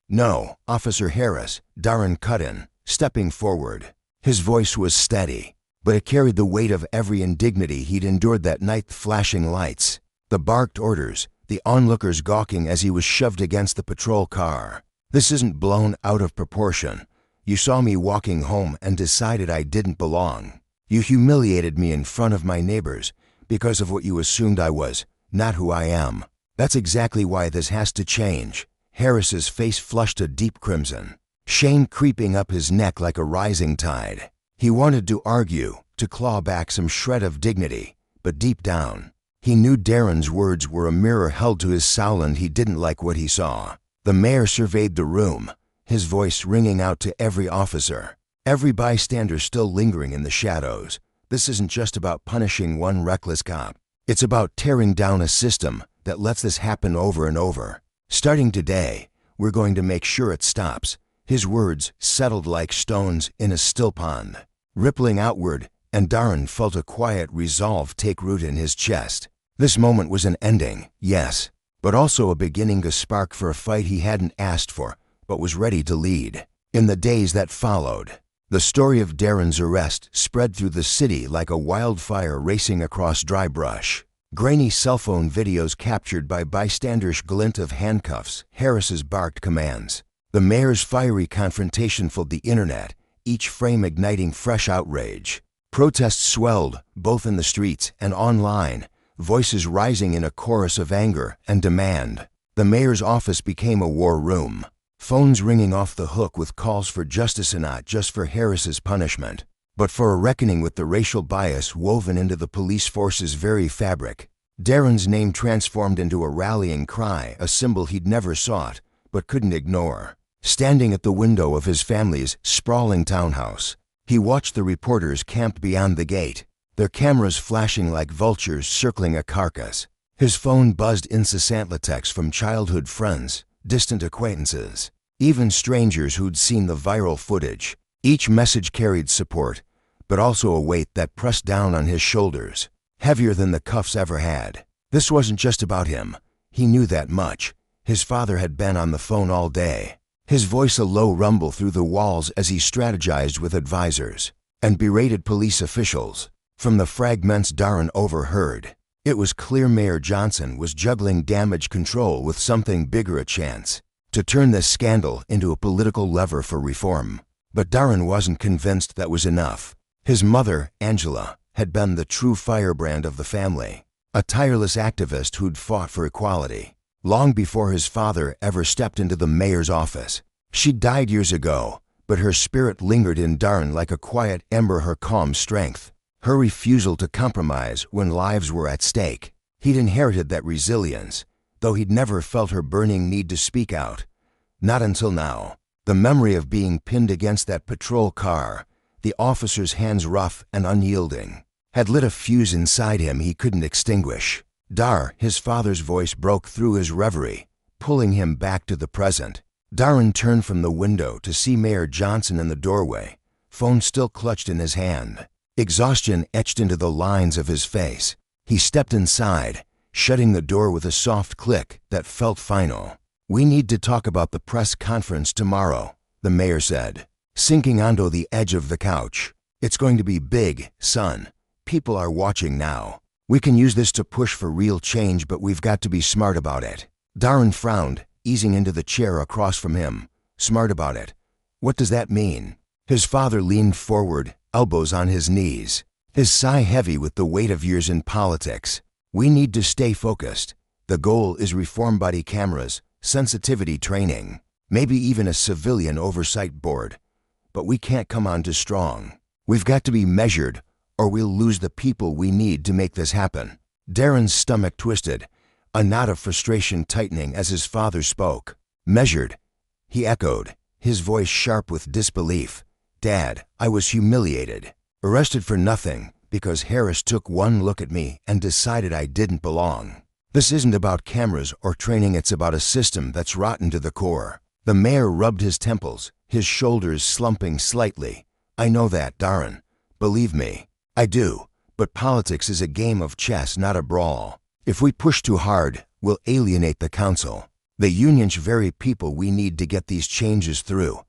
No, Officer Harris," Darren cut in, stepping forward. His voice was steady, but it carried the weight of every indignity he'd endured that night. Flashing lights, the barked orders, the onlookers gawking as he was shoved against the patrol car. "This isn't blown out of proportion. You saw me walking home and decided I didn't belong. You humiliated me in front of my neighbors because of what you assumed I was, not who I am. That's exactly why this has to change." Harris's face flushed a deep crimson, shame creeping up his neck like a rising tide. He wanted to argue, to claw back some shred of dignity, but deep down, he knew Darren's words were a mirror held to his soul and he didn't like what he saw. The mayor surveyed the room, his voice ringing out to every officer, every bystander still lingering in the shadows. "This isn't just about punishing one reckless cop. It's about tearing down a system that lets this happen over and over. Starting today, we're going to make sure it stops." His words settled like stones in a still pond, rippling outward, and Darren felt a quiet resolve take root in his chest. This moment was an ending, yes, but also a beginning to spark for a fight he hadn't asked for, but was ready to lead. In the days that followed, the story of Darren's arrest spread through the city like a wildfire racing across dry brush. Grainy cell phone videos captured by bystanders' glint of handcuffs, Harris's barked commands. The mayor's fiery confrontation filled the internet, each frame igniting fresh outrage. Protests swelled, both in the streets and online, voices rising in a chorus of anger and demand. The mayor's office became a war room, phones ringing off the hook with calls for justice, and not just for Harris's punishment, but for a reckoning with the racial bias woven into the police force's very fabric. Darren's name transformed into a rallying cry, a symbol he'd never sought, but couldn't ignore. Standing at the window of his family's sprawling townhouse, he watched the reporters camped beyond the gate, their cameras flashing like vultures circling a carcass. His phone buzzed incessantly, texts from childhood friends, distant acquaintances, even strangers who'd seen the viral footage. Each message carried support, but also a weight that pressed down on his shoulders, heavier than the cuffs ever had. This wasn't just about him. He knew that much. His father had been on the phone all day, his voice a low rumble through the walls as he strategized with advisors and berated police officials. From the fragments Darren overheard, it was clear Mayor Johnson was juggling damage control with something bigger, a chance to turn this scandal into a political lever for reform. But Darren wasn't convinced that was enough. His mother, Angela, had been the true firebrand of the family, a tireless activist who'd fought for equality, long before his father ever stepped into the mayor's office. She died years ago, but her spirit lingered in Darren like a quiet ember, her calm strength, her refusal to compromise when lives were at stake. He'd inherited that resilience, though he'd never felt her burning need to speak out. Not until now. The memory of being pinned against that patrol car, the officer's hands rough and unyielding, had lit a fuse inside him he couldn't extinguish. Dar, his father's voice broke through his reverie, pulling him back to the present. Darren turned from the window to see Mayor Johnson in the doorway, phone still clutched in his hand. Exhaustion etched into the lines of his face. He stepped inside, shutting the door with a soft click that felt final. "We need to talk about the press conference tomorrow," the mayor said, sinking onto the edge of the couch. "It's going to be big, son. People are watching now. We can use this to push for real change, but we've got to be smart about it." Darren frowned, easing into the chair across from him. "Smart about it? What does that mean?" His father leaned forward, elbows on his knees, his sigh heavy with the weight of years in politics. "We need to stay focused. The goal is reform, body cameras, sensitivity training, maybe even a civilian oversight board. But we can't come on too strong. We've got to be measured, or we'll lose the people we need to make this happen." Darren's stomach twisted, a knot of frustration tightening as his father spoke. "Measured," he echoed, his voice sharp with disbelief. "Dad, I was humiliated, arrested for nothing, because Harris took one look at me and decided I didn't belong. This isn't about cameras or training, it's about a system that's rotten to the core." The mayor rubbed his temples, his shoulders slumping slightly. "I know that, Darren. Believe me, I do. But politics is a game of chess, not a brawl. If we push too hard, we'll alienate the council, the union's very people we need to get these changes through."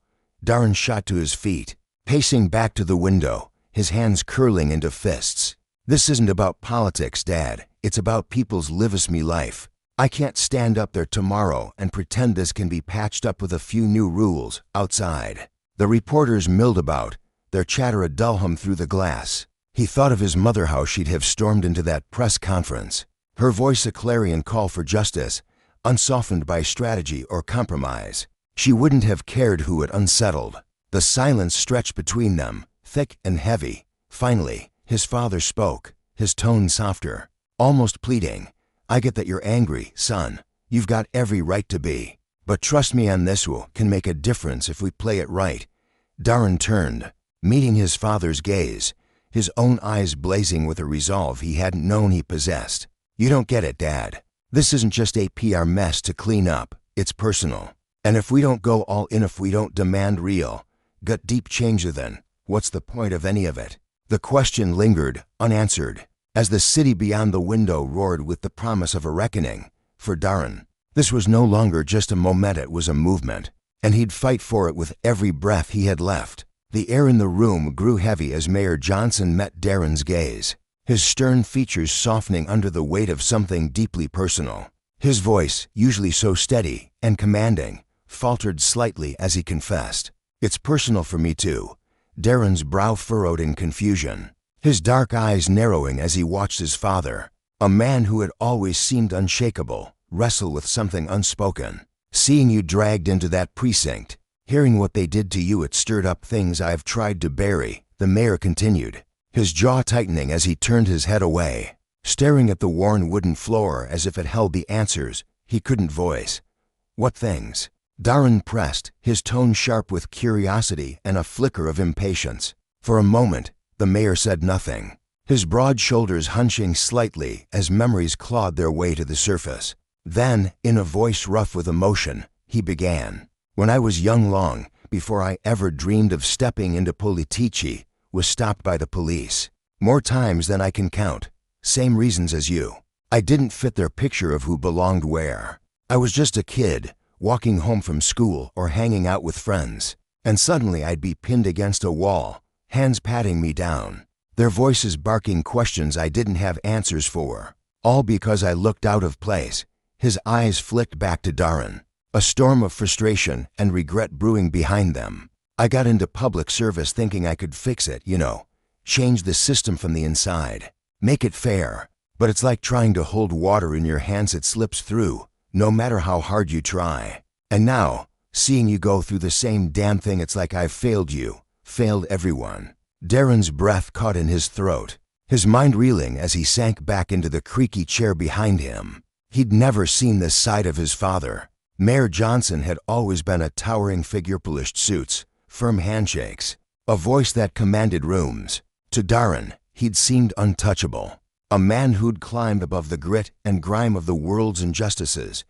Darren shot to his feet, pacing back to the window, his hands curling into fists. "This isn't about politics, Dad. It's about people's live-as-me life. I can't stand up there tomorrow and pretend this can be patched up with a few new rules outside." The reporters milled about, their chatter a dull hum through the glass. He thought of his mother, how she'd have stormed into that press conference, her voice a clarion call for justice, unsoftened by strategy or compromise. She wouldn't have cared who it unsettled. The silence stretched between them, thick and heavy. Finally, his father spoke, his tone softer, almost pleading. "I get that you're angry, son. You've got every right to be. But trust me on this, we can make a difference if we play it right." Darren turned, meeting his father's gaze, his own eyes blazing with a resolve he hadn't known he possessed. "You don't get it, Dad. This isn't just a PR mess to clean up. It's personal. And if we don't go all in, if we don't demand real, gut deep change, then what's the point of any of it?" The question lingered, unanswered, as the city beyond the window roared with the promise of a reckoning. For Darren, this was no longer just a moment, it was a movement, and he'd fight for it with every breath he had left. The air in the room grew heavy as Mayor Johnson met Darren's gaze, his stern features softening under the weight of something deeply personal. His voice, usually so steady and commanding, faltered slightly as he confessed, "It's personal for me too." Darren's brow furrowed in confusion, his dark eyes narrowing as he watched his father, a man who had always seemed unshakable, wrestle with something unspoken. "Seeing you dragged into that precinct, hearing what they did to you, it stirred up things I've tried to bury," the mayor continued, his jaw tightening as he turned his head away, staring at the worn wooden floor as if it held the answers he couldn't voice. "What things?" Darren pressed, his tone sharp with curiosity and a flicker of impatience. For a moment, the mayor said nothing, his broad shoulders hunching slightly as memories clawed their way to the surface. Then, in a voice rough with emotion, he began. "When I was young, long before I ever dreamed of stepping into politici, was stopped by the police. More times than I can count. Same reasons as you. I didn't fit their picture of who belonged where. I was just a kid, walking home from school or hanging out with friends, and suddenly I'd be pinned against a wall, hands patting me down, their voices barking questions I didn't have answers for, all because I looked out of place." His eyes flicked back to Darren, a storm of frustration and regret brewing behind them. "I got into public service thinking I could fix it, change the system from the inside, make it fair. But it's like trying to hold water in your hands. It slips through, no matter how hard you try. And now, seeing you go through the same damn thing, it's like I've failed you, failed everyone. Darren's breath caught in his throat, his mind reeling as he sank back into the creaky chair behind him. He'd never seen this side of his father. Mayor Johnson had always been a towering figure, polished suits, firm handshakes, a voice that commanded rooms. To Darren, he'd seemed untouchable. A man who'd climbed above the grit and grime of the world's injustices,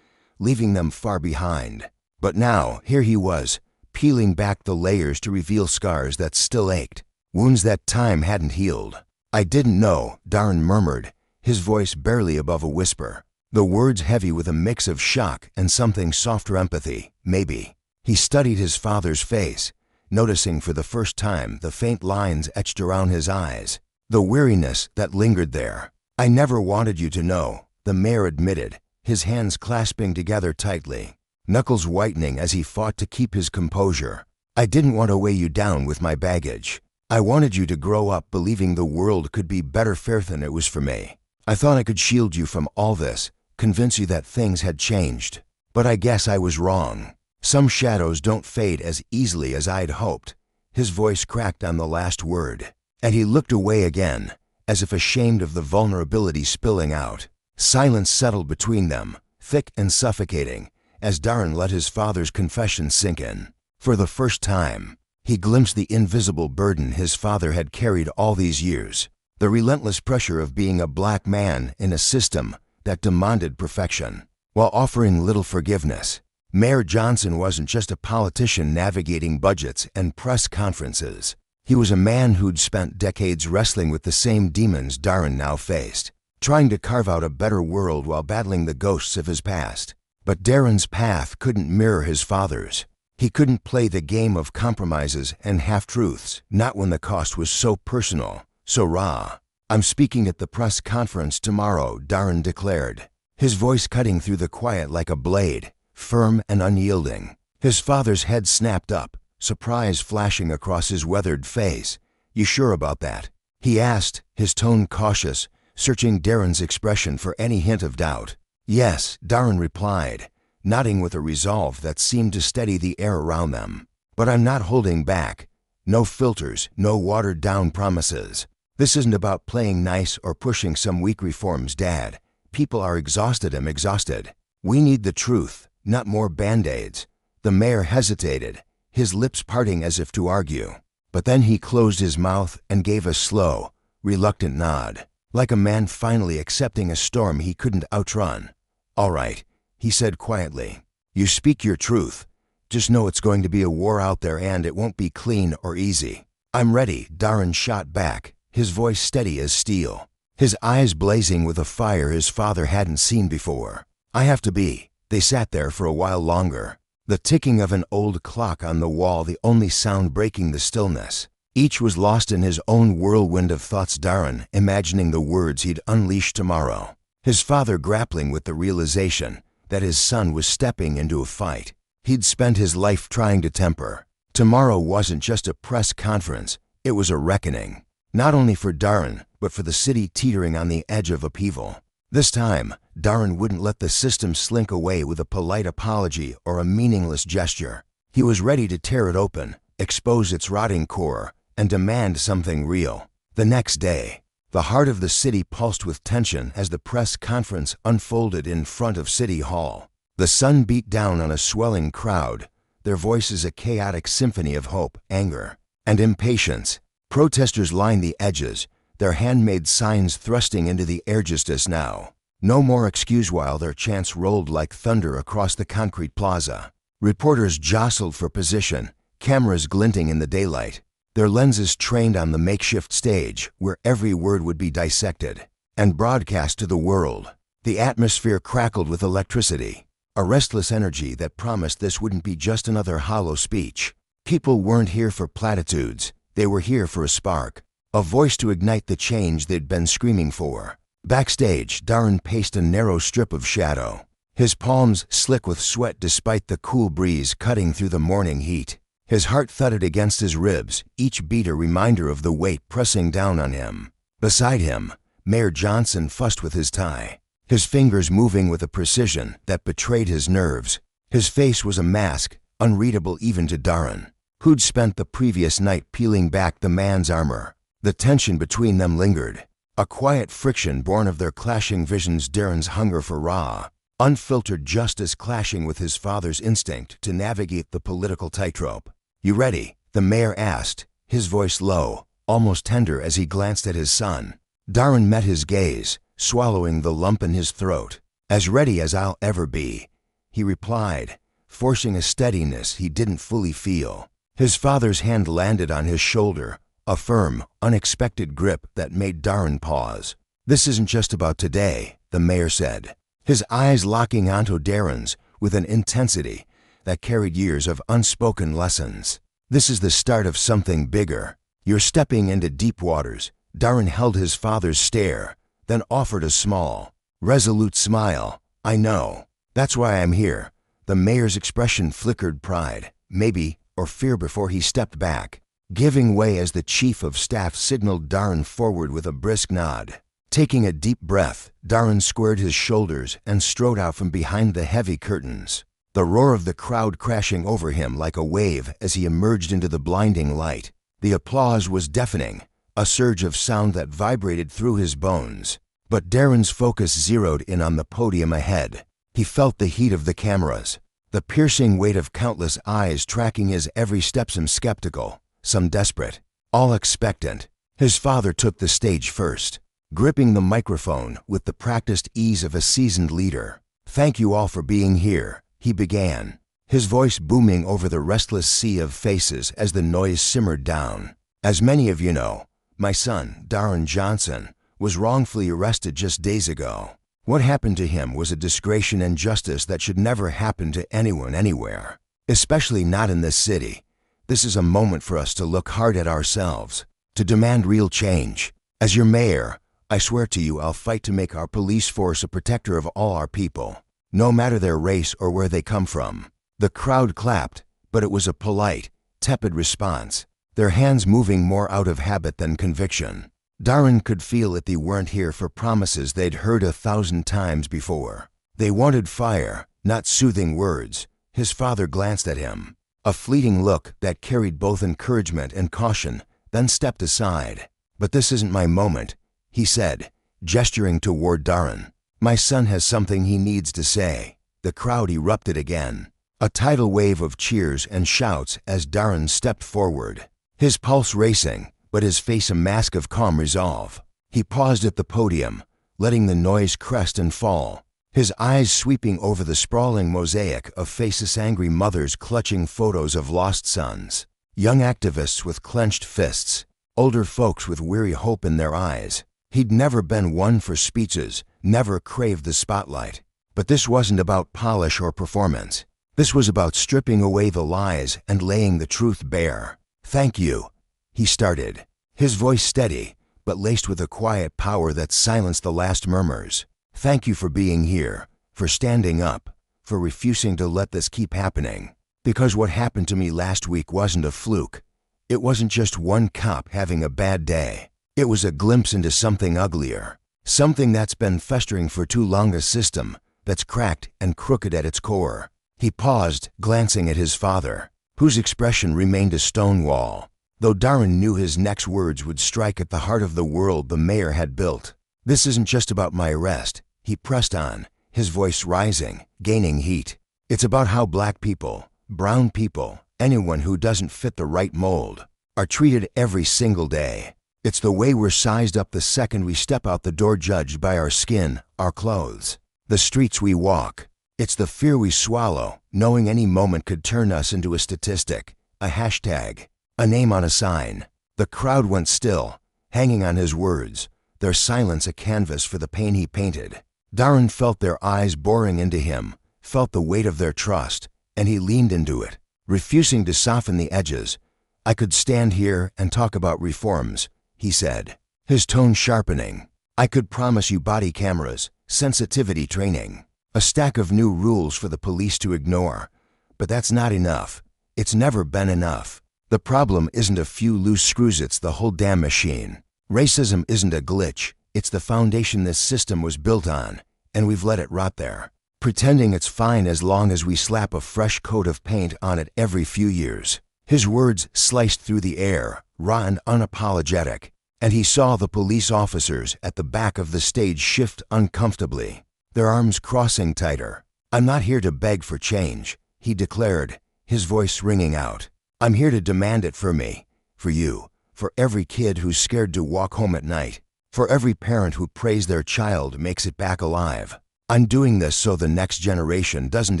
leaving them far behind. But now, here he was, peeling back the layers to reveal scars that still ached, wounds that time hadn't healed. "I didn't know," Darren murmured, his voice barely above a whisper, the words heavy with a mix of shock and something softer, empathy, maybe. He studied his father's face, noticing for the first time the faint lines etched around his eyes, the weariness that lingered there. "I never wanted you to know," the mayor admitted, his hands clasping together tightly, knuckles whitening as he fought to keep his composure. "I didn't want to weigh you down with my baggage. I wanted you to grow up believing the world could be better fair than it was for me. I thought I could shield you from all this, convince you that things had changed. But I guess I was wrong. Some shadows don't fade as easily as I'd hoped." His voice cracked on the last word, and he looked away again, as if ashamed of the vulnerability spilling out. Silence settled between them, thick and suffocating, as Darren let his father's confession sink in. For the first time, he glimpsed the invisible burden his father had carried all these years, the relentless pressure of being a black man in a system that demanded perfection, while offering little forgiveness. Mayor Johnson wasn't just a politician navigating budgets and press conferences. He was a man who'd spent decades wrestling with the same demons Darren now faced, trying to carve out a better world while battling the ghosts of his past. But Darren's path couldn't mirror his father's. He couldn't play the game of compromises and half-truths, not when the cost was so personal, so raw. "I'm speaking at the press conference tomorrow," Darren declared, his voice cutting through the quiet like a blade, firm and unyielding. His father's head snapped up, surprise flashing across his weathered face. "You sure about that?" he asked, his tone cautious, searching Darren's expression for any hint of doubt. "Yes," Darren replied, nodding with a resolve that seemed to steady the air around them. "But I'm not holding back. No filters, no watered-down promises. This isn't about playing nice or pushing some weak reforms, Dad. People are exhausted. I'm exhausted. We need the truth, not more Band-Aids." The mayor hesitated, his lips parting as if to argue. But then he closed his mouth and gave a slow, reluctant nod, like a man finally accepting a storm he couldn't outrun. "All right," he said quietly. "You speak your truth. Just know it's going to be a war out there, and it won't be clean or easy." "I'm ready," Darren shot back, his voice steady as steel, his eyes blazing with a fire his father hadn't seen before. "I have to be." They sat there for a while longer, the ticking of an old clock on the wall the only sound breaking the stillness. Each was lost in his own whirlwind of thoughts, Darren imagining the words he'd unleash tomorrow, his father grappling with the realization that his son was stepping into a fight he'd spent his life trying to temper. Tomorrow wasn't just a press conference, it was a reckoning, not only for Darren, but for the city teetering on the edge of upheaval. This time, Darren wouldn't let the system slink away with a polite apology or a meaningless gesture. He was ready to tear it open, expose its rotting core, and demand something real. The next day, the heart of the city pulsed with tension as the press conference unfolded in front of City Hall. The sun beat down on a swelling crowd, their voices a chaotic symphony of hope, anger, and impatience. Protesters lined the edges, their handmade signs thrusting into the air. Just as now. No more excuse while their chants rolled like thunder across the concrete plaza. Reporters jostled for position, cameras glinting in the daylight, their lenses trained on the makeshift stage where every word would be dissected and broadcast to the world. The atmosphere crackled with electricity, a restless energy that promised this wouldn't be just another hollow speech. People weren't here for platitudes, they were here for a spark, a voice to ignite the change they'd been screaming for. Backstage, Darren paced a narrow strip of shadow, his palms slick with sweat despite the cool breeze cutting through the morning heat. His heart thudded against his ribs, each beat a reminder of the weight pressing down on him. Beside him, Mayor Johnson fussed with his tie, his fingers moving with a precision that betrayed his nerves. His face was a mask, unreadable even to Darren, who'd spent the previous night peeling back the man's armor. The tension between them lingered, a quiet friction born of their clashing visions, Darren's hunger for raw, unfiltered justice clashing with his father's instinct to navigate the political tightrope. "You ready?" the mayor asked, his voice low, almost tender as he glanced at his son. Darren met his gaze, swallowing the lump in his throat. "As ready as I'll ever be," he replied, forcing a steadiness he didn't fully feel. His father's hand landed on his shoulder, a firm, unexpected grip that made Darren pause. "This isn't just about today," the mayor said, his eyes locking onto Darren's with an intensity that carried years of unspoken lessons. "This is the start of something bigger. You're stepping into deep waters." Darren held his father's stare, then offered a small, resolute smile. "I know. That's why I'm here." The mayor's expression flickered pride, maybe, or fear before he stepped back, giving way as the chief of staff signaled Darren forward with a brisk nod. Taking a deep breath, Darren squared his shoulders and strode out from behind the heavy curtains, the roar of the crowd crashing over him like a wave as he emerged into the blinding light. The applause was deafening, a surge of sound that vibrated through his bones. But Darren's focus zeroed in on the podium ahead. He felt the heat of the cameras, the piercing weight of countless eyes tracking his every step, some skeptical, some desperate, all expectant. His father took the stage first, gripping the microphone with the practiced ease of a seasoned leader. "Thank you all for being here," he began, his voice booming over the restless sea of faces as the noise simmered down. "As many of you know, my son, Darren Johnson, was wrongfully arrested just days ago. What happened to him was a disgrace and injustice that should never happen to anyone anywhere, especially not in this city. This is a moment for us to look hard at ourselves, to demand real change. As your mayor, I swear to you I'll fight to make our police force a protector of all our people, no matter their race or where they come from." The crowd clapped, but it was a polite, tepid response, their hands moving more out of habit than conviction. Darren could feel that they weren't here for promises they'd heard 1,000 times before. They wanted fire, not soothing words. His father glanced at him, a fleeting look that carried both encouragement and caution, then stepped aside. "But this isn't my moment," he said, gesturing toward Darren. "My son has something he needs to say." The crowd erupted again, a tidal wave of cheers and shouts as Darren stepped forward, his pulse racing, but his face a mask of calm resolve. He paused at the podium, letting the noise crest and fall, his eyes sweeping over the sprawling mosaic of faces, angry mothers clutching photos of lost sons, young activists with clenched fists, older folks with weary hope in their eyes. He'd never been one for speeches, never craved the spotlight. But this wasn't about polish or performance. This was about stripping away the lies and laying the truth bare. "Thank you," he started, his voice steady, but laced with a quiet power that silenced the last murmurs. "Thank you for being here, for standing up, for refusing to let this keep happening. Because what happened to me last week wasn't a fluke. It wasn't just one cop having a bad day. It was a glimpse into something uglier, something that's been festering for too long, a system that's cracked and crooked at its core." He paused, glancing at his father, whose expression remained a stone wall, though Darren knew his next words would strike at the heart of the world the mayor had built. "This isn't just about my arrest," he pressed on, his voice rising, gaining heat. "It's about how black people, brown people, anyone who doesn't fit the right mold, are treated every single day. It's the way we're sized up the second we step out the door, judged by our skin, our clothes, the streets we walk. It's the fear we swallow, knowing any moment could turn us into a statistic, a hashtag, a name on a sign." The crowd went still, hanging on his words, their silence a canvas for the pain he painted. Darren felt their eyes boring into him, felt the weight of their trust, and he leaned into it, refusing to soften the edges. "I could stand here and talk about reforms," he said, his tone sharpening. "I could promise you body cameras, sensitivity training, a stack of new rules for the police to ignore. But that's not enough. It's never been enough. The problem isn't a few loose screws, it's the whole damn machine. Racism isn't a glitch, it's the foundation this system was built on, and we've let it rot there, pretending it's fine as long as we slap a fresh coat of paint on it every few years. His words sliced through the air, raw and unapologetic, and he saw the police officers at the back of the stage shift uncomfortably, their arms crossing tighter. "I'm not here to beg for change," he declared, his voice ringing out. "I'm here to demand it for me, for you, for every kid who's scared to walk home at night, for every parent who prays their child makes it back alive. I'm doing this so the next generation doesn't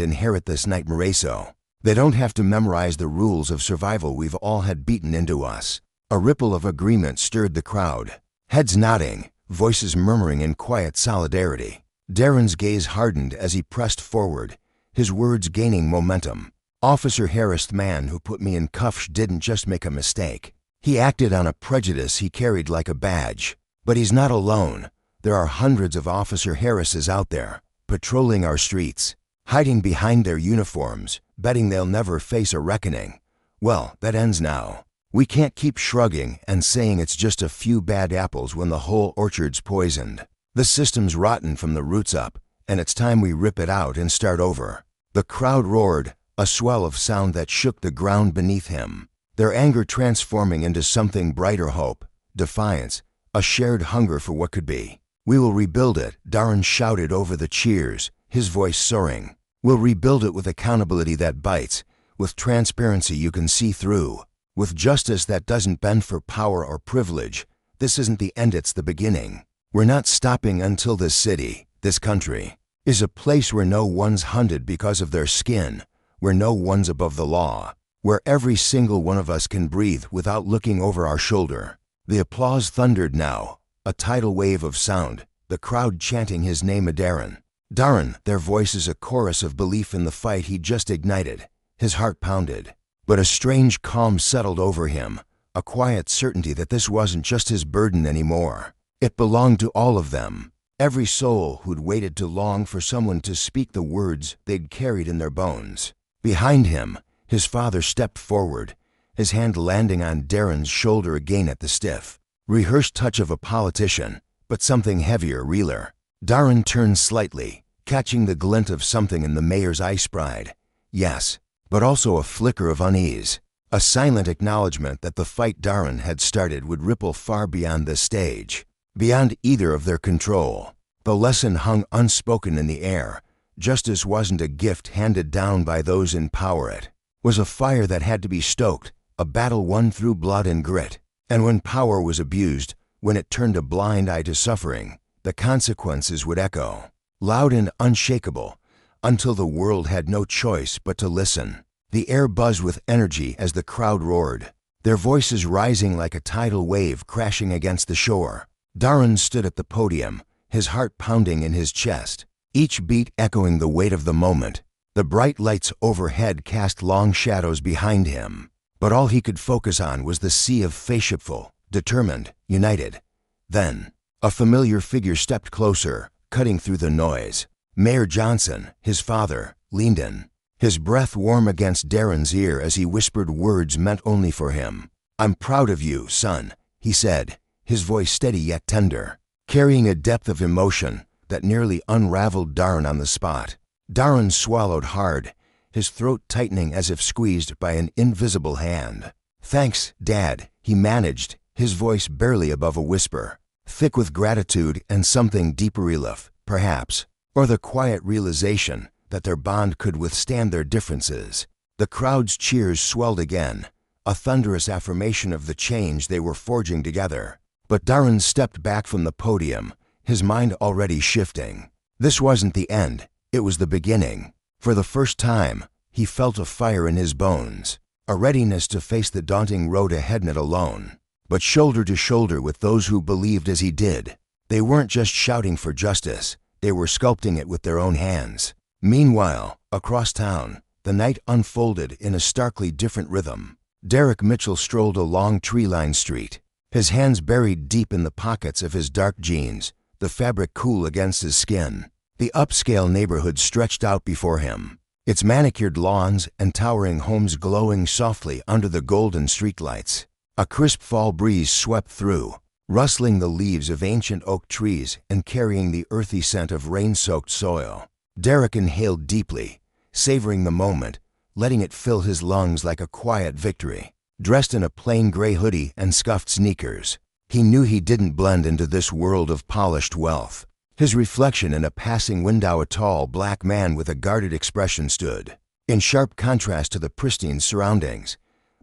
inherit this nightmare, so they don't have to memorize the rules of survival we've all had beaten into us." A ripple of agreement stirred the crowd, heads nodding, voices murmuring in quiet solidarity. Darren's gaze hardened as he pressed forward, his words gaining momentum. "Officer Harris, the man who put me in cuffs, didn't just make a mistake. He acted on a prejudice he carried like a badge. But he's not alone. There are hundreds of Officer Harrises out there, patrolling our streets, hiding behind their uniforms, betting they'll never face a reckoning. Well, that ends now. We can't keep shrugging and saying it's just a few bad apples when the whole orchard's poisoned. The system's rotten from the roots up, and it's time we rip it out and start over." The crowd roared, a swell of sound that shook the ground beneath him, their anger transforming into something brighter: hope, defiance, a shared hunger for what could be. "We will rebuild it," Darren shouted over the cheers, his voice soaring. "We'll rebuild it with accountability that bites, with transparency you can see through, with justice that doesn't bend for power or privilege. This isn't the end, it's the beginning. We're not stopping until this city, this country, is a place where no one's hunted because of their skin, where no one's above the law, where every single one of us can breathe without looking over our shoulder." The applause thundered now, a tidal wave of sound, the crowd chanting his name: Darren. Darren, their voices a chorus of belief in the fight he just ignited. His heart pounded. But a strange calm settled over him, a quiet certainty that this wasn't just his burden anymore. It belonged to all of them, every soul who'd waited too long for someone to speak the words they'd carried in their bones. Behind him, his father stepped forward, his hand landing on Darren's shoulder again at the stiff, rehearsed touch of a politician, but something heavier, realer. Darren turned slightly, catching the glint of something in the mayor's eyes. Pride, yes, but also a flicker of unease, a silent acknowledgement that the fight Darren had started would ripple far beyond this stage, beyond either of their control. The lesson hung unspoken in the air. Justice wasn't a gift handed down by those in power. It was a fire that had to be stoked, a battle won through blood and grit. And when power was abused, when it turned a blind eye to suffering, the consequences would echo, loud and unshakable, until the world had no choice but to listen. The air buzzed with energy as the crowd roared, their voices rising like a tidal wave crashing against the shore. Darren stood at the podium, his heart pounding in his chest, each beat echoing the weight of the moment. The bright lights overhead cast long shadows behind him, but all he could focus on was the sea of faithful, determined, united. Then, a familiar figure stepped closer, cutting through the noise. Mayor Johnson, his father, leaned in, his breath warm against Darren's ear as he whispered words meant only for him. "I'm proud of you, son," he said, his voice steady yet tender, carrying a depth of emotion that nearly unraveled Darren on the spot. Darren swallowed hard, his throat tightening as if squeezed by an invisible hand. "Thanks, Dad," he managed, his voice barely above a whisper, thick with gratitude and something deeper, relief, perhaps, or the quiet realization that their bond could withstand their differences. The crowd's cheers swelled again, a thunderous affirmation of the change they were forging together. But Darren stepped back from the podium, his mind already shifting. This wasn't the end, it was the beginning. For the first time, he felt a fire in his bones, a readiness to face the daunting road ahead, not alone, but shoulder to shoulder with those who believed as he did. They weren't just shouting for justice, they were sculpting it with their own hands. Meanwhile, across town, the night unfolded in a starkly different rhythm. Derek Mitchell strolled along tree-lined street, his hands buried deep in the pockets of his dark jeans, the fabric cool against his skin. The upscale neighborhood stretched out before him, its manicured lawns and towering homes glowing softly under the golden streetlights. A crisp fall breeze swept through, rustling the leaves of ancient oak trees and carrying the earthy scent of rain-soaked soil. Derek inhaled deeply, savoring the moment, letting it fill his lungs like a quiet victory. Dressed in a plain gray hoodie and scuffed sneakers, he knew he didn't blend into this world of polished wealth. His reflection in a passing window, a tall black man with a guarded expression, stood in sharp contrast to the pristine surroundings,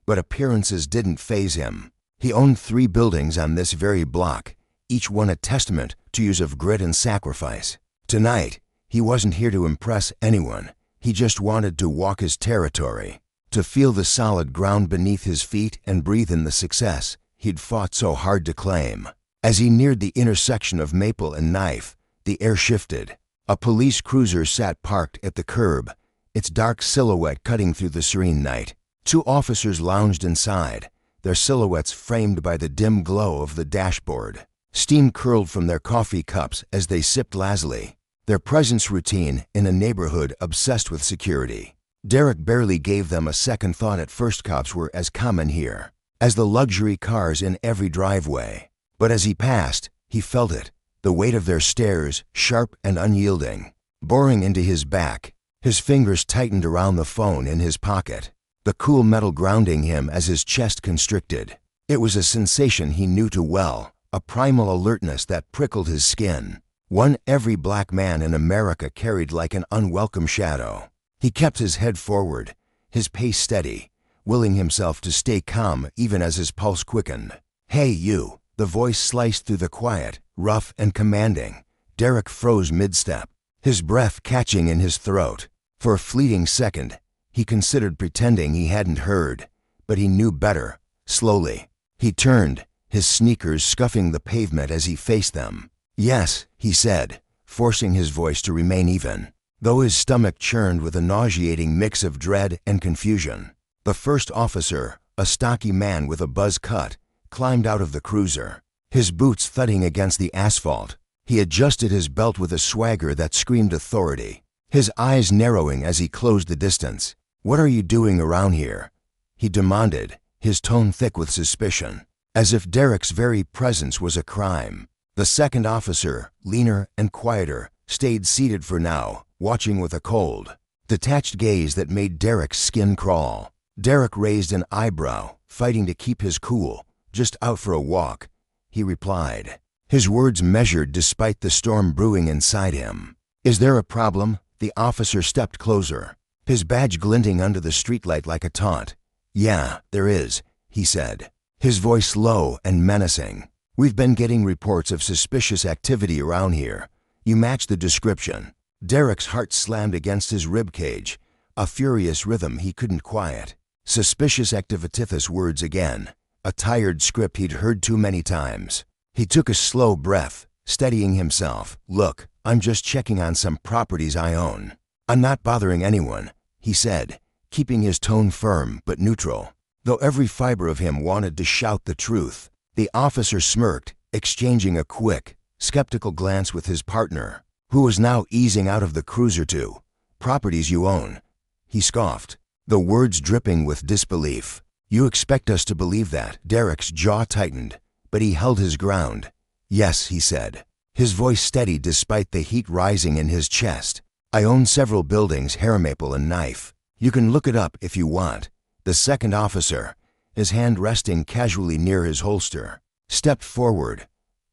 but appearances didn't faze him. He owned 3 buildings on this very block, each one a testament to years of grit and sacrifice. Tonight, he wasn't here to impress anyone. He just wanted to walk his territory, to feel the solid ground beneath his feet and breathe in the success he'd fought so hard to claim. As he neared the intersection of Maple and Knife, the air shifted. A police cruiser sat parked at the curb, its dark silhouette cutting through the serene night. 2 officers lounged inside, their silhouettes framed by the dim glow of the dashboard. Steam curled from their coffee cups as they sipped lazuli, their presence routine in a neighborhood obsessed with security. Derek barely gave them a second thought at first. Cops were as common here as the luxury cars in every driveway. But as he passed, he felt it, the weight of their stares, sharp and unyielding, boring into his back. His fingers tightened around the phone in his pocket, the cool metal grounding him as his chest constricted. It was a sensation he knew too well, a primal alertness that prickled his skin, one every black man in America carried like an unwelcome shadow. He kept his head forward, his pace steady, willing himself to stay calm even as his pulse quickened. "Hey, you," the voice sliced through the quiet, rough and commanding. Derek froze mid-step, his breath catching in his throat. For a fleeting second, he considered pretending he hadn't heard, but he knew better. Slowly, he turned, his sneakers scuffing the pavement as he faced them. "Yes," he said, forcing his voice to remain even, though his stomach churned with a nauseating mix of dread and confusion. The first officer, a stocky man with a buzz cut, climbed out of the cruiser, his boots thudding against the asphalt. He adjusted his belt with a swagger that screamed authority, his eyes narrowing as he closed the distance. "What are you doing around here?" he demanded, his tone thick with suspicion, as if Derek's very presence was a crime. The second officer, leaner and quieter, stayed seated for now, watching with a cold, detached gaze that made Derek's skin crawl. Derek raised an eyebrow, fighting to keep his cool. "Just out for a walk," he replied, his words measured despite the storm brewing inside him. "Is there a problem?" The officer stepped closer, his badge glinting under the streetlight like a taunt. "Yeah, there is," he said, his voice low and menacing. "We've been getting reports of suspicious activity around here. You match the description." Derek's heart slammed against his ribcage, a furious rhythm he couldn't quiet. Suspicious activitithus words again, a tired script he'd heard too many times. He took a slow breath, steadying himself. "Look, I'm just checking on some properties I own. I'm not bothering anyone," he said, keeping his tone firm but neutral, though every fiber of him wanted to shout the truth. The officer smirked, exchanging a quick, skeptical glance with his partner, who was now easing out of the cruiser too. "Properties you own," he scoffed, the words dripping with disbelief. "You expect us to believe that?" Derek's jaw tightened, but he held his ground. "Yes," he said, his voice steady despite the heat rising in his chest. "I own several buildings, Maple and Knife. You can look it up if you want." The second officer, his hand resting casually near his holster, stepped forward.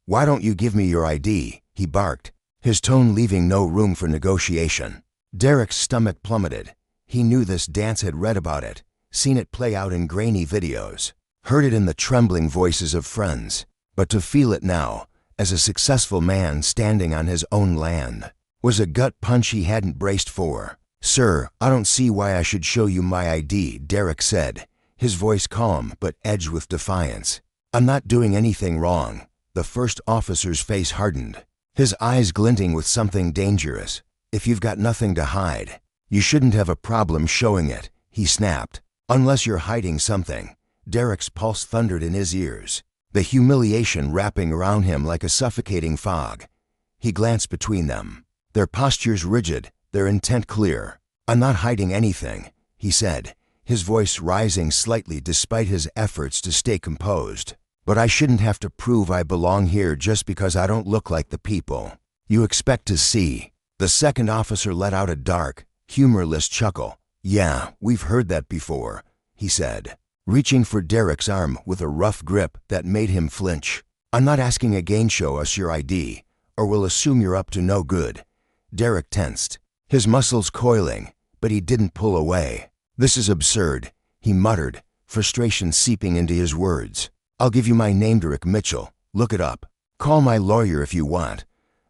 "Why don't you give me your ID?" he barked, his tone leaving no room for negotiation. Derek's stomach plummeted. He knew this dance, had read about it, seen it play out in grainy videos, heard it in the trembling voices of friends. But to feel it now, as a successful man standing on his own land, was a gut punch he hadn't braced for. "Sir, I don't see why I should show you my ID," Derek said, his voice calm but edged with defiance. "I'm not doing anything wrong." The first officer's face hardened, his eyes glinting with something dangerous. "If you've got nothing to hide, you shouldn't have a problem showing it," he snapped. "Unless you're hiding something." Derek's pulse thundered in his ears, the humiliation wrapping around him like a suffocating fog. He glanced between them, their postures rigid, their intent clear. "I'm not hiding anything," he said, his voice rising slightly despite his efforts to stay composed. "But I shouldn't have to prove I belong here just because I don't look like the people you expect to see." The second officer let out a dark, humorless chuckle. "Yeah, we've heard that before," he said, reaching for Derek's arm with a rough grip that made him flinch. "I'm not asking again. Show us your ID, or we'll assume you're up to no good." Derek tensed, his muscles coiling, but he didn't pull away. "This is absurd," he muttered, frustration seeping into his words. "I'll give you my name, Derek Mitchell. Look it up. Call my lawyer if you want."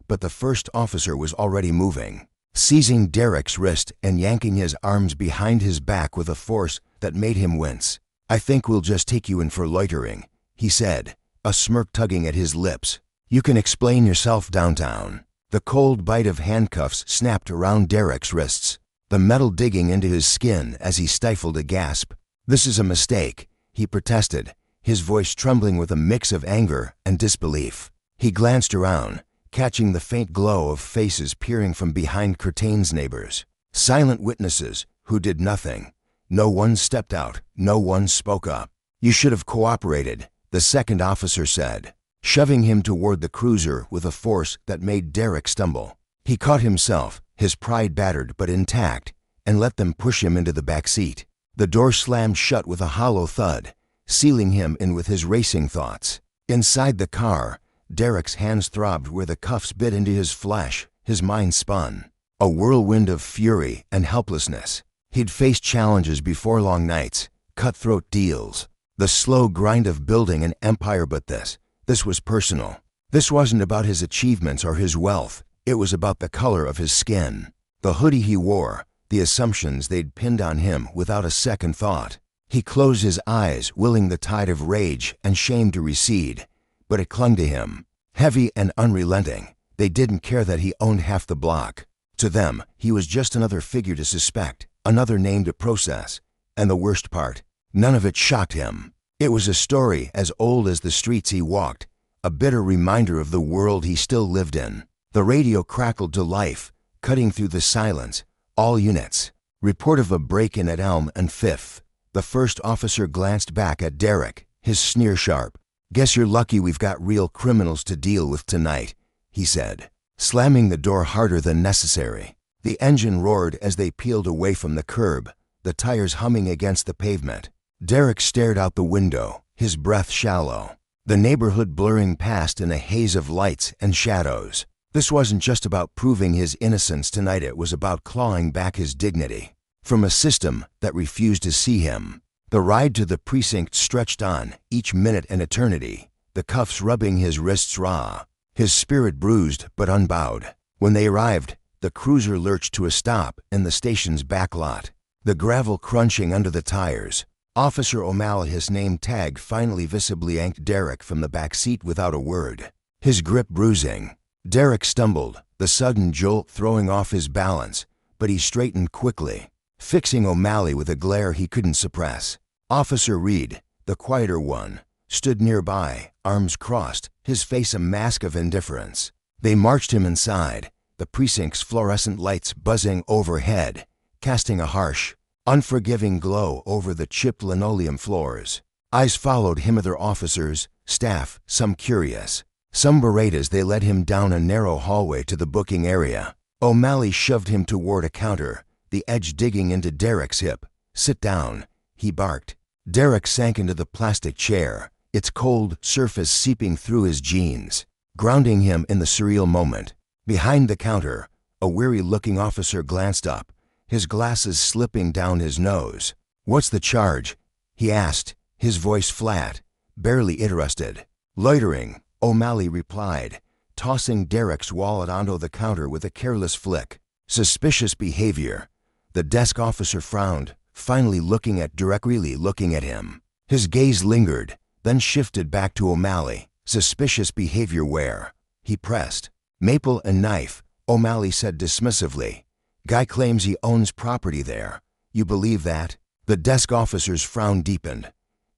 But the first officer was already moving, seizing Derek's wrist and yanking his arms behind his back with a force that made him wince. "I think we'll just take you in for loitering," he said, a smirk tugging at his lips. "You can explain yourself downtown." The cold bite of handcuffs snapped around Derek's wrists, the metal digging into his skin as he stifled a gasp. "This is a mistake," he protested, his voice trembling with a mix of anger and disbelief. He glanced around, catching the faint glow of faces peering from behind Curtain's neighbors. Silent witnesses who did nothing. No one stepped out, no one spoke up. "You should have cooperated," the second officer said, shoving him toward the cruiser with a force that made Derek stumble. He caught himself, his pride battered but intact, and let them push him into the back seat. The door slammed shut with a hollow thud, sealing him in with his racing thoughts. Inside the car, Derek's hands throbbed where the cuffs bit into his flesh, his mind spun. A whirlwind of fury and helplessness. He'd faced challenges before, long nights, cutthroat deals, the slow grind of building an empire, but this was personal. This wasn't about his achievements or his wealth. It was about the color of his skin, the hoodie he wore, the assumptions they'd pinned on him without a second thought. He closed his eyes, willing the tide of rage and shame to recede, but it clung to him, heavy and unrelenting. They didn't care that he owned half the block. To them, he was just another figure to suspect, another name to process. And the worst part, none of it shocked him. It was a story as old as the streets he walked, a bitter reminder of the world he still lived in. The radio crackled to life, cutting through the silence. "All units. Report of a break-in at Elm and Fifth." The first officer glanced back at Derek, his sneer sharp. "Guess you're lucky we've got real criminals to deal with tonight," he said, slamming the door harder than necessary. The engine roared as they peeled away from the curb, the tires humming against the pavement. Derek stared out the window, his breath shallow, the neighborhood blurring past in a haze of lights and shadows. This wasn't just about proving his innocence tonight, it was about clawing back his dignity from a system that refused to see him. The ride to the precinct stretched on, each minute an eternity, the cuffs rubbing his wrists raw, his spirit bruised but unbowed. When they arrived, the cruiser lurched to a stop in the station's back lot, the gravel crunching under the tires. Officer O'Malley, his name tag finally visibly yanked Derek from the back seat without a word, his grip bruising. Derek stumbled, the sudden jolt throwing off his balance, but he straightened quickly, fixing O'Malley with a glare he couldn't suppress. Officer Reed, the quieter one, stood nearby, arms crossed, his face a mask of indifference. They marched him inside, the precinct's fluorescent lights buzzing overhead, casting a harsh, unforgiving glow over the chipped linoleum floors. Eyes followed him, other officers, staff, some curious, some berate as they led him down a narrow hallway to the booking area. O'Malley shoved him toward a counter, the edge digging into Derek's hip. "Sit down," he barked. Derek sank into the plastic chair, its cold surface seeping through his jeans, grounding him in the surreal moment. Behind the counter, a weary-looking officer glanced up, his glasses slipping down his nose. "What's the charge?" he asked, his voice flat, barely interested. "Loitering," O'Malley replied, tossing Derek's wallet onto the counter with a careless flick. "Suspicious behavior." The desk officer frowned, finally looking at Derek, really looking at him. His gaze lingered, then shifted back to O'Malley. "Suspicious behavior where?" he pressed. "Maple and Knife," O'Malley said dismissively. "Guy claims he owns property there. You believe that?" The desk officer's frown deepened.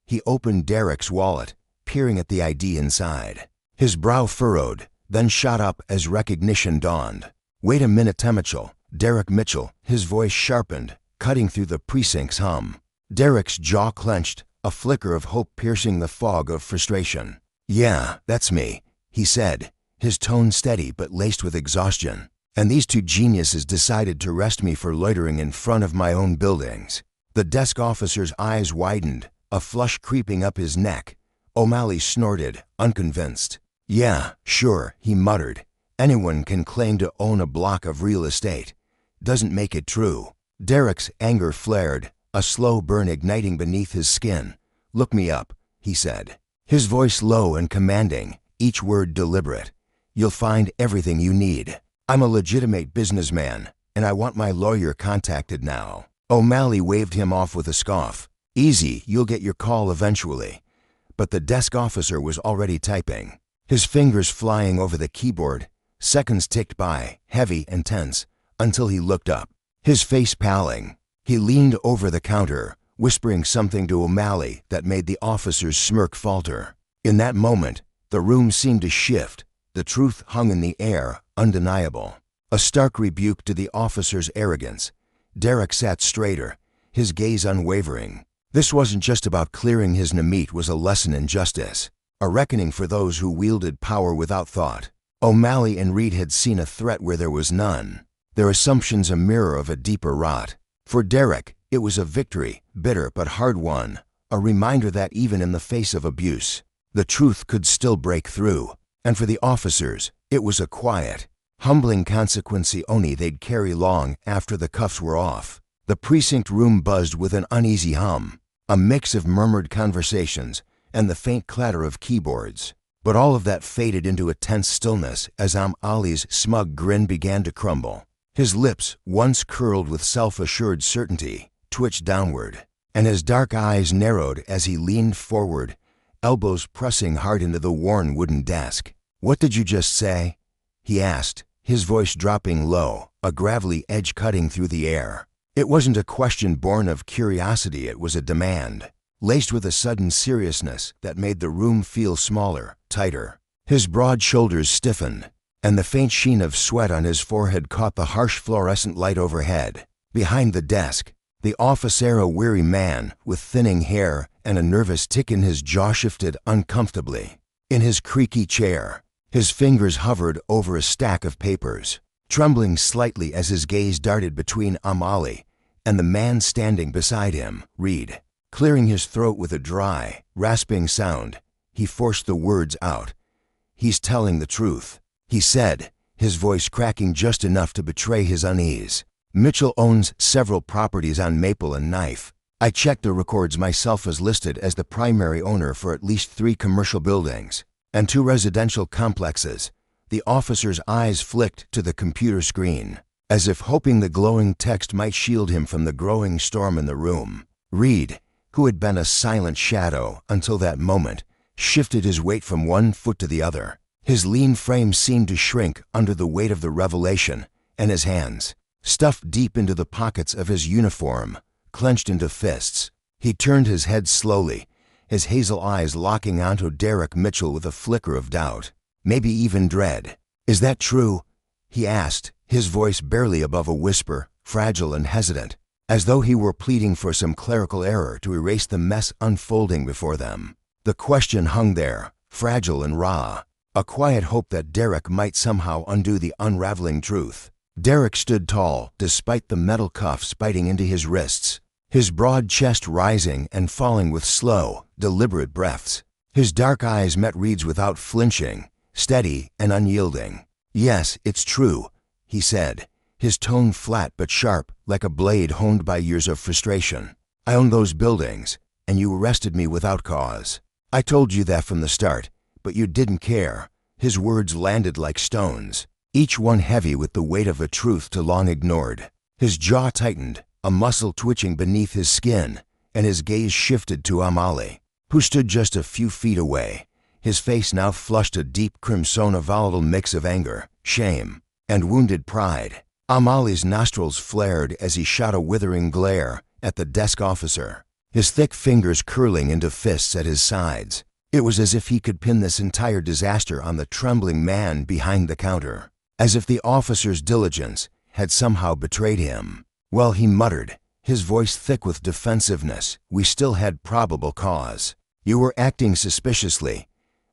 He opened Derek's wallet, peering at the ID inside. His brow furrowed, then shot up as recognition dawned. "Wait a minute, Mitchell," Derek Mitchell, his voice sharpened, cutting through the precinct's hum. Derek's jaw clenched, a flicker of hope piercing the fog of frustration. "Yeah, that's me," he said, his tone steady but laced with exhaustion. "And these two geniuses decided to arrest me for loitering in front of my own buildings." The desk officer's eyes widened, a flush creeping up his neck. O'Malley snorted, unconvinced. "Yeah, sure," he muttered. "Anyone can claim to own a block of real estate. Doesn't make it true." Derek's anger flared, a slow burn igniting beneath his skin. "Look me up," he said, his voice low and commanding, each word deliberate. "You'll find everything you need. I'm a legitimate businessman, and I want my lawyer contacted now." O'Malley waved him off with a scoff. "Easy, you'll get your call eventually." But the desk officer was already typing, his fingers flying over the keyboard. Seconds ticked by, heavy and tense, until he looked up, his face paling. He leaned over the counter, whispering something to O'Malley that made the officer's smirk falter. In that moment, the room seemed to shift. The truth hung in the air, undeniable. A stark rebuke to the officer's arrogance. Derek sat straighter, his gaze unwavering. This wasn't just about clearing his name, it was a lesson in justice, a reckoning for those who wielded power without thought. O'Malley and Reed had seen a threat where there was none, their assumptions a mirror of a deeper rot. For Derek, it was a victory, bitter but hard-won, a reminder that even in the face of abuse, the truth could still break through. And for the officers, it was a quiet, humbling consequence only they'd carry long after the cuffs were off. The precinct room buzzed with an uneasy hum, a mix of murmured conversations and the faint clatter of keyboards. But all of that faded into a tense stillness as Ali's smug grin began to crumble. His lips, once curled with self-assured certainty, twitched downward, and his dark eyes narrowed as he leaned forward, elbows pressing hard into the worn wooden desk. "What did you just say?" he asked, his voice dropping low, a gravelly edge cutting through the air. It wasn't a question born of curiosity, it was a demand, laced with a sudden seriousness that made the room feel smaller, tighter. His broad shoulders stiffened, and the faint sheen of sweat on his forehead caught the harsh fluorescent light overhead. Behind the desk, the officer, a weary man with thinning hair and a nervous tick in his jaw, shifted uncomfortably. In his creaky chair, his fingers hovered over a stack of papers, trembling slightly as his gaze darted between O'Malley and the man standing beside him, Reed. Clearing his throat with a dry, rasping sound, he forced the words out. "He's telling the truth," he said, his voice cracking just enough to betray his unease. "Mitchell owns several properties on Maple and Knife. I checked the records myself, as listed as the primary owner for at least 3 commercial buildings and 2 residential complexes." The officer's eyes flicked to the computer screen, as if hoping the glowing text might shield him from the growing storm in the room. Reed, who had been a silent shadow until that moment, shifted his weight from one foot to the other. His lean frame seemed to shrink under the weight of the revelation, and his hands, stuffed deep into the pockets of his uniform, clenched into fists. He turned his head slowly, his hazel eyes locking onto Derek Mitchell with a flicker of doubt, maybe even dread. "Is that true?" he asked, his voice barely above a whisper, fragile and hesitant, as though he were pleading for some clerical error to erase the mess unfolding before them. The question hung there, fragile and raw, a quiet hope that Derek might somehow undo the unraveling truth. Derek stood tall, despite the metal cuffs biting into his wrists, his broad chest rising and falling with slow, deliberate breaths. His dark eyes met Reed's without flinching, steady and unyielding. "Yes, it's true," he said, his tone flat but sharp, like a blade honed by years of frustration. "I own those buildings, and you arrested me without cause. I told you that from the start, but you didn't care." His words landed like stones, each one heavy with the weight of a truth too long ignored. His jaw tightened, a muscle twitching beneath his skin, and his gaze shifted to O'Malley, who stood just a few feet away, his face now flushed a deep crimson, a volatile mix of anger, shame, and wounded pride. O'Malley's nostrils flared as he shot a withering glare at the desk officer, his thick fingers curling into fists at his sides. It was as if he could pin this entire disaster on the trembling man behind the counter, as if the officer's diligence had somehow betrayed him. Well, he muttered, his voice thick with defensiveness, we still had probable cause. You were acting suspiciously.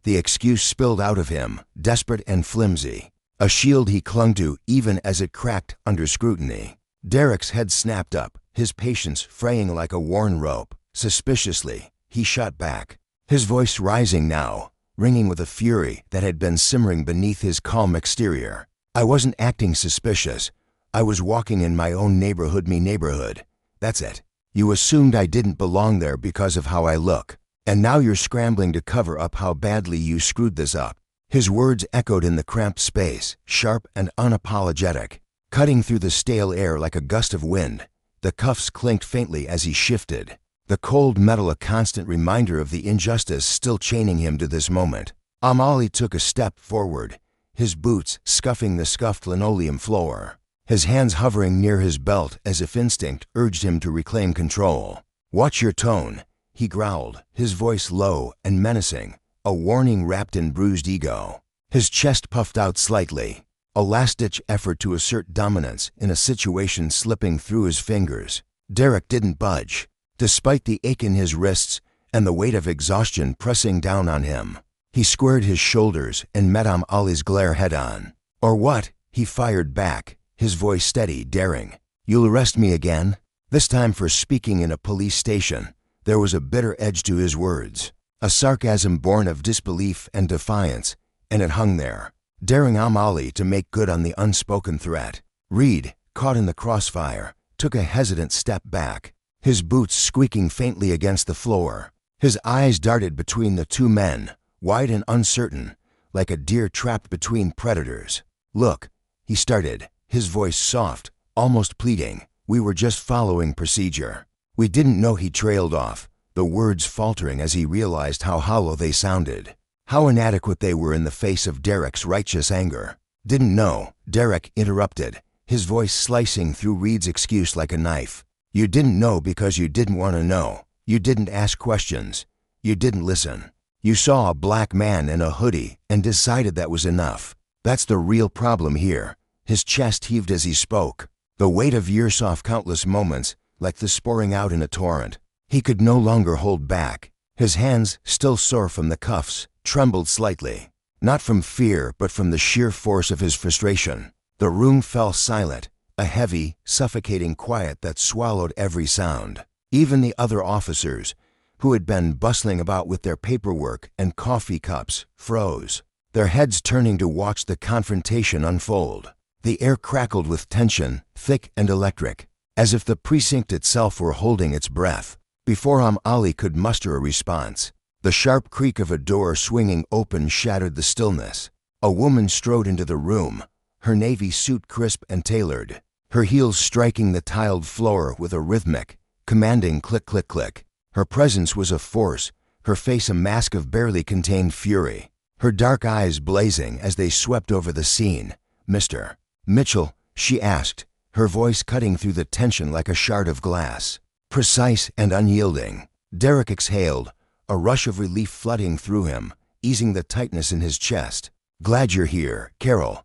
The excuse spilled out of him, desperate and flimsy. A shield he clung to even as it cracked under scrutiny. Derek's head snapped up, his patience fraying like a worn rope. Suspiciously, he shot back, his voice rising now, ringing with a fury that had been simmering beneath his calm exterior. I wasn't acting suspicious. I was walking in my own neighborhood. That's it. You assumed I didn't belong there because of how I look. And now you're scrambling to cover up how badly you screwed this up. His words echoed in the cramped space, sharp and unapologetic, cutting through the stale air like a gust of wind. The cuffs clinked faintly as he shifted, the cold metal a constant reminder of the injustice still chaining him to this moment. Ali took a step forward, his boots scuffing the scuffed linoleum floor, his hands hovering near his belt as if instinct urged him to reclaim control. Watch your tone, he growled, his voice low and menacing, a warning wrapped in bruised ego. His chest puffed out slightly, a last-ditch effort to assert dominance in a situation slipping through his fingers. Derek didn't budge, despite the ache in his wrists and the weight of exhaustion pressing down on him. He squared his shoulders and met Ali's glare head-on. Or what? He fired back, his voice steady, daring. You'll arrest me again? This time for speaking in a police station. There was a bitter edge to his words, a sarcasm born of disbelief and defiance, and it hung there, daring Ali to make good on the unspoken threat. Reed, caught in the crossfire, took a hesitant step back, his boots squeaking faintly against the floor. His eyes darted between the two men, wide and uncertain, like a deer trapped between predators. Look, he started, his voice soft, almost pleading. We were just following procedure. We didn't know. He trailed off, the words faltering as he realized how hollow they sounded, how inadequate they were in the face of Derek's righteous anger. Didn't know, Derek interrupted, his voice slicing through Reed's excuse like a knife. You didn't know because you didn't want to know. You didn't ask questions. You didn't listen. You saw a black man in a hoodie and decided that was enough. That's the real problem here. His chest heaved as he spoke, the weight of years off countless moments, like the pouring out in a torrent. He could no longer hold back. His hands, still sore from the cuffs, trembled slightly, not from fear but from the sheer force of his frustration. The room fell silent, a heavy, suffocating quiet that swallowed every sound. Even the other officers, who had been bustling about with their paperwork and coffee cups, froze, their heads turning to watch the confrontation unfold. The air crackled with tension, thick and electric, as if the precinct itself were holding its breath. Before Ali could muster a response, the sharp creak of a door swinging open shattered the stillness. A woman strode into the room, her navy suit crisp and tailored, her heels striking the tiled floor with a rhythmic, commanding click-click-click. Her presence was a force, her face a mask of barely contained fury, her dark eyes blazing as they swept over the scene. Mr. Mitchell, she asked, her voice cutting through the tension like a shard of glass, precise and unyielding. Derek exhaled, a rush of relief flooding through him, easing the tightness in his chest. Glad you're here, Carol,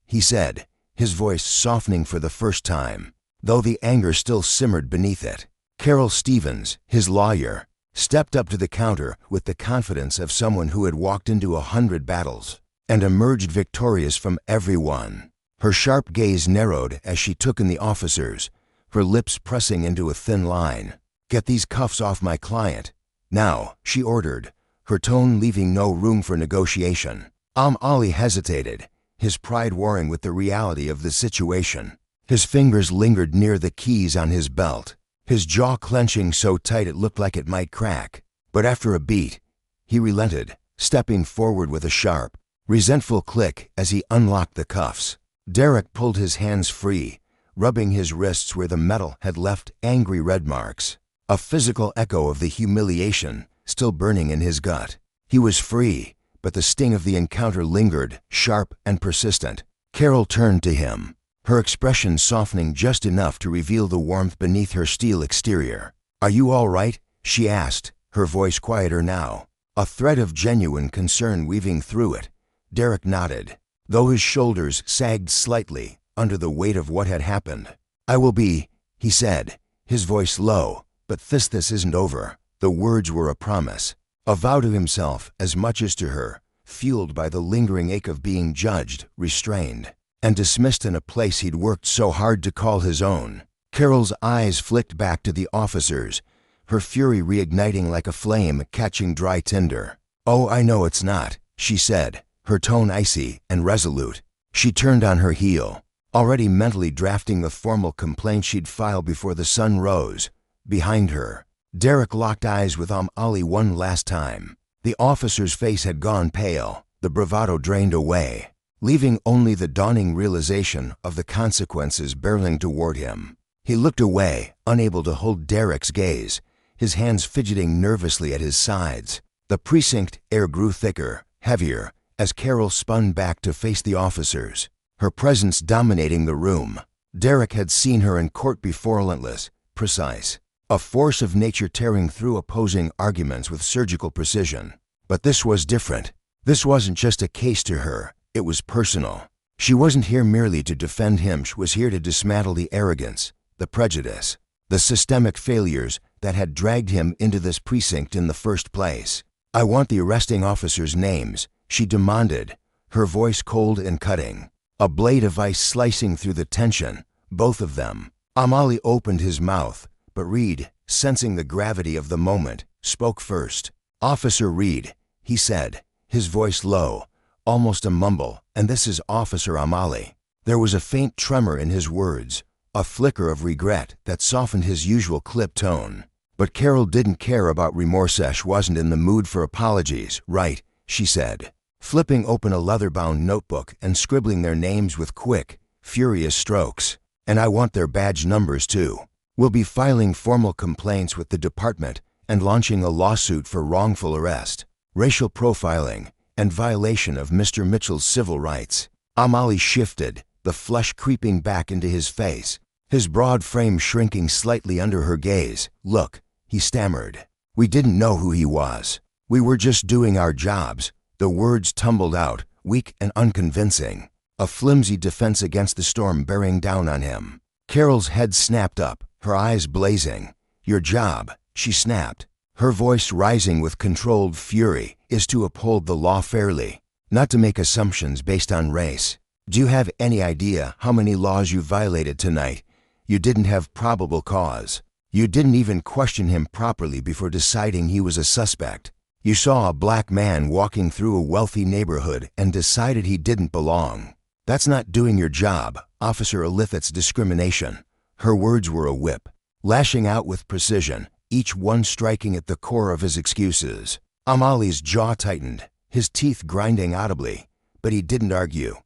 he said, his voice softening for the first time, though the anger still simmered beneath it. Carol Stevens, his lawyer, stepped up to the counter with the confidence of someone who had walked into 100 battles and emerged victorious from every one. Her sharp gaze narrowed as she took in the officers, her lips pressing into a thin line. Get these cuffs off my client. Now, she ordered, her tone leaving no room for negotiation. Ali hesitated, his pride warring with the reality of the situation. His fingers lingered near the keys on his belt, his jaw clenching so tight it looked like it might crack. But after a beat, he relented, stepping forward with a sharp, resentful click as he unlocked the cuffs. Derek pulled his hands free, rubbing his wrists where the metal had left angry red marks, a physical echo of the humiliation still burning in his gut. He was free, but the sting of the encounter lingered, sharp and persistent. Carol turned to him, her expression softening just enough to reveal the warmth beneath her steel exterior. Are you all right? She asked, her voice quieter now, a thread of genuine concern weaving through it. Derek nodded, though his shoulders sagged slightly, under the weight of what had happened. "I will be," he said, his voice low, "but this isn't over." The words were a promise, a vow to himself as much as to her, fueled by the lingering ache of being judged, restrained, and dismissed in a place he'd worked so hard to call his own. Carol's eyes flicked back to the officers, her fury reigniting like a flame catching dry tinder. "Oh, I know it's not," she said, her tone icy and resolute. She turned on her heel, already mentally drafting the formal complaint she'd file before the sun rose. Behind her, Derek locked eyes with Ali one last time. The officer's face had gone pale, the bravado drained away, leaving only the dawning realization of the consequences barreling toward him. He looked away, unable to hold Derek's gaze, his hands fidgeting nervously at his sides. The precinct air grew thicker, heavier, as Carol spun back to face the officers, her presence dominating the room. Derek had seen her in court before, relentless, precise, a force of nature tearing through opposing arguments with surgical precision. But this was different. This wasn't just a case to her, it was personal. She wasn't here merely to defend him, she was here to dismantle the arrogance, the prejudice, the systemic failures that had dragged him into this precinct in the first place. "I want the arresting officers' names," she demanded, her voice cold and cutting, a blade of ice slicing through the tension, both of them. Ali opened his mouth, but Reed, sensing the gravity of the moment, spoke first. "Officer Reed," he said, his voice low, almost a mumble, "and this is Officer Ali." There was a faint tremor in his words, a flicker of regret that softened his usual clipped tone. But Carol didn't care about remorse. She wasn't in the mood for apologies. "Right," she said, flipping open a leather-bound notebook and scribbling their names with quick, furious strokes. "And I want their badge numbers too. We'll be filing formal complaints with the department and launching a lawsuit for wrongful arrest, racial profiling, and violation of Mr. Mitchell's civil rights." Ali shifted, the flush creeping back into his face, his broad frame shrinking slightly under her gaze. "Look," he stammered, "we didn't know who he was. We were just doing our jobs." The words tumbled out, weak and unconvincing, a flimsy defense against the storm bearing down on him. Carol's head snapped up, her eyes blazing. "Your job," she snapped, her voice rising with controlled fury, "is to uphold the law fairly, not to make assumptions based on race. Do you have any idea how many laws you violated tonight? You didn't have probable cause. You didn't even question him properly before deciding he was a suspect. You saw a black man walking through a wealthy neighborhood and decided he didn't belong. That's not doing your job, Officer Elithit's discrimination." Her words were a whip, lashing out with precision, each one striking at the core of his excuses. Ali's jaw tightened, his teeth grinding audibly, but he didn't argue.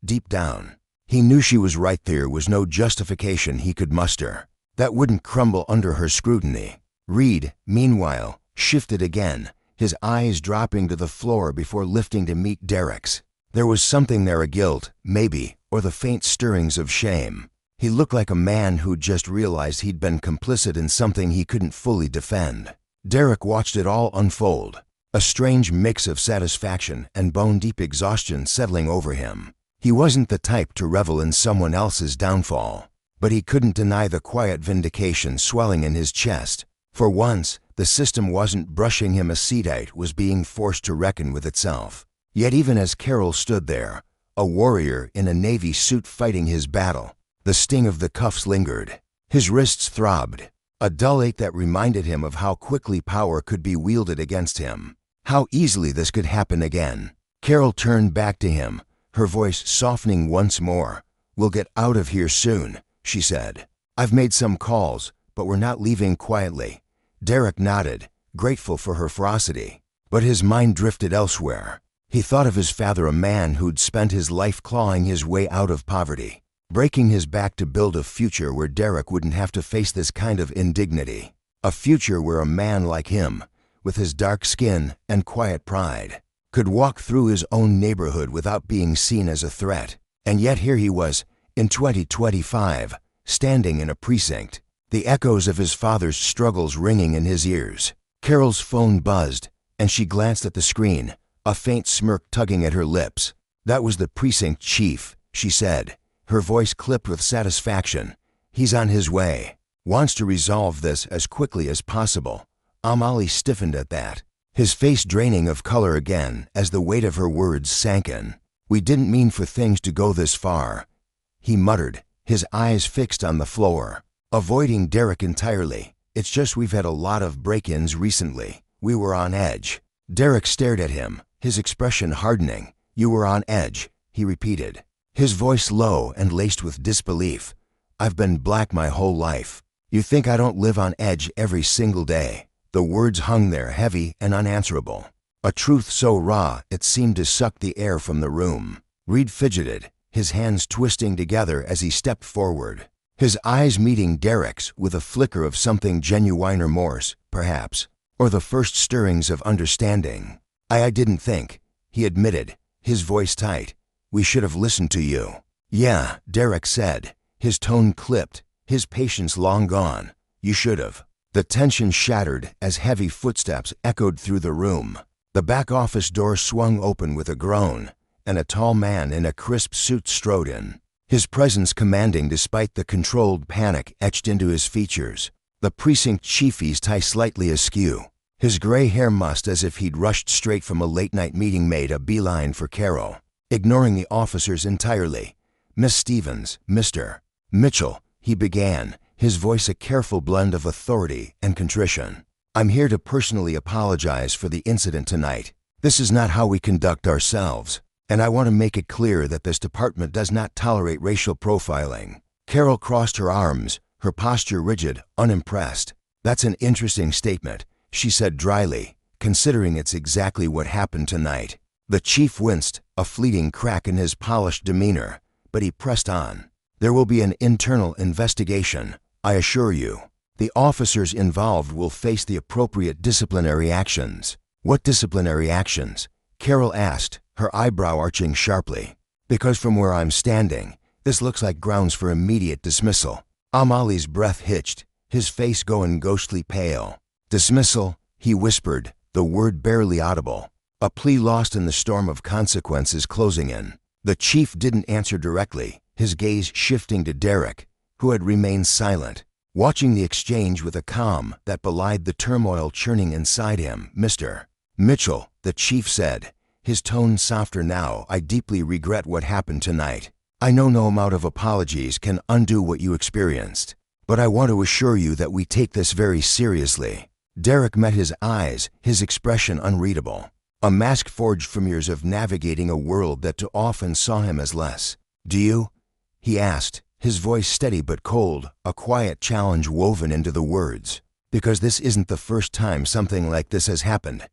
Deep down, he knew she was right. There was no justification he could muster that wouldn't crumble under her scrutiny. Reed, meanwhile, shifted again, his eyes dropping to the floor before lifting to meet Derek's. There was something there, a guilt, maybe, or the faint stirrings of shame. He looked like a man who'd just realized he'd been complicit in something he couldn't fully defend. Derek watched it all unfold, a strange mix of satisfaction and bone-deep exhaustion settling over him. He wasn't the type to revel in someone else's downfall, but he couldn't deny the quiet vindication swelling in his chest. For once, the system wasn't brushing him aside, it was being forced to reckon with itself. Yet even as Carol stood there, a warrior in a navy suit fighting his battle, the sting of the cuffs lingered. His wrists throbbed, a dull ache that reminded him of how quickly power could be wielded against him, how easily this could happen again. Carol turned back to him, her voice softening once more. "We'll get out of here soon," she said. "I've made some calls, but we're not leaving quietly." Derek nodded, grateful for her ferocity, but his mind drifted elsewhere. He thought of his father, a man who'd spent his life clawing his way out of poverty, breaking his back to build a future where Derek wouldn't have to face this kind of indignity. A future where a man like him, with his dark skin and quiet pride, could walk through his own neighborhood without being seen as a threat. And yet here he was, in 2025, standing in a precinct, the echoes of his father's struggles ringing in his ears. Carol's phone buzzed, and she glanced at the screen, a faint smirk tugging at her lips. "That was the precinct chief," she said, her voice clipped with satisfaction. "He's on his way. Wants to resolve this as quickly as possible." Amali stiffened at that, his face draining of color again as the weight of her words sank in. "We didn't mean for things to go this far," he muttered, his eyes fixed on the floor, avoiding Derek entirely. "It's just we've had a lot of break-ins recently. We were on edge." Derek stared at him, his expression hardening. "You were on edge," he repeated, his voice low and laced with disbelief. "I've been black my whole life. You think I don't live on edge every single day?" The words hung there heavy and unanswerable, a truth so raw it seemed to suck the air from the room. Reed fidgeted, his hands twisting together as he stepped forward, his eyes meeting Derek's with a flicker of something genuine remorse, perhaps, or the first stirrings of understanding. I didn't think," he admitted, his voice tight. "We should have listened to you." "Yeah," Derek said, his tone clipped, his patience long gone. "You should have." The tension shattered as heavy footsteps echoed through the room. The back office door swung open with a groan, and a tall man in a crisp suit strode in, his presence commanding despite the controlled panic etched into his features. The precinct chief's tie slightly askew, his gray hair mussed as if he'd rushed straight from a late-night meeting, made a beeline for Carol, ignoring the officers entirely. "Miss Stevens, Mr. Mitchell," he began, his voice a careful blend of authority and contrition. "I'm here to personally apologize for the incident tonight. This is not how we conduct ourselves, and I want to make it clear that this department does not tolerate racial profiling." Carol crossed her arms, her posture rigid, unimpressed. "That's an interesting statement," she said dryly, "considering it's exactly what happened tonight." The chief winced, a fleeting crack in his polished demeanor, but he pressed on. "There will be an internal investigation, I assure you. The officers involved will face the appropriate disciplinary actions." "What disciplinary actions?" Carol asked, her eyebrow arching sharply. "Because from where I'm standing, this looks like grounds for immediate dismissal." Amali's breath hitched, his face going ghostly pale. "Dismissal," he whispered, the word barely audible, a plea lost in the storm of consequences closing in. The chief didn't answer directly, his gaze shifting to Derek, who had remained silent, watching the exchange with a calm that belied the turmoil churning inside him. "Mr. Mitchell," the chief said, his tone softer now, "I deeply regret what happened tonight. I know no amount of apologies can undo what you experienced, but I want to assure you that we take this very seriously." Derek met his eyes, his expression unreadable, a mask forged from years of navigating a world that too often saw him as less. "Do you?" he asked, his voice steady but cold, a quiet challenge woven into the words. "Because this isn't the first time something like this has happened."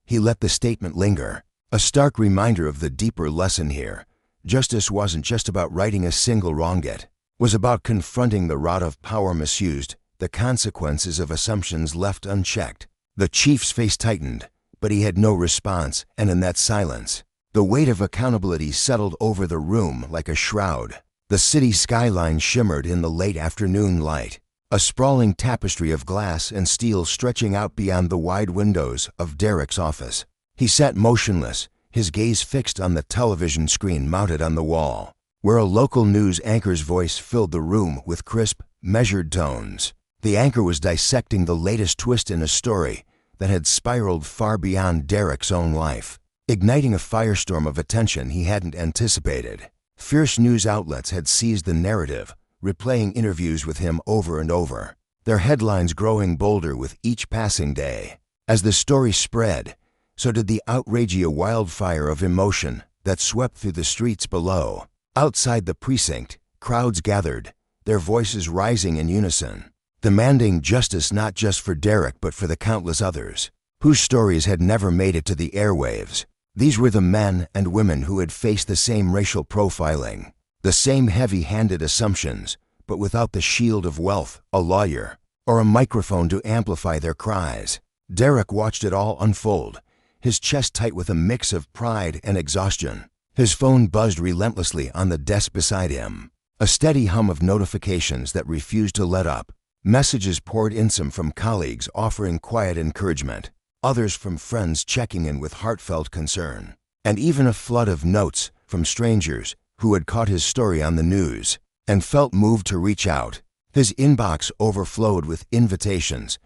He let the statement linger, a stark reminder of the deeper lesson here. Justice wasn't just about righting a single wrong, it was about confronting the rod of power misused, the consequences of assumptions left unchecked. The chief's face tightened, but he had no response, and in that silence, the weight of accountability settled over the room like a shroud. The city skyline shimmered in the late afternoon light, a sprawling tapestry of glass and steel stretching out beyond the wide windows of Derek's office. He sat motionless, his gaze fixed on the television screen mounted on the wall, where a local news anchor's voice filled the room with crisp, measured tones. The anchor was dissecting the latest twist in a story that had spiraled far beyond Derek's own life, igniting a firestorm of attention he hadn't anticipated. Fierce news outlets had seized the narrative, replaying interviews with him over and over, their headlines growing bolder with each passing day. As the story spread, so did the outragey wildfire of emotion that swept through the streets below. Outside the precinct, crowds gathered, their voices rising in unison, demanding justice not just for Derek but for the countless others whose stories had never made it to the airwaves. These were the men and women who had faced the same racial profiling, the same heavy-handed assumptions, but without the shield of wealth, a lawyer, or a microphone to amplify their cries. Derek watched it all unfold, his chest tight with a mix of pride and exhaustion. His phone buzzed relentlessly on the desk beside him, a steady hum of notifications that refused to let up. Messages poured in, some from colleagues offering quiet encouragement, others from friends checking in with heartfelt concern, and even a flood of notes from strangers who had caught his story on the news and felt moved to reach out. His inbox overflowed with invitations,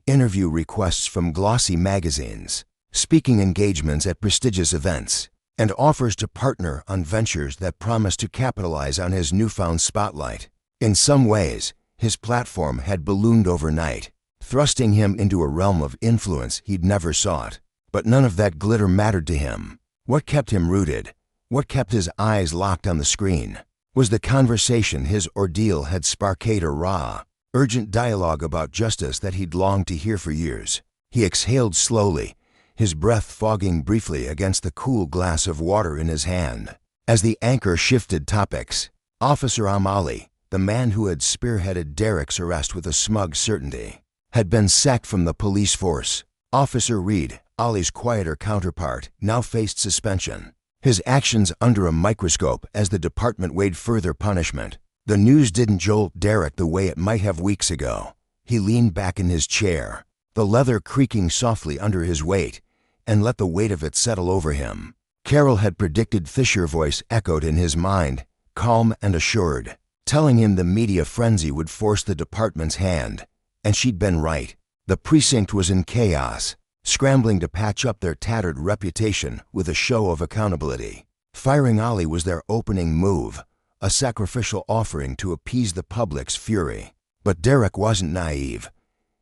interview requests from glossy magazines, speaking engagements at prestigious events, and offers to partner on ventures that promised to capitalize on his newfound spotlight. In some ways, his platform had ballooned overnight, thrusting him into a realm of influence he'd never sought. But none of that glitter mattered to him. What kept him rooted, what kept his eyes locked on the screen, was the conversation his ordeal had sparked. A raw, urgent dialogue about justice that he'd longed to hear for years. He exhaled slowly, his breath fogging briefly against the cool glass of water in his hand. As the anchor shifted topics, Officer Amali, the man who had spearheaded Derek's arrest with a smug certainty, had been sacked from the police force. Officer Reed, Ollie's quieter counterpart, now faced suspension, his actions under a microscope as the department weighed further punishment. The news didn't jolt Derek the way it might have weeks ago. He leaned back in his chair, the leather creaking softly under his weight, and let the weight of it settle over him. Carol had predicted. Fisher's voice echoed in his mind, calm and assured, telling him the media frenzy would force the department's hand. And she'd been right. The precinct was in chaos, scrambling to patch up their tattered reputation with a show of accountability. Firing Ollie was their opening move, a sacrificial offering to appease the public's fury. But Derek wasn't naive.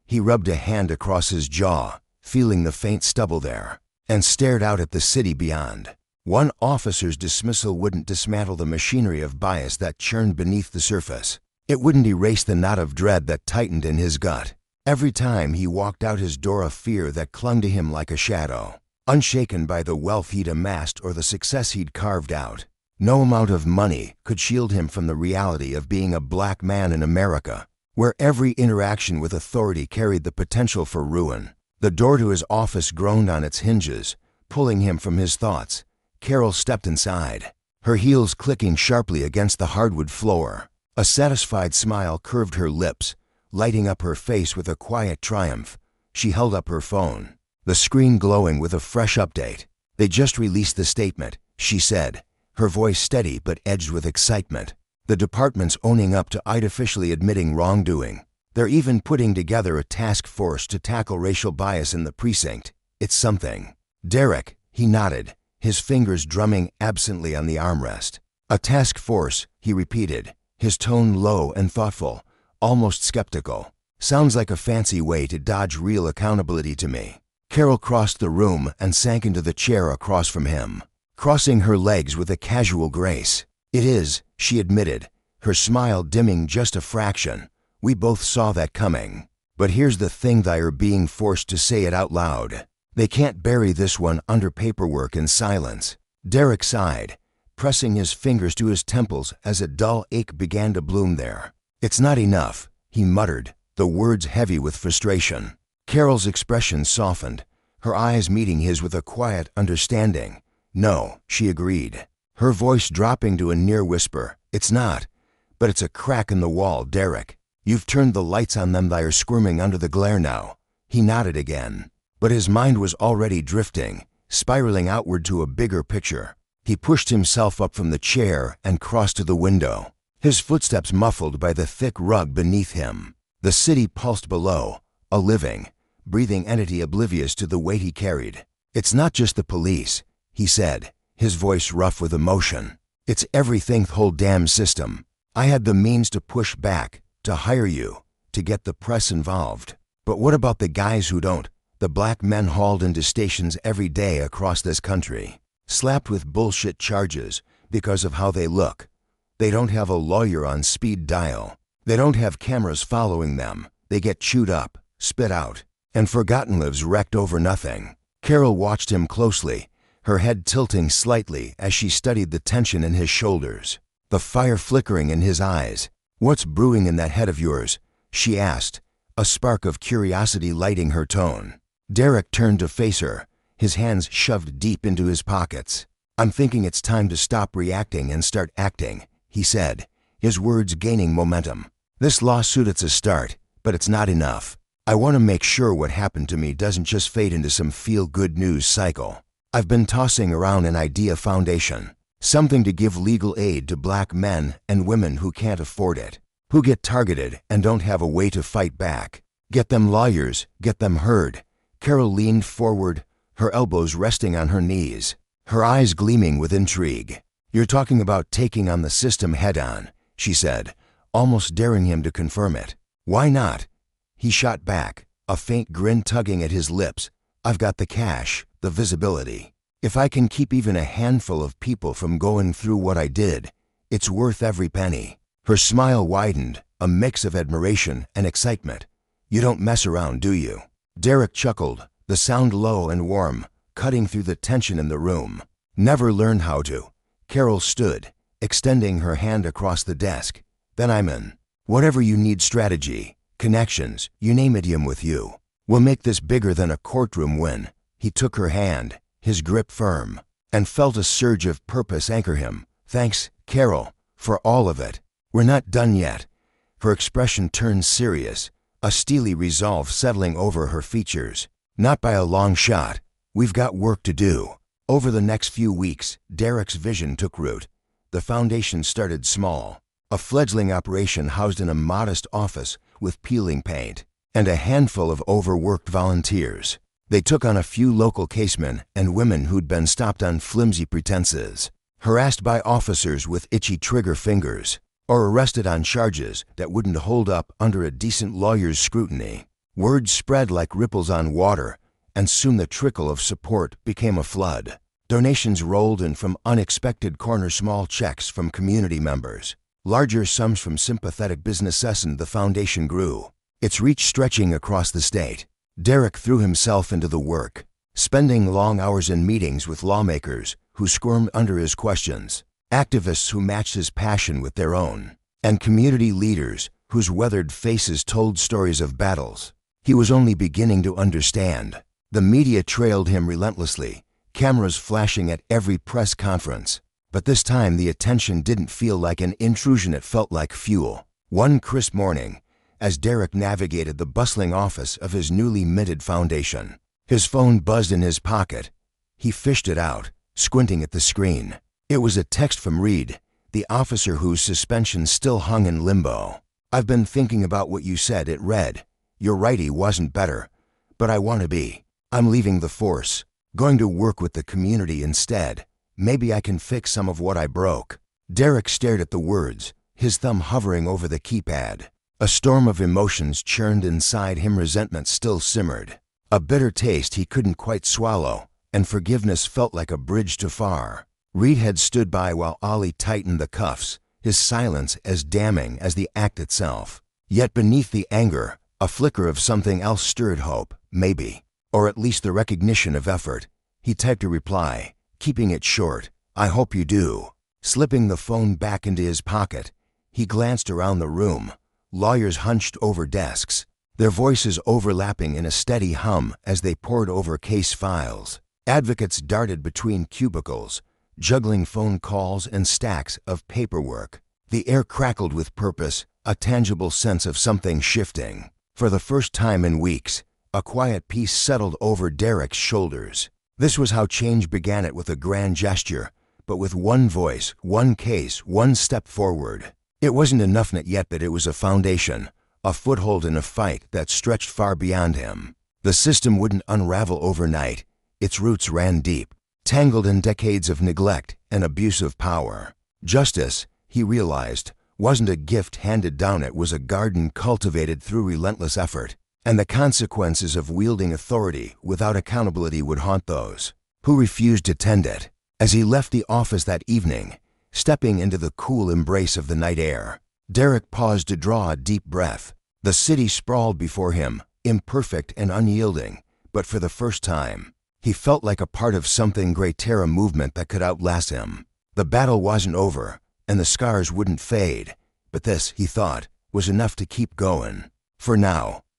He rubbed a hand across his jaw, feeling the faint stubble there, and stared out at the city beyond. One officer's dismissal wouldn't dismantle the machinery of bias that churned beneath the surface. It wouldn't erase the knot of dread that tightened in his gut. Every time he walked out his door, a fear that clung to him like a shadow, unshaken by the wealth he'd amassed or the success he'd carved out. No amount of money could shield him from the reality of being a black man in America, where every interaction with authority carried the potential for ruin. The door to his office groaned on its hinges, pulling him from his thoughts. Carol stepped inside, her heels clicking sharply against the hardwood floor. A satisfied smile curved her lips, lighting up her face with a quiet triumph. She held up her phone, the screen glowing with a fresh update. "They just released the statement," she said, her voice steady but edged with excitement. "The department's owning up to artificially admitting wrongdoing. They're even putting together a task force to tackle racial bias in the precinct. It's something." Derek, he nodded, his fingers drumming absently on the armrest. "A task force," he repeated, his tone low and thoughtful, almost skeptical. "Sounds like a fancy way to dodge real accountability to me." Carol crossed the room and sank into the chair across from him, crossing her legs with a casual grace. "It is," she admitted, her smile dimming just a fraction. "We both saw that coming. But here's the thing, they're being forced to say it out loud. They can't bury this one under paperwork in silence." Derek sighed, pressing his fingers to his temples as a dull ache began to bloom there. "It's not enough," he muttered, the words heavy with frustration. Carol's expression softened, her eyes meeting his with a quiet understanding. "No," she agreed, her voice dropping to a near whisper. "It's not. But it's a crack in the wall, Derek. You've turned the lights on them. They're squirming under the glare now." He nodded again, but his mind was already drifting, spiraling outward to a bigger picture. He pushed himself up from the chair and crossed to the window, his footsteps muffled by the thick rug beneath him. The city pulsed below, a living, breathing entity oblivious to the weight he carried. "It's not just the police," he said, his voice rough with emotion. "It's everything, the whole damn system. I had the means to push back, to hire you, to get the press involved. But what about the guys who don't? The black men hauled into stations every day across this country, slapped with bullshit charges because of how they look. They don't have a lawyer on speed dial. They don't have cameras following them. They get chewed up, spit out, and forgotten, lives wrecked over nothing." Carol watched him closely, her head tilting slightly as she studied the tension in his shoulders, the fire flickering in his eyes. "What's brewing in that head of yours?" she asked, a spark of curiosity lighting her tone. Derek turned to face her, his hands shoved deep into his pockets. "I'm thinking it's time to stop reacting and start acting," he said, his words gaining momentum. "This lawsuit, it's a start, but it's not enough. I want to make sure what happened to me doesn't just fade into some feel-good news cycle. I've been tossing around an idea foundation, Something to give legal aid to black men and women who can't afford it, who get targeted and don't have a way to fight back. Get them lawyers, get them heard. Carol leaned forward, her elbows resting on her knees, her eyes gleaming with intrigue. "You're talking about taking on the system head-on," she said, almost daring him to confirm it. "Why not?" He shot back, a faint grin tugging at his lips. "I've got the cash, the visibility. If I can keep even a handful of people from going through what I did, it's worth every penny." Her smile widened, a mix of admiration and excitement. "You don't mess around, do you?" Derek chuckled, the sound low and warm, cutting through the tension in the room. "Never learned how to." Carol stood, extending her hand across the desk. "Then I'm in. Whatever you need, strategy, connections, you name it, I'm with you. We'll make this bigger than a courtroom win." He took her hand, his grip firm, and felt a surge of purpose anchor him. "Thanks, Carol, for all of it. We're not done yet." Her expression turned serious, a steely resolve settling over her features. "Not by a long shot. We've got work to do." Over the next few weeks, Derek's vision took root. The foundation started small, a fledgling operation housed in a modest office with peeling paint and a handful of overworked volunteers. They took on a few local casemen and women who'd been stopped on flimsy pretenses, harassed by officers with itchy trigger fingers, or arrested on charges that wouldn't hold up under a decent lawyer's scrutiny. Word spread like ripples on water, and soon the trickle of support became a flood. Donations rolled in from unexpected corner small checks from community members, larger sums from sympathetic businesses, and the foundation grew, its reach stretching across the state. Derek threw himself into the work, spending long hours in meetings with lawmakers who squirmed under his questions, activists who matched his passion with their own, and community leaders whose weathered faces told stories of battles he was only beginning to understand. The media trailed him relentlessly, cameras flashing at every press conference. But this time the attention didn't feel like an intrusion, it felt like fuel. One crisp morning, as Derek navigated the bustling office of his newly minted foundation, his phone buzzed in his pocket. He fished it out, squinting at the screen. It was a text from Reed, the officer whose suspension still hung in limbo. "I've been thinking about what you said," it read. "Your righty wasn't better, but I want to be. I'm leaving the force, going to work with the community instead. Maybe I can fix some of what I broke." Derek stared at the words, his thumb hovering over the keypad. A storm of emotions churned inside him. Resentment still simmered, a bitter taste he couldn't quite swallow, and forgiveness felt like a bridge too far. Reed had stood by while Ollie tightened the cuffs, his silence as damning as the act itself. Yet beneath the anger, a flicker of something else stirred hope, maybe, or at least the recognition of effort. He typed a reply, keeping it short. "I hope you do." Slipping the phone back into his pocket, he glanced around the room. Lawyers hunched over desks, their voices overlapping in a steady hum as they pored over case files. Advocates darted between cubicles, juggling phone calls and stacks of paperwork. The air crackled with purpose, a tangible sense of something shifting. For the first time in weeks, a quiet peace settled over Derek's shoulders. This was how change began, it with a grand gesture, but with one voice, one case, one step forward. It wasn't enough yet, but it was a foundation, a foothold in a fight that stretched far beyond him. The system wouldn't unravel overnight. Its roots ran deep, tangled in decades of neglect and abuse of power. Justice, he realized, wasn't a gift handed down, it was a garden cultivated through relentless effort. And the consequences of wielding authority without accountability would haunt those who refused to tend it. As he left the office that evening, stepping into the cool embrace of the night air, Derek paused to draw a deep breath. The city sprawled before him, imperfect and unyielding, but for the first time, he felt like a part of something greater, a movement that could outlast him. The battle wasn't over, and the scars wouldn't fade, but this, he thought, was enough to keep going. For now.